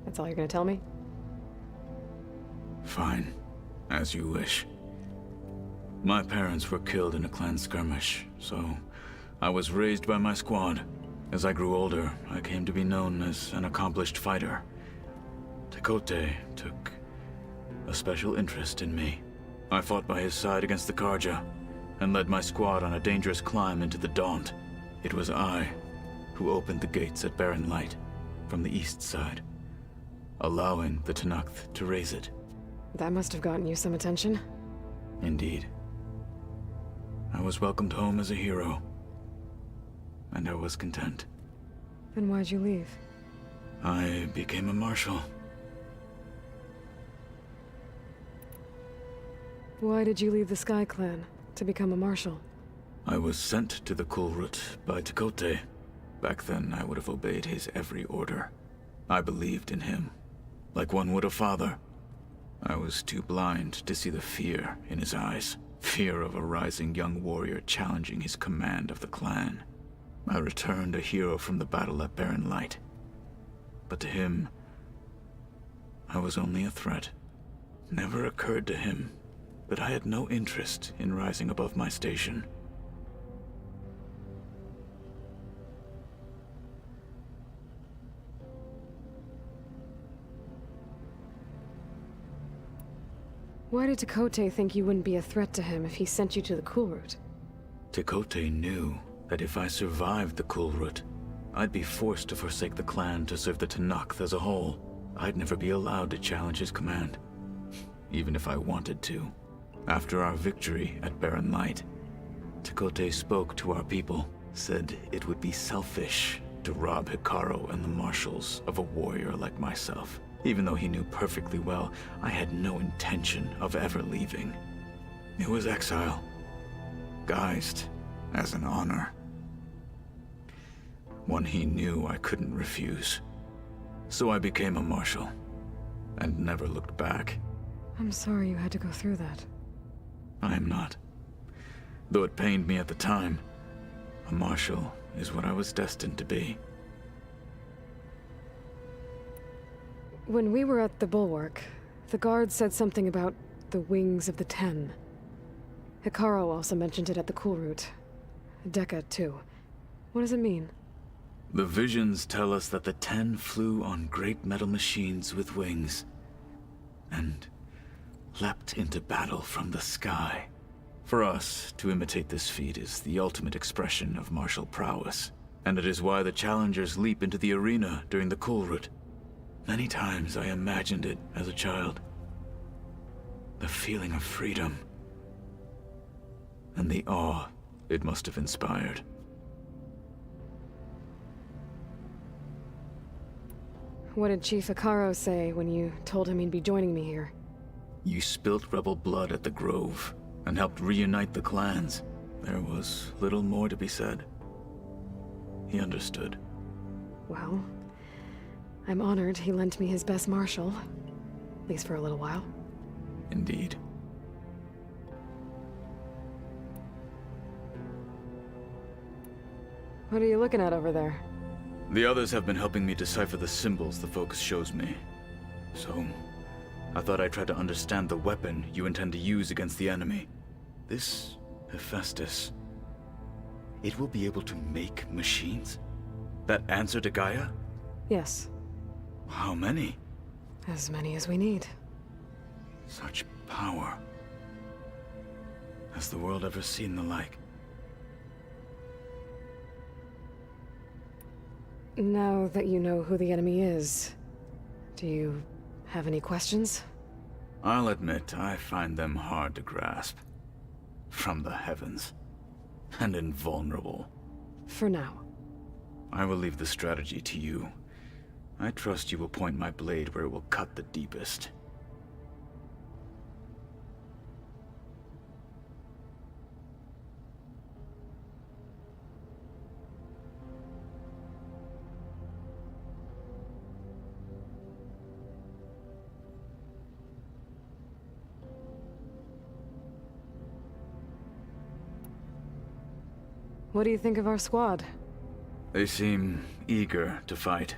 That's all you're gonna tell me? Fine. As you wish. My parents were killed in a clan skirmish, so I was raised by my squad. As I grew older, I came to be known as an accomplished fighter. Tekote took a special interest in me. I fought by his side against the Karja, and led my squad on a dangerous climb into the Daunt. It was I who opened the gates at Barren Light, from the east side, allowing the Tenakth to raise it. That must have gotten you some attention. Indeed. I was welcomed home as a hero, and I was content. Then why'd you leave? I became a marshal. Why did you leave the Sky Clan to become a marshal? I was sent to the Kulrut by Tekote. Back then, I would have obeyed his every order. I believed in him, like one would a father. I was too blind to see the fear in his eyes. Fear of a rising young warrior challenging his command of the clan. I returned a hero from the battle at Barren Light. But to him, I was only a threat. Never occurred to him that I had no interest in rising above my station. Why did Tekote think you wouldn't be a threat to him if he sent you to the Kulrut? Tekote knew that if I survived the Kulrut, I'd be forced to forsake the clan to serve the Tenakth as a whole. I'd never be allowed to challenge his command, even if I wanted to. After our victory at Barren Light, Tekote spoke to our people, said it would be selfish to rob Hikaru and the marshals of a warrior like myself. Even though he knew perfectly well I had no intention of ever leaving. It was exile, guised as an honor. One he knew I couldn't refuse. So I became a marshal, and never looked back. I'm sorry you had to go through that. I am not. Though it pained me at the time, a marshal is what I was destined to be. When we were at the Bulwark, the guard said something about the Wings of the Ten. Hikaru also mentioned it at the Cool Route. Decca, too. What does it mean? The visions tell us that the Ten flew on great metal machines with wings, and leapt into battle from the sky. For us, to imitate this feat is the ultimate expression of martial prowess, and it is why the challengers leap into the arena during the Cool Route. Many times I imagined it as a child. The feeling of freedom, and the awe it must have inspired. What did Chief Hikaru say when you told him he'd be joining me here? You spilt rebel blood at the Grove, and helped reunite the clans. There was little more to be said. He understood. Well, I'm honored he lent me his best martial. At least for a little while. Indeed. What are you looking at over there? The others have been helping me decipher the symbols the focus shows me. So, I thought I'd try to understand the weapon you intend to use against the enemy. This Hephaestus, it will be able to make machines? That answer to Gaia? Yes. How many? As many as we need. Such power. Has the world ever seen the like? Now that you know who the enemy is, do you have any questions? I'll admit, I find them hard to grasp. From the heavens. And invulnerable. For now. I will leave the strategy to you. I trust you will point my blade where it will cut the deepest. What do you think of our squad? They seem eager to fight.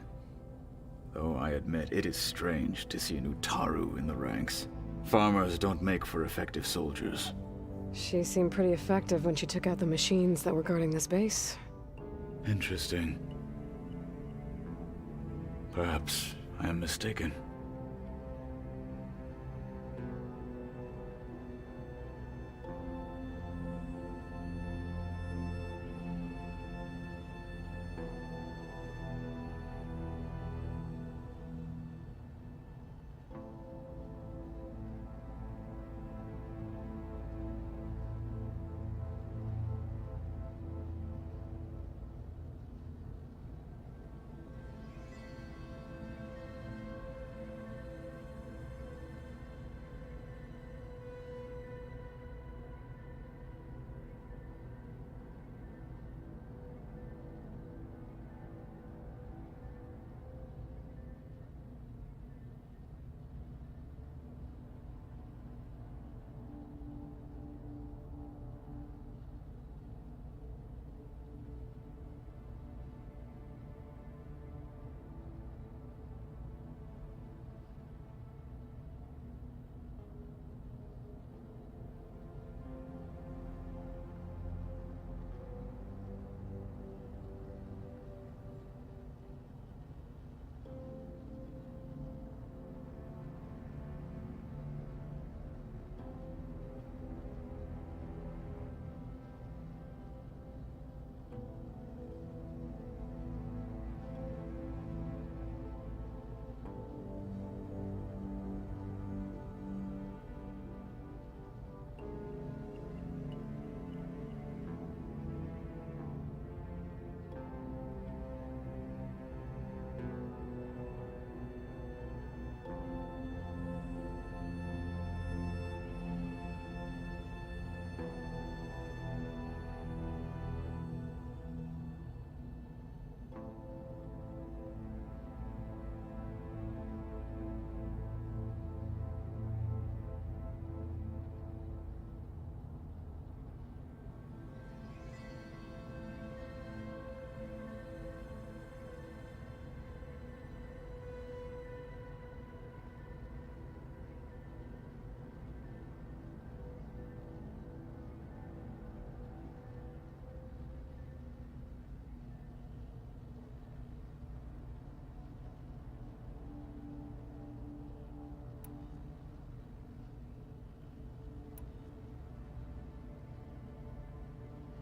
Though I admit it is strange to see an Utaru in the ranks. Farmers don't make for effective soldiers. She seemed pretty effective when she took out the machines that were guarding this base. Interesting. Perhaps I am mistaken.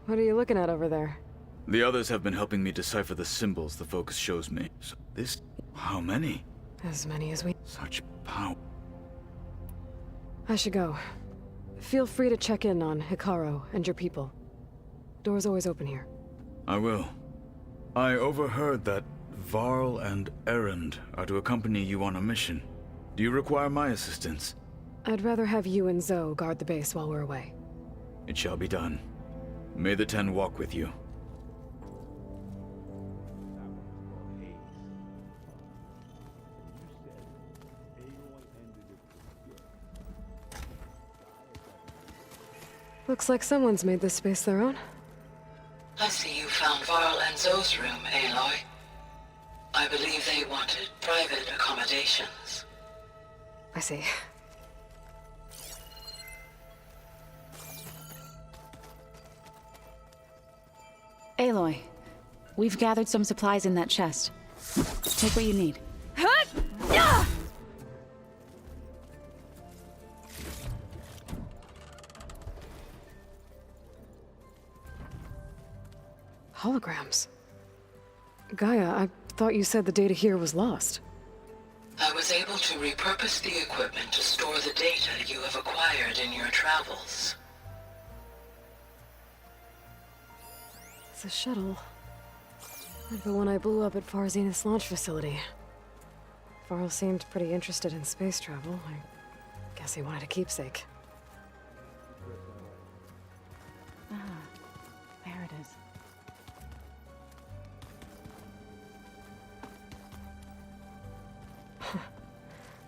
What are you looking at over there? The others have been helping me decipher the symbols the focus shows me. So this... how many? As many as we... Such power. I should go. Feel free to check in on Hikaru and your people. Door's always open here. I will. I overheard that Varl and Erend are to accompany you on a mission. Do you require my assistance? I'd rather have you and Zoe guard the base while we're away. It shall be done. May the Ten walk with you. Looks like someone's made this space their own. I see you found Varl and Zoe's room, Aloy. I believe they wanted private accommodations. I see. Aloy, we've gathered some supplies in that chest. Take what you need. Holograms. Gaia, I thought you said the data here was lost. I was able to repurpose the equipment to store the data you have acquired in your travels. It's a shuttle. Like the one I blew up at Farzena's launch facility. Varl seemed pretty interested in space travel. I guess he wanted a keepsake. Ah, there it is.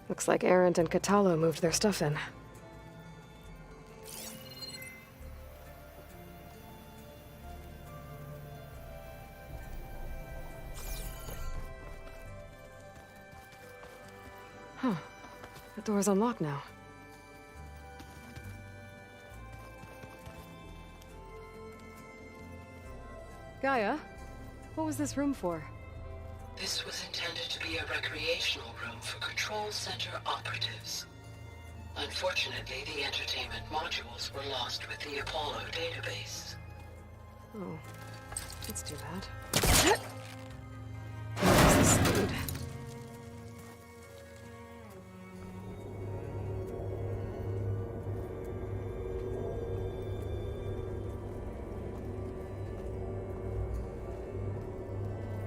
Looks like Erend and Katalo moved their stuff in. Huh. The door's unlocked now. Gaia, what was this room for? This was intended to be a recreational room for Control Center operatives. Unfortunately, the entertainment modules were lost with the Apollo database. Oh, that's too bad. Where's this lead?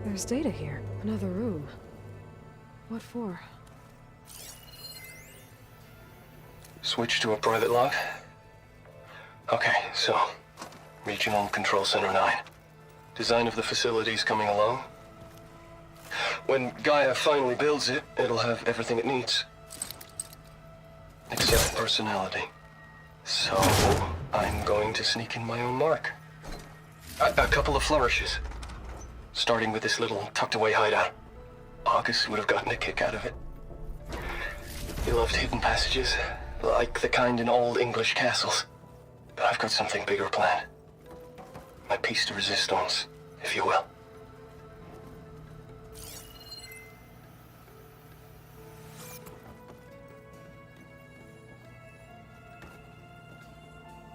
There's data here. Another room. What for? Switch to a private log? Okay, so... Regional Control Center 9. Design of the facility's coming along. When Gaia finally builds it, it'll have everything it needs. Except personality. So, I'm going to sneak in my own mark. A couple of flourishes. Starting with this little tucked-away hideout. August would have gotten a kick out of it. He loved hidden passages, like the kind in old English castles. But I've got something bigger planned. My piece de resistance, if you will.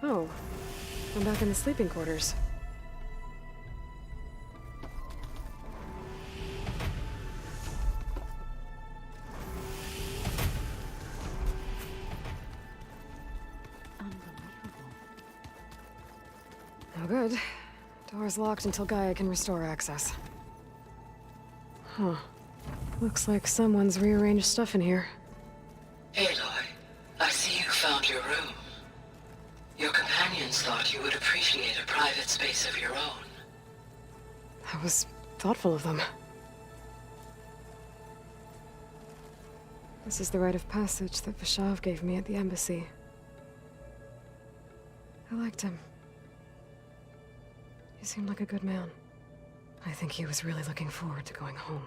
Oh, I'm back in the sleeping quarters. No good. Door's locked until Gaia can restore access. Huh. Looks like someone's rearranged stuff in here. Aloy, I see you found your room. Your companions thought you would appreciate a private space of your own. That was thoughtful of them. This is the rite of passage that Vashav gave me at the embassy. I liked him. He seemed like a good man. I think he was really looking forward to going home.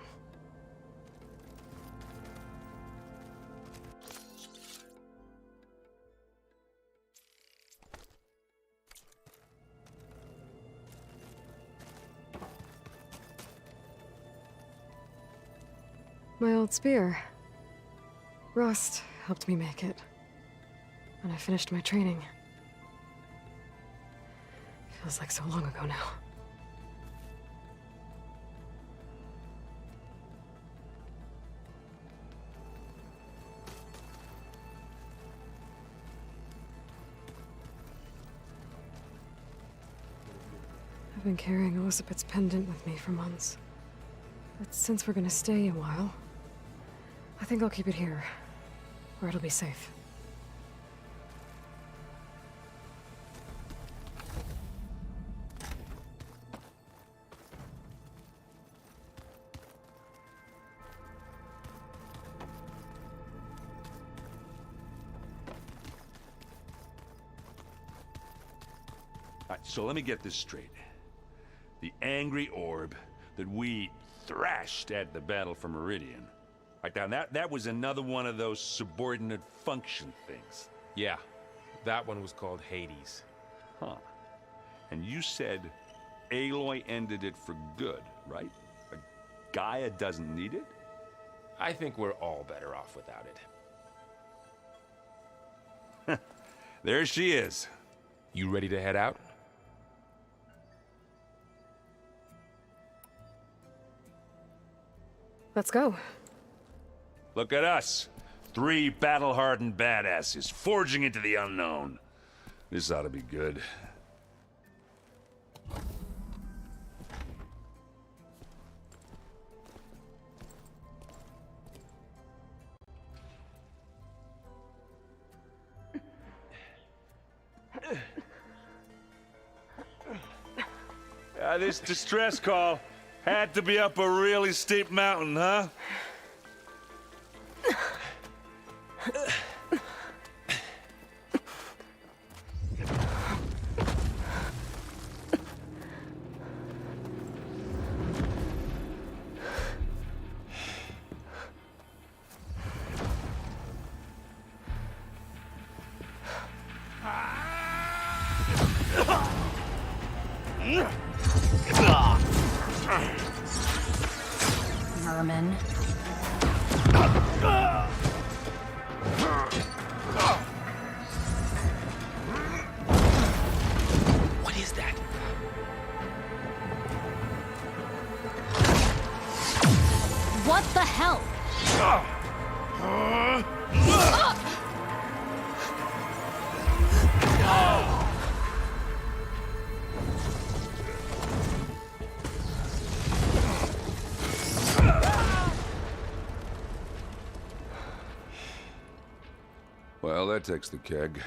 My old spear. Rust helped me make it. When I finished my training. Feels like so long ago now. I've been carrying Elizabeth's pendant with me for months. But since we're gonna stay a while, I think I'll keep it here, where it'll be safe. All right, so let me get this straight. The angry orb that we thrashed at the battle for Meridian. Right, now that was another one of those subordinate function things. Yeah, that one was called Hades. Huh. And you said Aloy ended it for good, right? Gaia doesn't need it? I think we're all better off without it. There she is. You ready to head out? Let's go. Look at us. 3 battle-hardened badasses forging into the unknown. This ought to be good. This distress call had to be up a really steep mountain, huh? Merman. What is that? What the hell? Well, that takes the keg.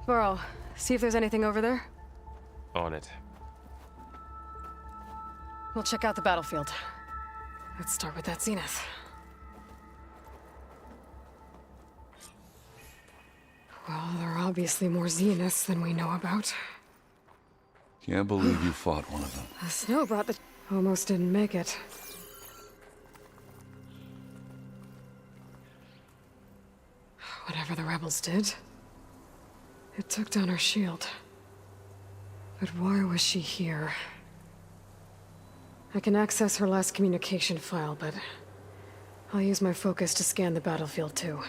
Burl, see if there's anything over there. On it. We'll check out the battlefield. Let's start with that zenith. Well, there are obviously more zeniths than we know about. Can't believe you fought one of them. The snow brought the... Almost didn't make it. Whatever the rebels did, it took down her shield. But why was she here? I can access her last communication file, but I'll use my focus to scan the battlefield too.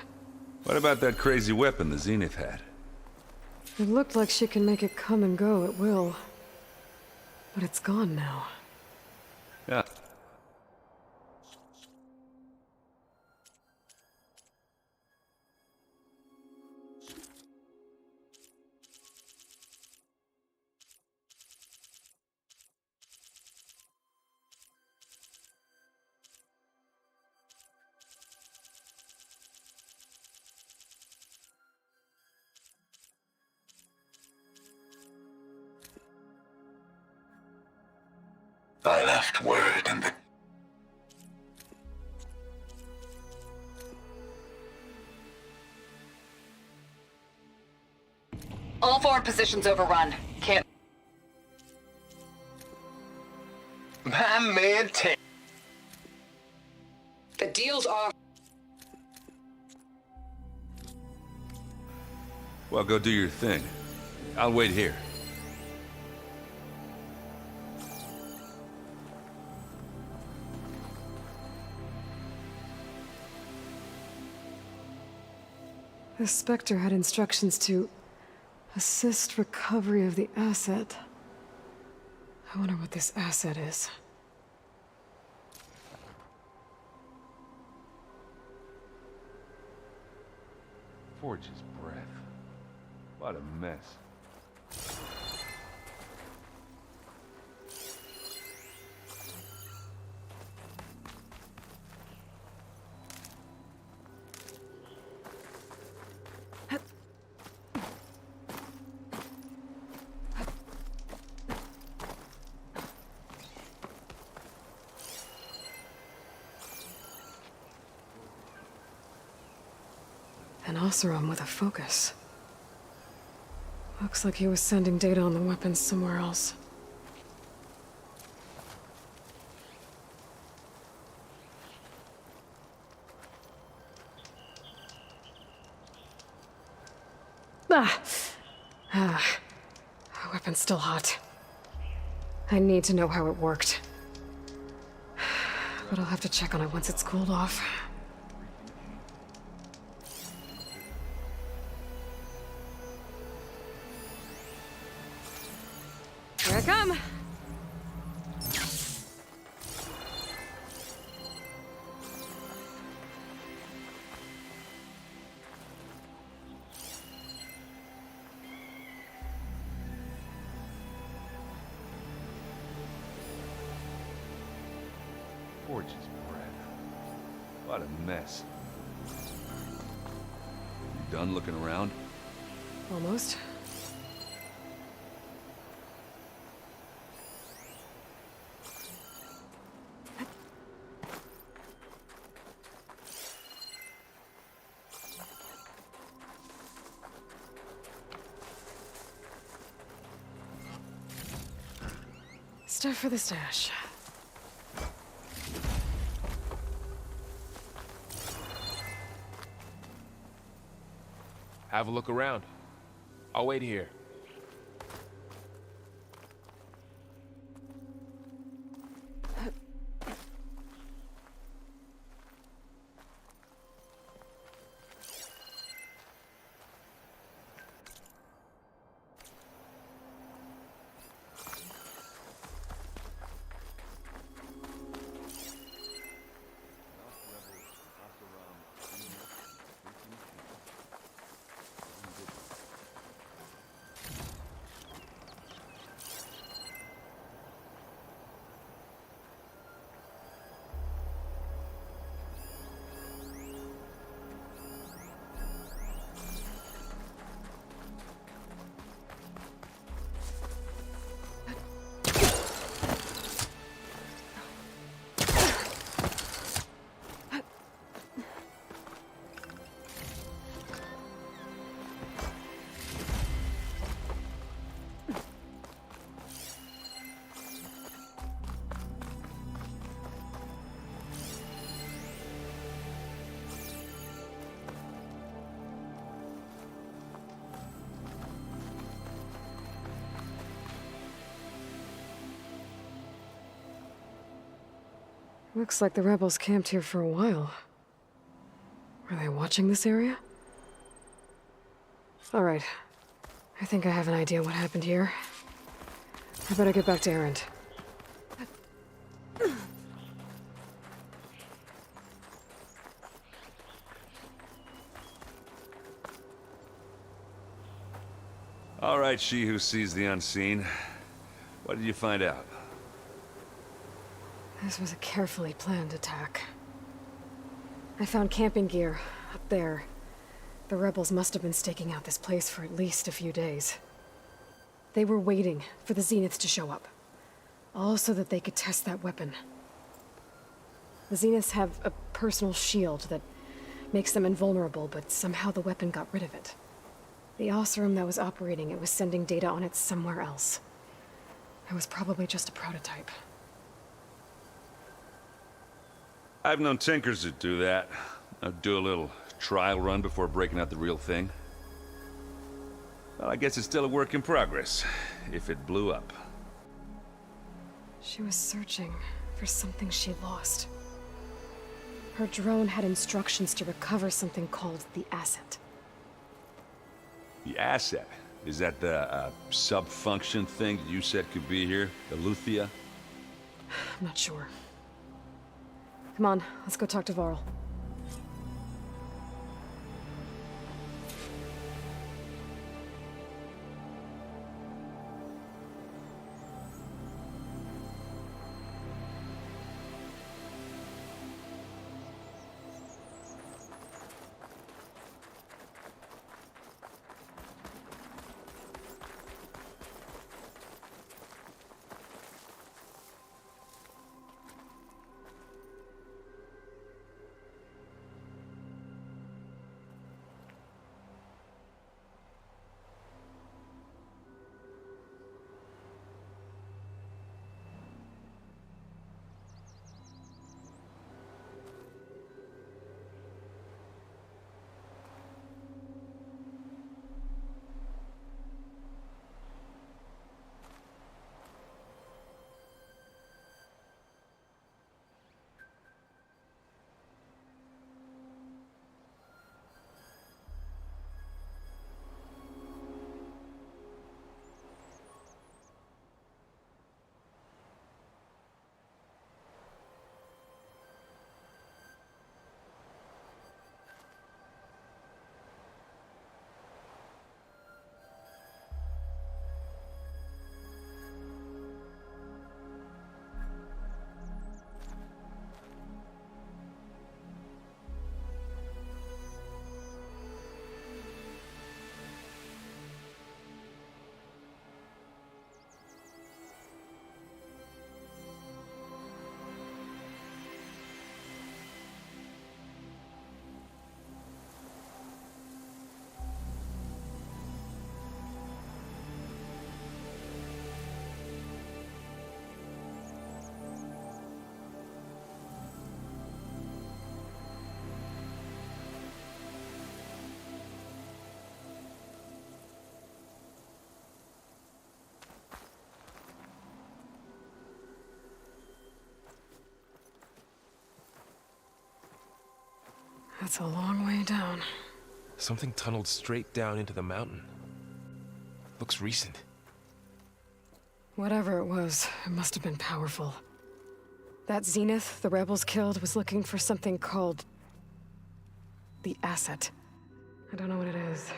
What about that crazy weapon the Zenith had? It looked like she can make it come and go at will. But it's gone now. Yeah. I left word in the... All forward positions overrun. Can't... My man tank. The deals are... Well, go do your thing. I'll wait here. The Spectre had instructions to assist recovery of the asset. I wonder what this asset is. Forge's breath. What a mess. An Oseram with a focus. Looks like he was sending data on the weapons somewhere else. The weapon's still hot. I need to know how it worked. But I'll have to check on it once it's cooled off. Here I come. Forge's breath. What a mess. You done looking around? Almost. Stuff for the stash. Have a look around. I'll wait here. Looks like the rebels camped here for a while. Were they watching this area? All right. I think I have an idea what happened here. I better get back to Erend. All right, she who sees the unseen. What did you find out? This was a carefully planned attack. I found camping gear up there. The rebels must have been staking out this place for at least a few days. They were waiting for the Zeniths to show up. All so that they could test that weapon. The Zeniths have a personal shield that makes them invulnerable, but somehow the weapon got rid of it. The Oseram that was operating it was sending data on it somewhere else. It was probably just a prototype. I've known tinkers that do that. I'd do a little trial run before breaking out the real thing. Well, I guess it's still a work in progress, if it blew up. She was searching for something she lost. Her drone had instructions to recover something called the asset. The asset. Is that the sub-function thing that you said could be here? The Luthia? I'm not sure. Come on, let's go talk to Varl. That's a long way down. Something tunneled straight down into the mountain. Looks recent. Whatever it was, it must have been powerful. That Zenith the rebels killed was looking for something called the asset. I don't know what it is,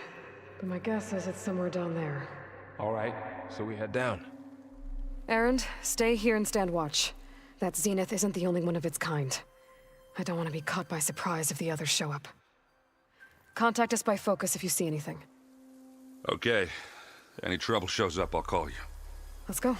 but my guess is it's somewhere down there. All right, so we head down. Erend, stay here and stand watch. That Zenith isn't the only one of its kind. I don't want to be caught by surprise if the others show up. Contact us by focus if you see anything. Okay. Any trouble shows up, I'll call you. Let's go.